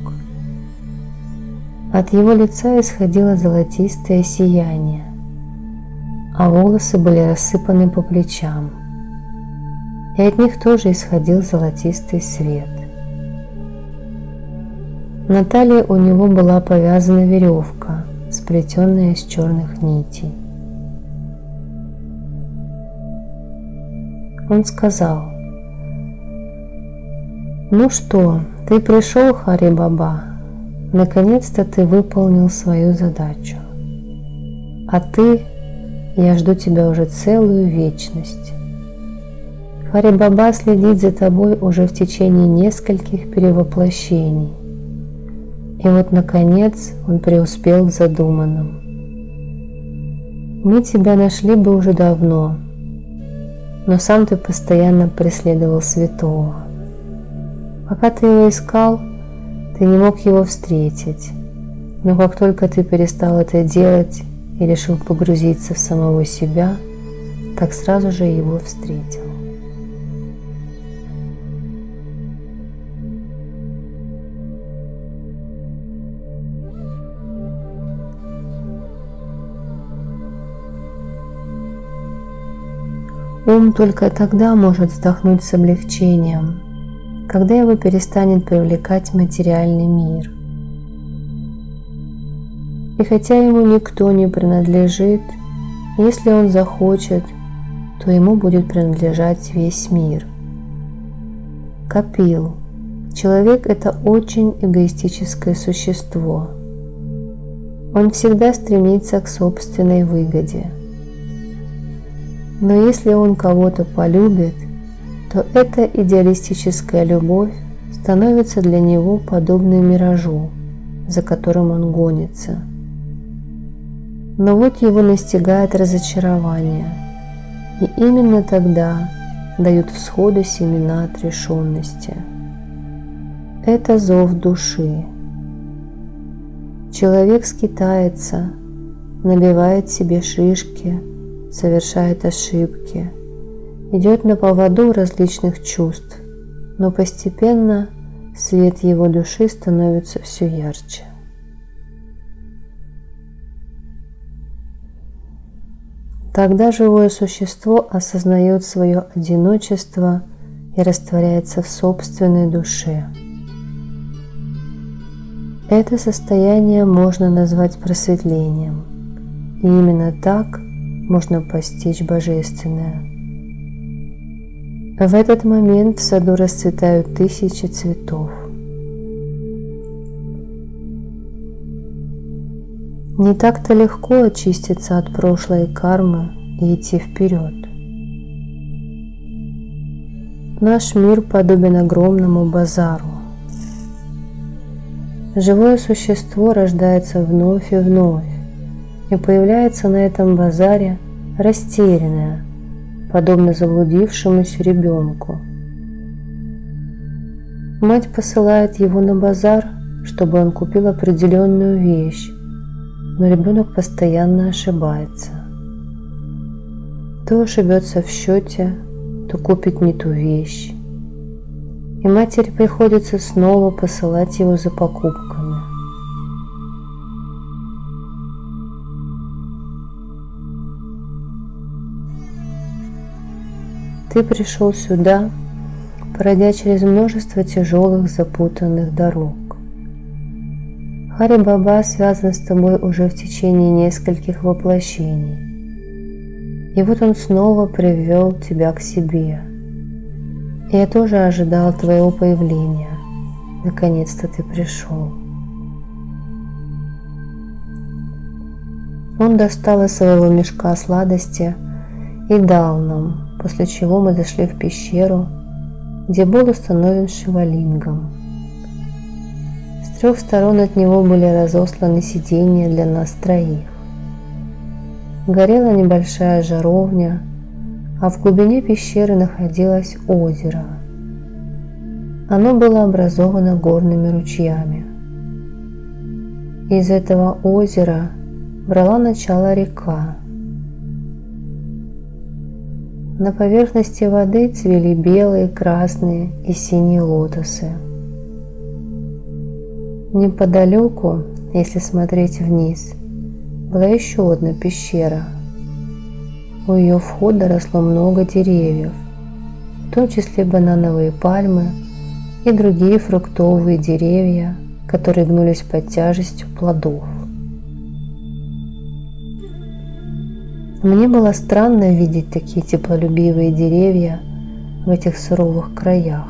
От его лица исходило золотистое сияние, а волосы были рассыпаны по плечам, и от них тоже исходил золотистый свет. На талии у него была повязана веревка, сплетенная из черных нитей. Он сказал: «Ну что, ты пришел, Хари-Баба? Наконец-то ты выполнил свою задачу. А ты, я жду тебя уже целую вечность. Хари-Баба следит за тобой уже в течение нескольких перевоплощений. И вот, наконец, он преуспел в задуманном. Мы тебя нашли бы уже давно, но сам ты постоянно преследовал святого. Пока ты его искал, ты не мог его встретить, но как только ты перестал это делать и решил погрузиться в самого себя, так сразу же его встретил». Ум только тогда может вздохнуть с облегчением, когда его перестанет привлекать материальный мир. И хотя ему никто не принадлежит, если он захочет, то ему будет принадлежать весь мир. Капил. Человек – это очень эгоистическое существо. Он всегда стремится к собственной выгоде. Но если он кого-то полюбит, то эта идеалистическая любовь становится для него подобной миражу, за которым он гонится. Но вот его настигает разочарование, и именно тогда дают всходы семена отрешенности. Это зов души. Человек скитается, набивает себе шишки, совершает ошибки, идет на поводу различных чувств, но постепенно свет его души становится все ярче. Тогда живое существо осознает свое одиночество и растворяется в собственной душе. Это состояние можно назвать просветлением, и именно так можно постичь божественное. В этот момент в саду расцветают тысячи цветов. Не так-то легко очиститься от прошлой кармы и идти вперед. Наш мир подобен огромному базару. Живое существо рождается вновь и вновь и появляется на этом базаре растерянное, подобно заблудившемуся ребенку. Мать посылает его на базар, чтобы он купил определенную вещь, но ребенок постоянно ошибается. То ошибется в счете, то купит не ту вещь, и матери приходится снова посылать его за покупками. Ты пришел сюда, пройдя через множество тяжелых запутанных дорог. Хари Баба связан с тобой уже в течение нескольких воплощений. И вот он снова привел тебя к себе. И я тоже ожидал твоего появления. Наконец-то ты пришел. Он достал из своего мешка сладости и дал нам, после чего мы зашли в пещеру, где был установлен шивалингам. С 3 сторон от него были разосланы сиденья для нас троих. Горела небольшая жаровня, а в глубине пещеры находилось озеро. Оно было образовано горными ручьями. Из этого озера брала начало река. На поверхности воды цвели белые, красные и синие лотосы. Неподалеку, если смотреть вниз, была еще одна пещера. У ее входа росло много деревьев, в том числе банановые пальмы и другие фруктовые деревья, которые гнулись под тяжестью плодов. Мне было странно видеть такие теплолюбивые деревья в этих суровых краях.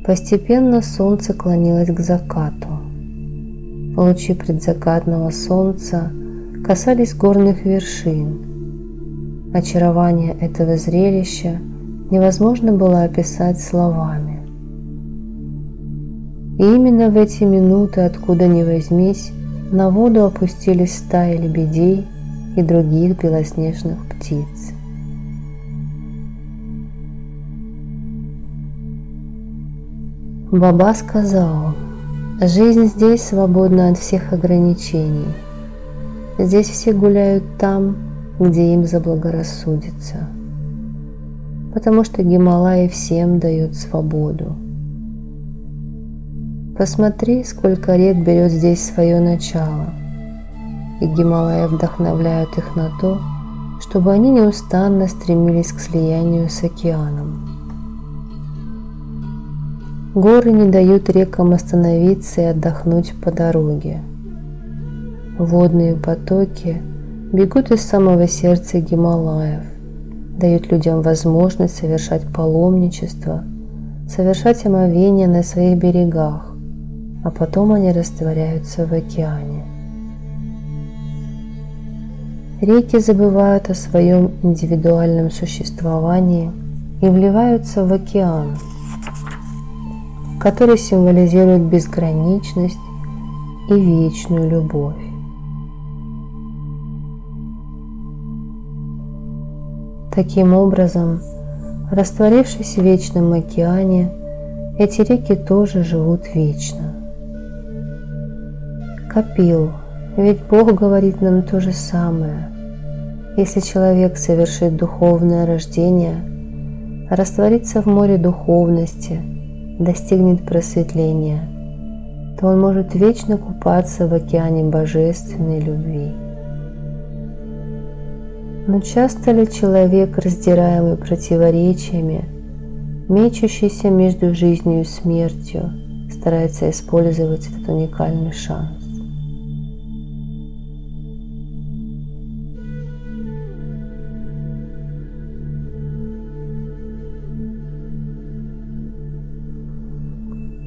Постепенно солнце клонилось к закату. Лучи предзакатного солнца касались горных вершин. Очарование этого зрелища невозможно было описать словами. И именно в эти минуты, откуда ни возьмись, на воду опустились стаи лебедей и других белоснежных птиц. Баба сказал: «Жизнь здесь свободна от всех ограничений. Здесь все гуляют там, где им заблагорассудится, потому что Гималаи всем дают свободу. Посмотри, сколько рек берет здесь свое начало, и Гималаи вдохновляют их на то, чтобы они неустанно стремились к слиянию с океаном. Горы не дают рекам остановиться и отдохнуть по дороге. Водные потоки бегут из самого сердца Гималаев, дают людям возможность совершать паломничество, совершать омовения на своих берегах, а потом они растворяются в океане. Реки забывают о своем индивидуальном существовании и вливаются в океан, который символизирует безграничность и вечную любовь. Таким образом, растворившись в вечном океане, эти реки тоже живут вечно. Капил, ведь Бог говорит нам то же самое. Если человек совершит духовное рождение, растворится в море духовности, достигнет просветления, то он может вечно купаться в океане божественной любви. Но часто ли человек, раздираемый противоречиями, мечущийся между жизнью и смертью, старается использовать этот уникальный шанс?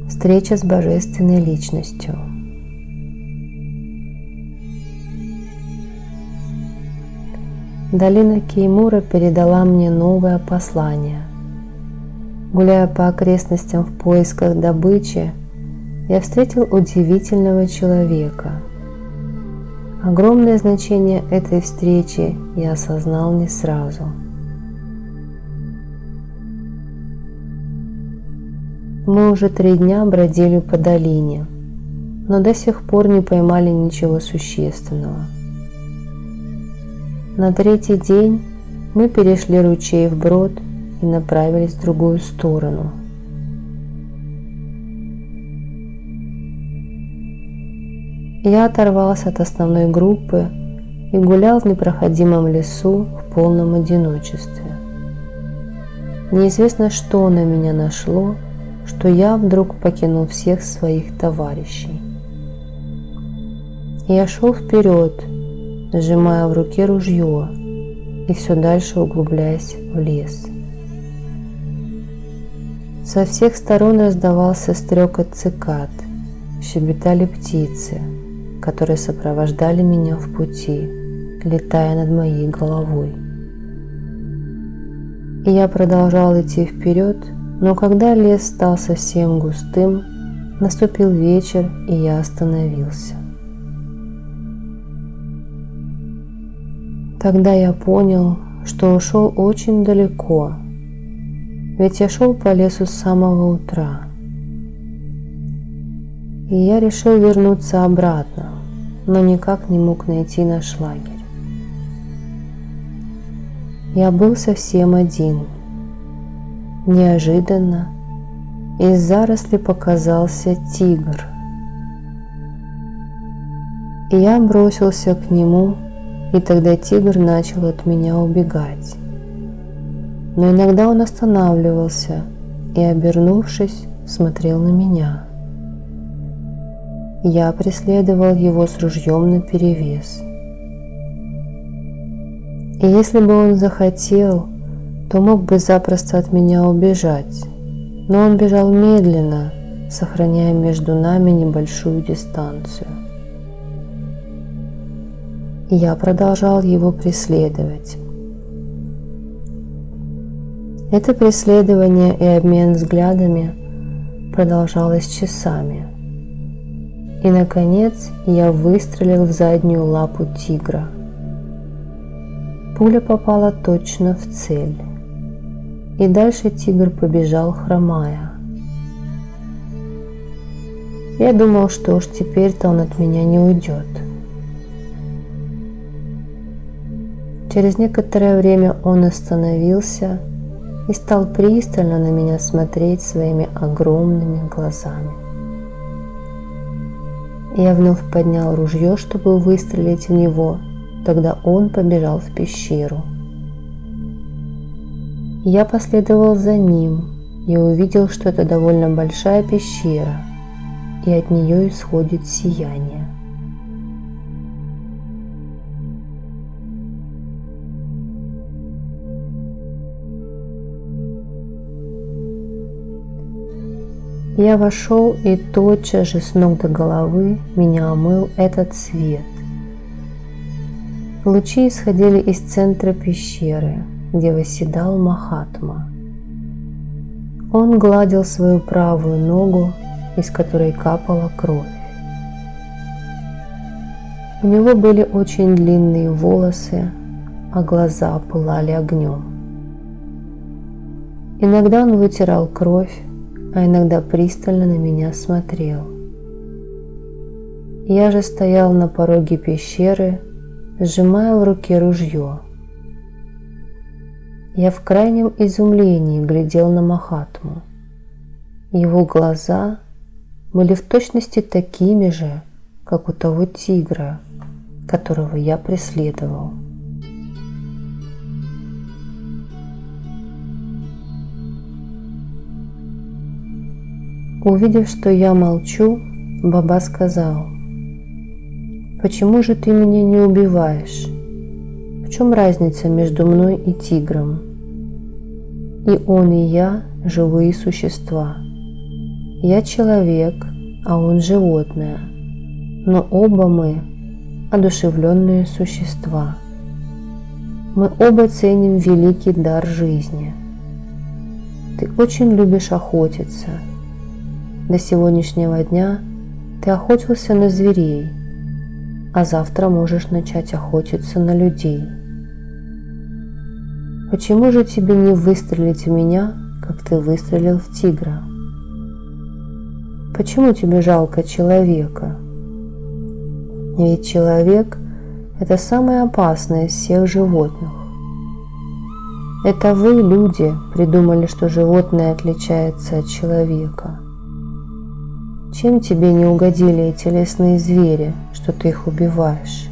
Встреча с Божественной Личностью. Долина Кеймура передала мне новое послание. Гуляя по окрестностям в поисках добычи, я встретил удивительного человека. Огромное значение этой встречи я осознал не сразу. Мы уже 3 дня бродили по долине, но до сих пор не поймали ничего существенного. На 3-й день мы перешли ручей вброд и направились в другую сторону. Я оторвался от основной группы и гулял в непроходимом лесу в полном одиночестве. Неизвестно, что на меня нашло, что я вдруг покинул всех своих товарищей. Я шел вперед, сжимая в руке ружье и все дальше углубляясь в лес. Со всех сторон раздавался стрекот цикад, щебетали птицы, которые сопровождали меня в пути, летая над моей головой. И я продолжал идти вперед, но когда лес стал совсем густым, наступил вечер, и я остановился. Тогда я понял, что ушел очень далеко, ведь я шел по лесу с самого утра. И я решил вернуться обратно, но никак не мог найти наш лагерь. Я был совсем один. Неожиданно из заросли показался тигр. И я бросился к нему, и тогда тигр начал от меня убегать. Но иногда он останавливался и, обернувшись, смотрел на меня. Я преследовал его с ружьем наперевес. И если бы он захотел, то мог бы запросто от меня убежать, но он бежал медленно, сохраняя между нами небольшую дистанцию. И я продолжал его преследовать. Это преследование и обмен взглядами продолжалось часами. И, наконец, я выстрелил в заднюю лапу тигра. Пуля попала точно в цель. И дальше тигр побежал, хромая. Я думал, что уж теперь-то он от меня не уйдет. Через некоторое время он остановился и стал пристально на меня смотреть своими огромными глазами. Я вновь поднял ружье, чтобы выстрелить в него. Тогда он побежал в пещеру. Я последовал за ним и увидел, что это довольно большая пещера, и от нее исходит сияние. Я вошел, и тотчас же с ног до головы меня омыл этот свет. Лучи исходили из центра пещеры, где восседал Махатма. Он гладил свою правую ногу, из которой капала кровь. У него были очень длинные волосы, а глаза пылали огнем. Иногда он вытирал кровь, а иногда пристально на меня смотрел. Я же стоял на пороге пещеры, сжимая в руке ружье. Я в крайнем изумлении глядел на Махатму. Его глаза были в точности такими же, как у того тигра, которого я преследовал. Увидев, что я молчу, Баба сказал: «Почему же ты меня не убиваешь? В чем разница между мной и тигром? И он, и я – живые существа. Я человек, а он животное, но оба мы – одушевленные существа. Мы оба ценим великий дар жизни. Ты очень любишь охотиться. До сегодняшнего дня ты охотился на зверей, а завтра можешь начать охотиться на людей. Почему же тебе не выстрелить в меня, как ты выстрелил в тигра? Почему тебе жалко человека? Ведь человек – это самое опасное из всех животных. Это вы, люди, придумали, что животное отличается от человека. Чем тебе не угодили эти лесные звери, что ты их убиваешь?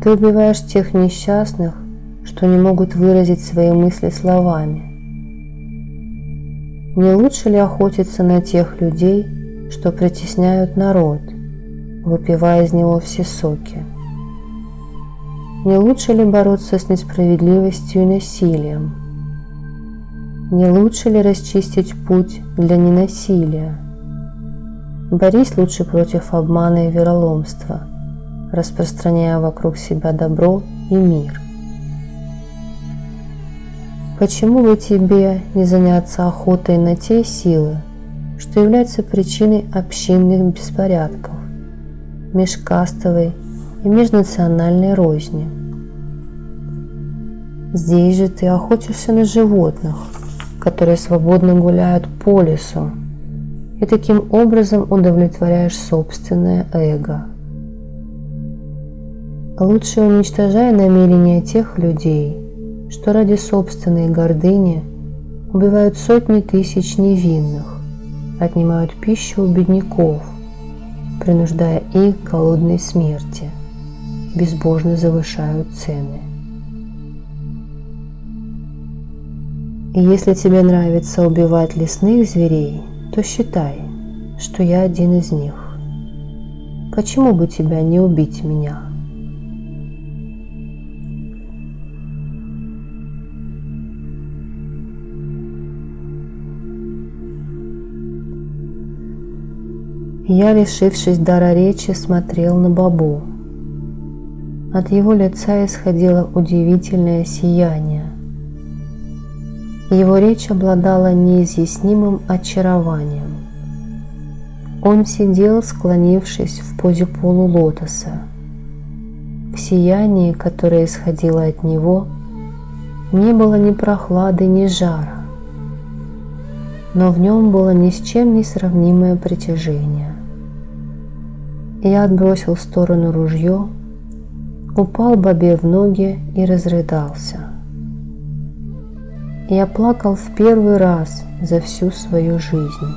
Ты убиваешь тех несчастных, что не могут выразить свои мысли словами. Не лучше ли охотиться на тех людей, что притесняют народ, выпивая из него все соки? Не лучше ли бороться с несправедливостью и насилием? Не лучше ли расчистить путь для ненасилия? Борись лучше против обмана и вероломства, распространяя вокруг себя добро и мир. Почему бы тебе не заняться охотой на те силы, что являются причиной общинных беспорядков, межкастовой и межнациональной розни? Здесь же ты охотишься на животных, которые свободно гуляют по лесу, и таким образом удовлетворяешь собственное эго. Лучше уничтожай намерения тех людей, что ради собственной гордыни убивают сотни тысяч невинных, отнимают пищу у бедняков, принуждая их к голодной смерти, безбожно завышают цены. И если тебе нравится убивать лесных зверей, то считай, что я один из них. Почему бы тебя не убить меня? Я, лишившись дара речи, смотрел на Бабу. От его лица исходило удивительное сияние. Его речь обладала неизъяснимым очарованием. Он сидел, склонившись в позе полулотоса. В сиянии, которое исходило от него, не было ни прохлады, ни жара, но в нем было ни с чем не сравнимое притяжение. Я отбросил в сторону ружье, упал Бабе в ноги и разрыдался. Я плакал в первый раз за всю свою жизнь.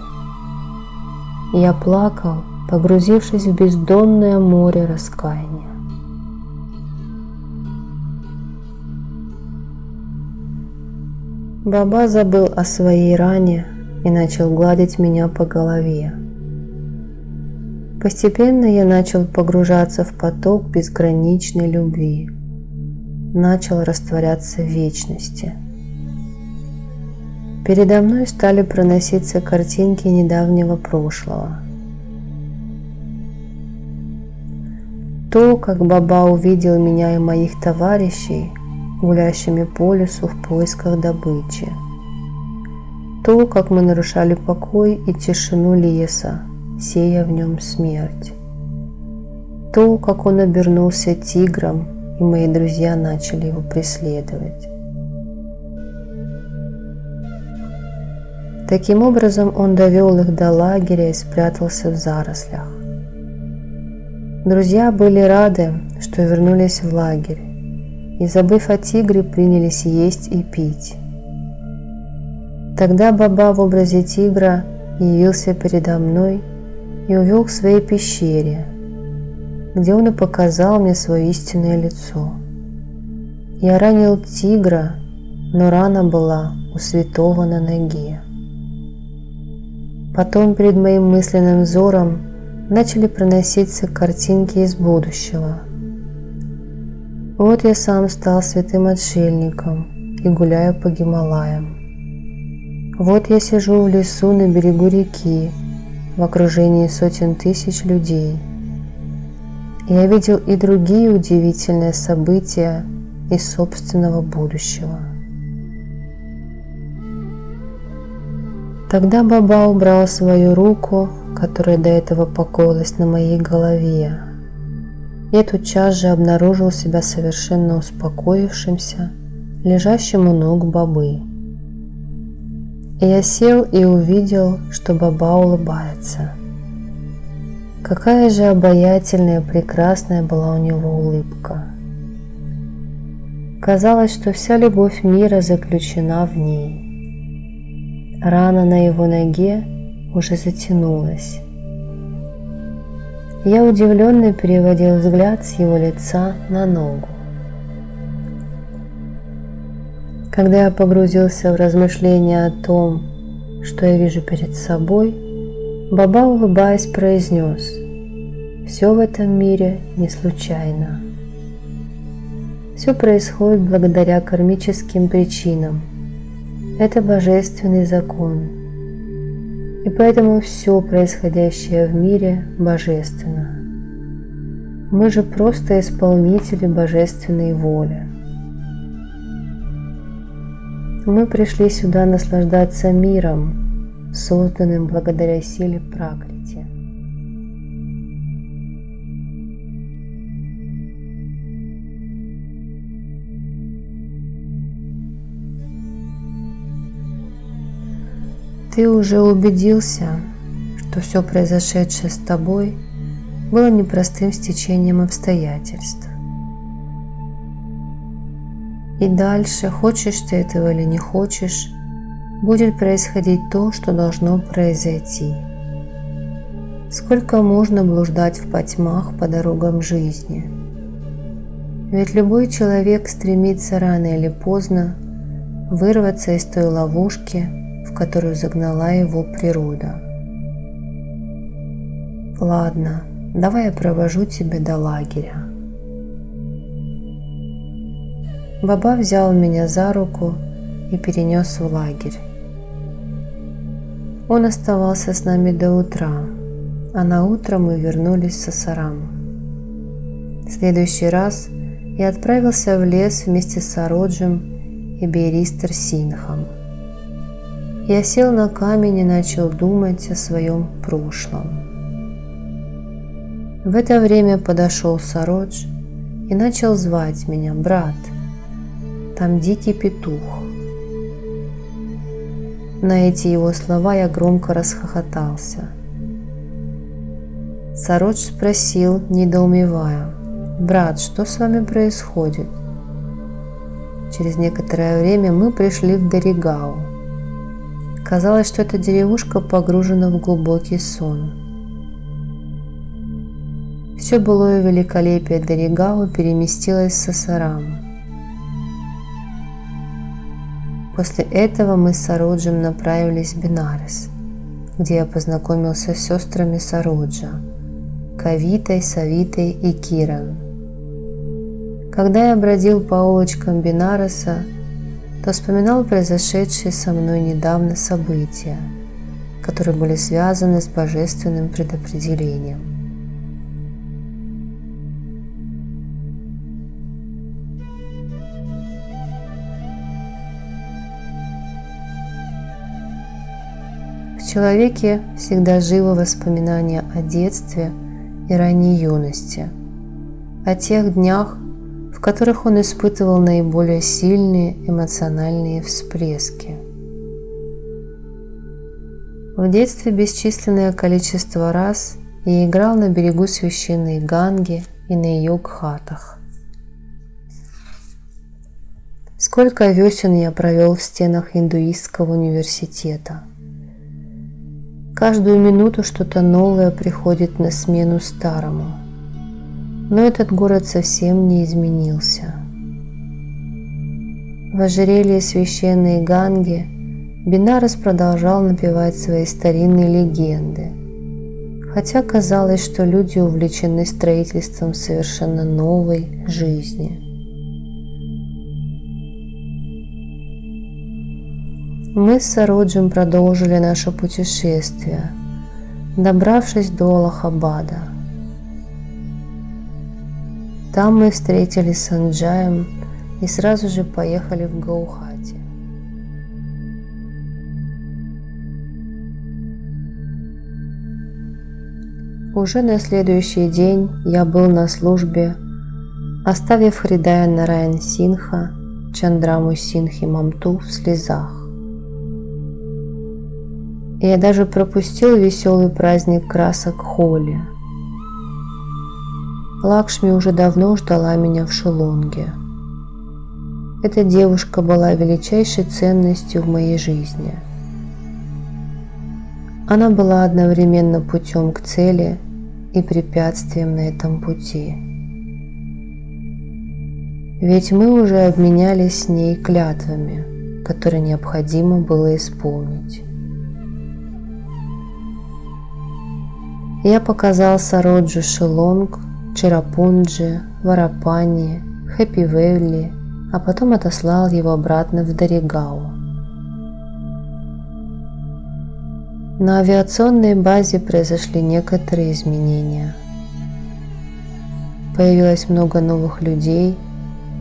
Я плакал, погрузившись в бездонное море раскаяния. Баба забыл о своей ране и начал гладить меня по голове. Постепенно я начал погружаться в поток безграничной любви, начал растворяться в вечности. Передо мной стали проноситься картинки недавнего прошлого. То, как Баба увидел меня и моих товарищей, гулящими по лесу в поисках добычи. То, как мы нарушали покой и тишину леса, сея в нем смерть. То, как он обернулся тигром, и мои друзья начали его преследовать. Таким образом, он довел их до лагеря и спрятался в зарослях. Друзья были рады, что вернулись в лагерь, и, забыв о тигре, принялись есть и пить. Тогда Баба в образе тигра явился передо мной и увел к своей пещере, где он и показал мне свое истинное лицо. Я ранил тигра, но рана была у святого на ноге. Потом перед моим мысленным взором начали проноситься картинки из будущего. Вот я сам стал святым отшельником и гуляю по Гималаям. Вот я сижу в лесу на берегу реки в окружении сотен тысяч людей. Я видел и другие удивительные события из собственного будущего. Тогда Баба убрал свою руку, которая до этого покоилась на моей голове. Я тотчас же обнаружил себя совершенно успокоившимся, лежащим у ног Бабы. Я сел и увидел, что Баба улыбается. Какая же обаятельная, прекрасная была у него улыбка. Казалось, что вся любовь мира заключена в ней. Рана на его ноге уже затянулась. Я удивленно переводил взгляд с его лица на ногу. Когда я погрузился в размышления о том, что я вижу перед собой, Баба, улыбаясь, произнес: «Все в этом мире не случайно. Все происходит благодаря кармическим причинам. Это божественный закон. И поэтому все происходящее в мире божественно. Мы же просто исполнители божественной воли. Мы пришли сюда наслаждаться миром, созданным благодаря силе Пракрити. Ты уже убедился, что все произошедшее с тобой было непростым стечением обстоятельств. И дальше, хочешь ты этого или не хочешь, будет происходить то, что должно произойти. Сколько можно блуждать в потьмах по дорогам жизни? Ведь любой человек стремится рано или поздно вырваться из той ловушки, в которую загнала его природа. Ладно, давай я провожу тебя до лагеря. Баба взял меня за руку и перенес в лагерь. Он оставался с нами до утра, а на утро мы вернулись в Сасарам. В следующий раз я отправился в лес вместе с Сароджем и Бейристер Сингхом. Я сел на камень и начал думать о своем прошлом. В это время подошел Сародж и начал звать меня: «Брат, там дикий петух». На эти его слова я громко расхохотался. Сародж спросил, недоумевая: «Брат, что с вами происходит?» Через некоторое время мы пришли в Даригау. Казалось, что эта деревушка погружена в глубокий сон. Все былое великолепие Даригау переместилось в Сасарам. После этого мы с Сароджем направились в Бенарес, где я познакомился с сестрами Сароджа – Кавитой, Савитой и Киран. Когда я бродил по улочкам Бенареса, то вспоминал произошедшие со мной недавно события, которые были связаны с божественным предопределением. В человеке всегда живо воспоминание о детстве и ранней юности, о тех днях, в которых он испытывал наиболее сильные эмоциональные всплески. В детстве бесчисленное количество раз я играл на берегу священной Ганги и на ее гхатах. Сколько весен я провел в стенах индуистского университета. Каждую минуту что-то новое приходит на смену старому. Но этот город совсем не изменился. В ожерелье священной Ганги Бенарес продолжал напевать свои старинные легенды, хотя казалось, что люди увлечены строительством совершенно новой жизни. Мы с Сароджем продолжили наше путешествие, добравшись до Аллахабада. Там мы встретились с Санджаем и сразу же поехали в Гаухати. Уже на следующий день я был на службе, оставив Хридая Нараян Синха, Чандраму Синхи Мамту в слезах. И я даже пропустил веселый праздник красок Холи. Лакшми уже давно ждала меня в Шилонге. Эта девушка была величайшей ценностью в моей жизни. Она была одновременно путем к цели и препятствием на этом пути. Ведь мы уже обменялись с ней клятвами, которые необходимо было исполнить. Я показал Сароджу Шиллонг, Черрапунджи, Варапани, Хэппи-Вэлли, а потом отослал его обратно в Даригау. На авиационной базе произошли некоторые изменения. Появилось много новых людей,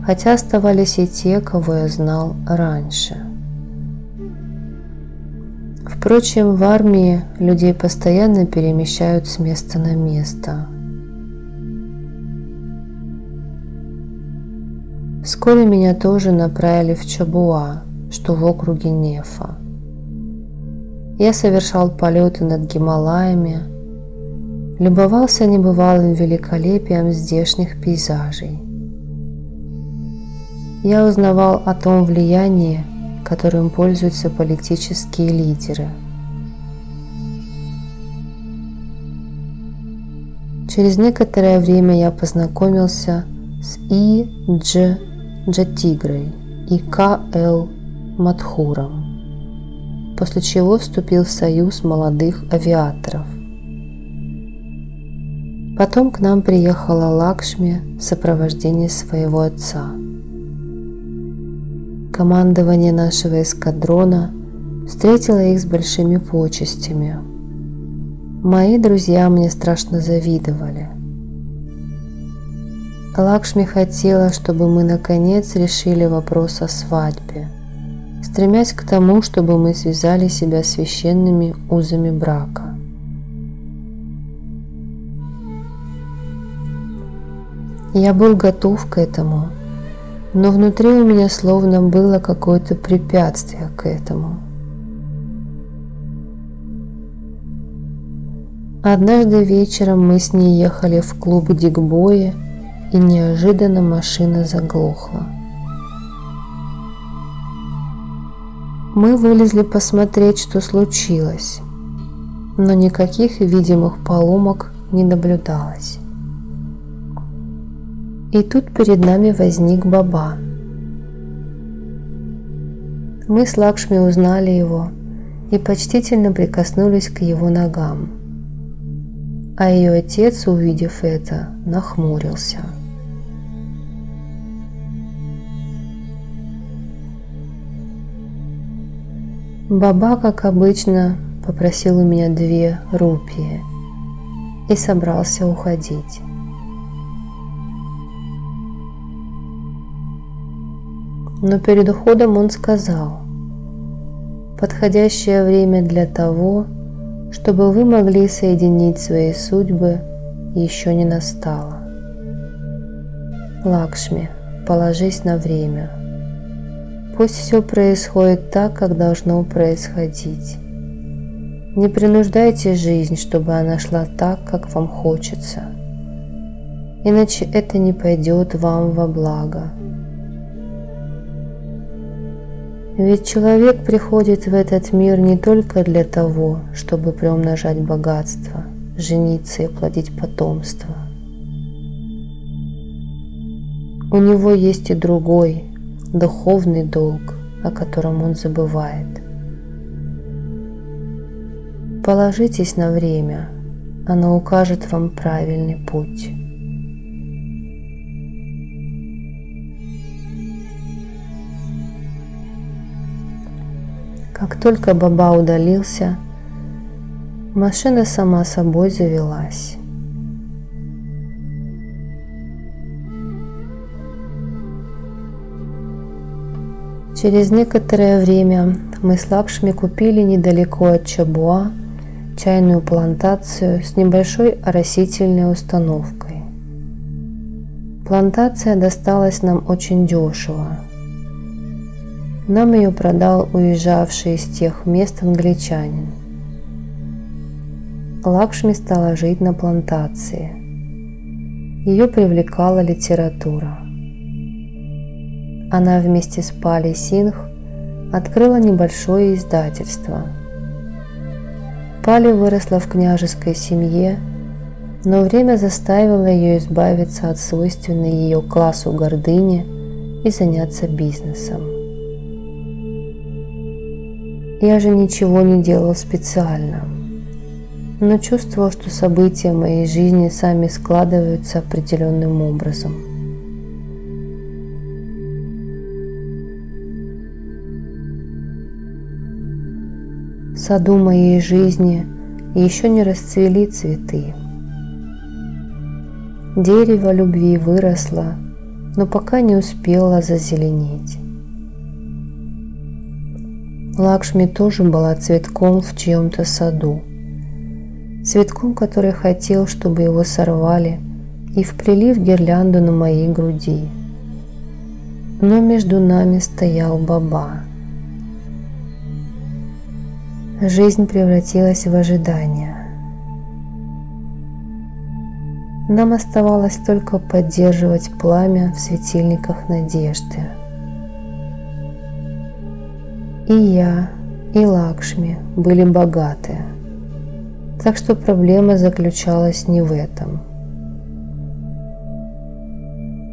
хотя оставались и те, кого я знал раньше. Впрочем, в армии людей постоянно перемещают с места на место. Вскоре меня тоже направили в Чабуа, что в округе Нефа. Я совершал полеты над Гималаями, любовался небывалым великолепием здешних пейзажей. Я узнавал о том влиянии, которым пользуются политические лидеры. Через некоторое время я познакомился с И. Дж. Джатигрой и К. Л. Мадхуром, после чего вступил в союз молодых авиаторов. Потом к нам приехала Лакшми в сопровождении своего отца. Командование нашего эскадрона встретило их с большими почестями. Мои друзья мне страшно завидовали. Лакшми хотела, чтобы мы наконец решили вопрос о свадьбе, стремясь к тому, чтобы мы связали себя священными узами брака. Я был готов к этому, но внутри у меня словно было какое-то препятствие к этому. Однажды вечером мы с ней ехали в клуб Дигбои, и неожиданно машина заглохла. Мы вылезли посмотреть, что случилось, но никаких видимых поломок не наблюдалось. И тут перед нами возник Баба. Мы с Лакшми узнали его и почтительно прикоснулись к его ногам, а ее отец, увидев это, нахмурился. Баба, как обычно, попросил у меня 2 рупии и собрался уходить. Но перед уходом он сказал: «Подходящее время для того, чтобы вы могли соединить свои судьбы, еще не настало. Лакшми, положись на время. Пусть все происходит так, как должно происходить. Не принуждайте жизнь, чтобы она шла так, как вам хочется, иначе это не пойдет вам во благо. Ведь человек приходит в этот мир не только для того, чтобы приумножать богатство, жениться и плодить потомство. У него есть и другой, духовный долг, о котором он забывает. Положитесь на время, оно укажет вам правильный путь». Как только Баба удалился, машина сама собой завелась. Через некоторое время мы с Лакшми купили недалеко от Чабуа чайную плантацию с небольшой оросительной установкой. Плантация досталась нам очень дешево. Нам ее продал уезжавший из тех мест англичанин. Лакшми стала жить на плантации. Ее привлекала литература. Она вместе с Пали Сингх открыла небольшое издательство. Пали выросла в княжеской семье Но время заставило ее избавиться от свойственной ее классу гордыни и заняться бизнесом. Я же ничего не делал специально, но чувствовал, что события моей жизни сами складываются определенным образом. В саду моей жизни еще не расцвели цветы. Дерево любви выросло, но пока не успело зазеленеть. Лакшми тоже была цветком в чьем-то саду. Цветком, который хотел, чтобы его сорвали и вплели в гирлянду на моей груди. Но между нами стоял Баба. Жизнь превратилась в ожидание. Нам оставалось только поддерживать пламя в светильниках надежды. И я, и Лакшми были богаты, так что проблема заключалась не в этом.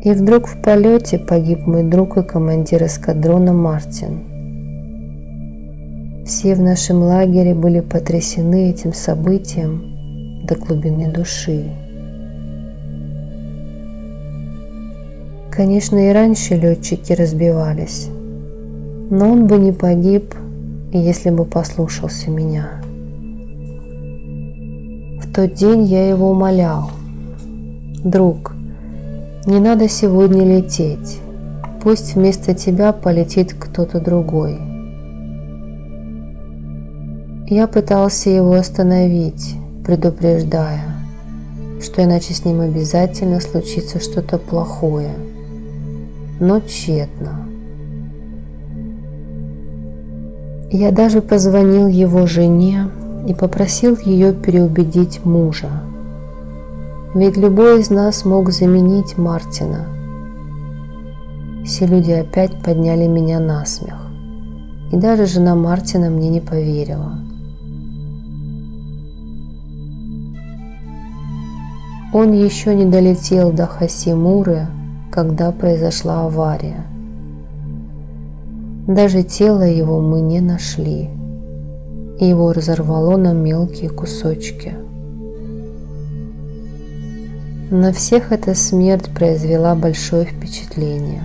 И вдруг в полете погиб мой друг и командир эскадрона Мартин. Все в нашем лагере были потрясены этим событием до глубины души. Конечно, и раньше летчики разбивались, но он бы не погиб, если бы послушался меня. В тот день я его умолял: «Друг, не надо сегодня лететь, пусть вместо тебя полетит кто-то другой». Я пытался его остановить, предупреждая, что иначе с ним обязательно случится что-то плохое, но тщетно. Я даже позвонил его жене и попросил ее переубедить мужа, ведь любой из нас мог заменить Мартина. Все люди опять подняли меня на смех, и даже жена Мартина мне не поверила. Он еще не долетел до Хасимуры, когда произошла авария. Даже тело его мы не нашли, и его разорвало на мелкие кусочки. На всех эта смерть произвела большое впечатление.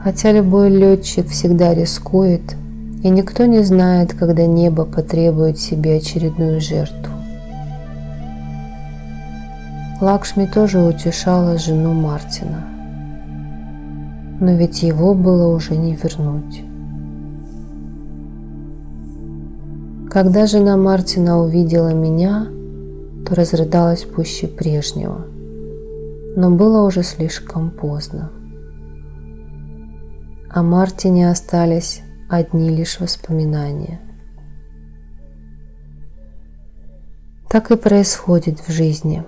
Хотя любой летчик всегда рискует, и никто не знает, когда небо потребует себе очередную жертву. Лакшми тоже утешала жену Мартина, но ведь его было уже не вернуть. Когда жена Мартина увидела меня, то разрыдалась пуще прежнего, но было уже слишком поздно. О Мартине остались одни лишь воспоминания. Так и происходит в жизни.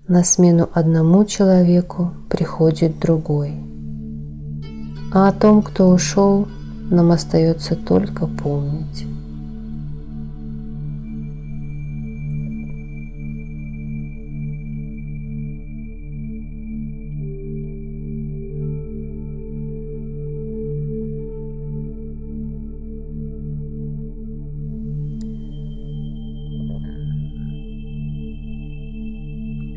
На смену одному человеку приходит другой. А о том, кто ушел, нам остается только помнить.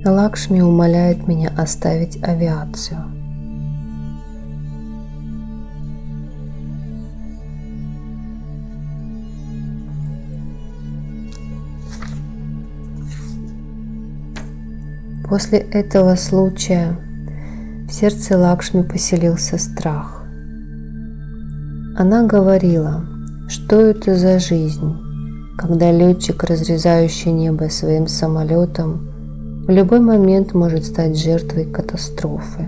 Лакшми умоляет меня оставить авиацию. После этого случая в сердце Лакшми поселился страх. Она говорила, что это за жизнь, когда летчик, разрезающий небо своим самолетом, в любой момент может стать жертвой катастрофы.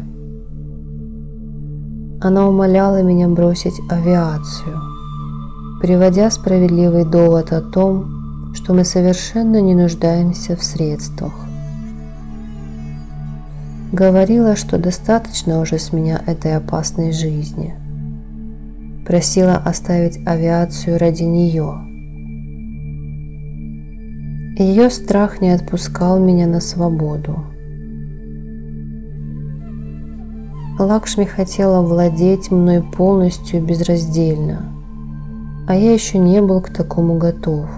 Она умоляла меня бросить авиацию, приводя справедливый довод о том, что мы совершенно не нуждаемся в средствах. Говорила, что достаточно уже с меня этой опасной жизни. Просила оставить авиацию ради нее. Ее страх не отпускал меня на свободу. Лакшми хотела владеть мной полностью и безраздельно, а я еще не был к такому готов,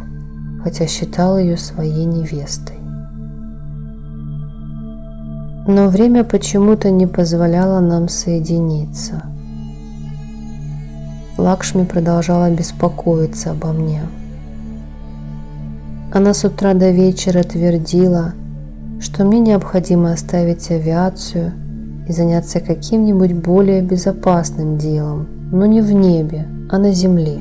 хотя считал ее своей невестой. Но время почему-то не позволяло нам соединиться. Лакшми продолжала беспокоиться обо мне. Она с утра до вечера твердила, что мне необходимо оставить авиацию и заняться каким-нибудь более безопасным делом, но не в небе, а на земле.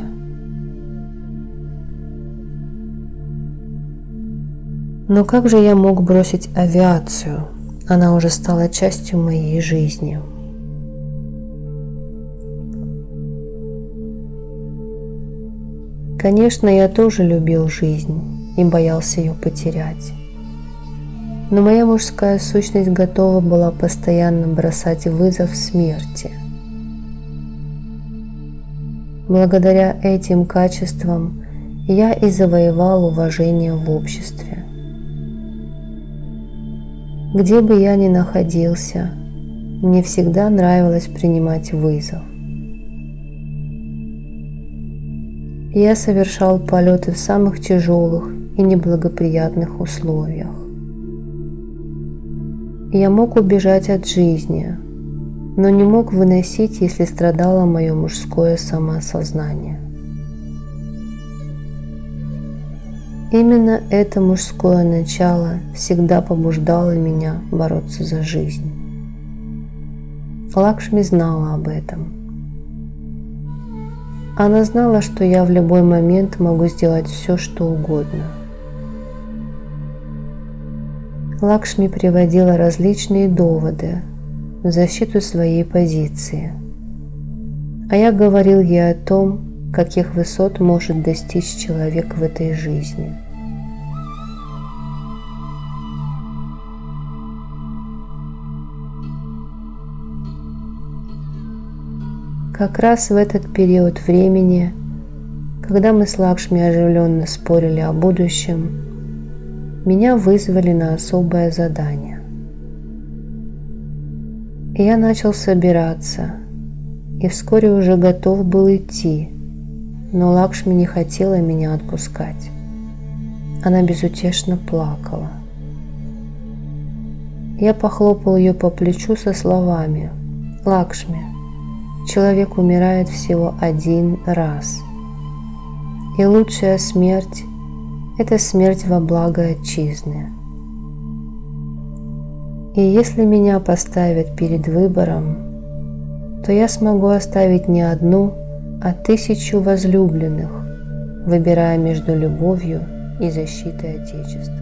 Но как же я мог бросить авиацию? Она уже стала частью моей жизни. Конечно, я тоже любил жизнь и боялся ее потерять. Но моя мужская сущность готова была постоянно бросать вызов смерти. Благодаря этим качествам я и завоевал уважение в обществе. Где бы я ни находился, мне всегда нравилось принимать вызов. Я совершал полеты в самых тяжелых и неблагоприятных условиях. Я мог убежать от жизни, но не мог выносить, если страдало мое мужское самоосознание. Именно это мужское начало всегда побуждало меня бороться за жизнь. Лакшми знала об этом. Она знала, что я в любой момент могу сделать все, что угодно. Лакшми приводила различные доводы в защиту своей позиции, а я говорил ей о том, каких высот может достичь человек в этой жизни. Как раз в этот период времени, когда мы с Лакшми оживленно спорили о будущем, меня вызвали на особое задание. Я начал собираться и вскоре уже готов был идти, но Лакшми не хотела меня отпускать. Она безутешно плакала. Я похлопал ее по плечу со словами: «Лакшми, человек умирает всего один раз, и лучшая смерть – это смерть во благо отчизны. И если меня поставят перед выбором, то я смогу оставить не одну, а 1000 возлюбленных, выбирая между любовью и защитой Отечества».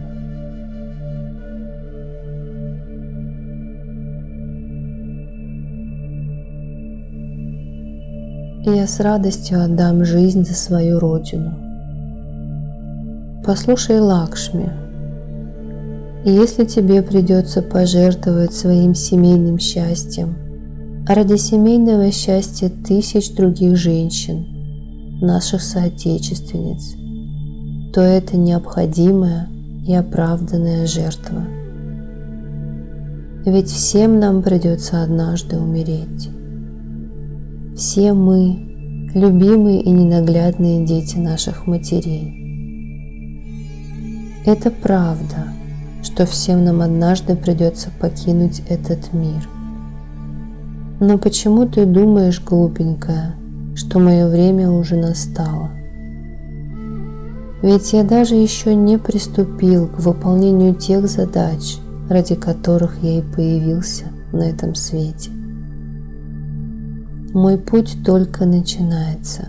И я с радостью отдам жизнь за свою родину. Послушай, Лакшми, если тебе придется пожертвовать своим семейным счастьем ради семейного счастья 1000 других женщин, наших соотечественниц, то это необходимая и оправданная жертва. Ведь всем нам придется однажды умереть. Все мы – любимые и ненаглядные дети наших матерей. Это правда, что всем нам однажды придется покинуть этот мир. Но почему ты думаешь, глупенькая, что мое время уже настало? Ведь я даже еще не приступил к выполнению тех задач, ради которых я и появился на этом свете. Мой путь только начинается,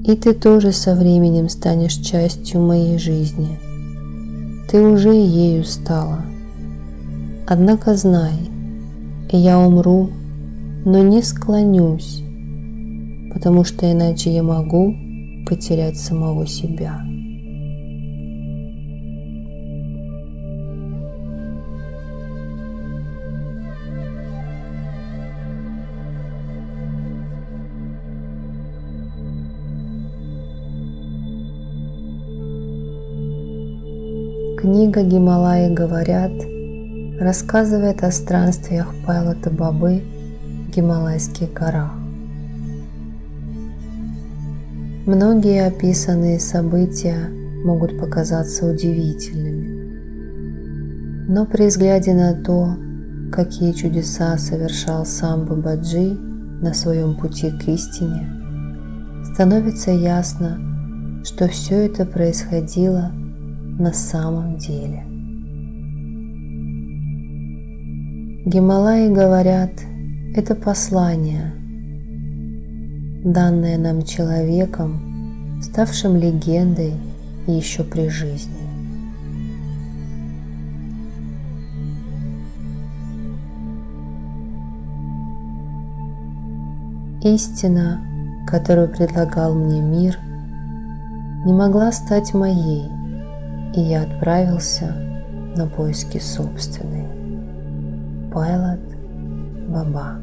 и ты тоже со временем станешь частью моей жизни. Ты уже ею стала. Однако знай, я умру, но не склонюсь, потому что иначе я могу потерять самого себя. Книга «Гималаи говорят» рассказывает о странствиях Пайлота Бабы в Гималайских горах. Многие описанные события могут показаться удивительными, но при взгляде на то, какие чудеса совершал сам Бабаджи на своем пути к истине, становится ясно, что все это происходило на самом деле. Гималаи говорят, это послание, данное нам человеком, ставшим легендой еще при жизни. Истина, которую предлагал мне мир, не могла стать моей, и я отправился на поиски собственной. Пайлот Баба.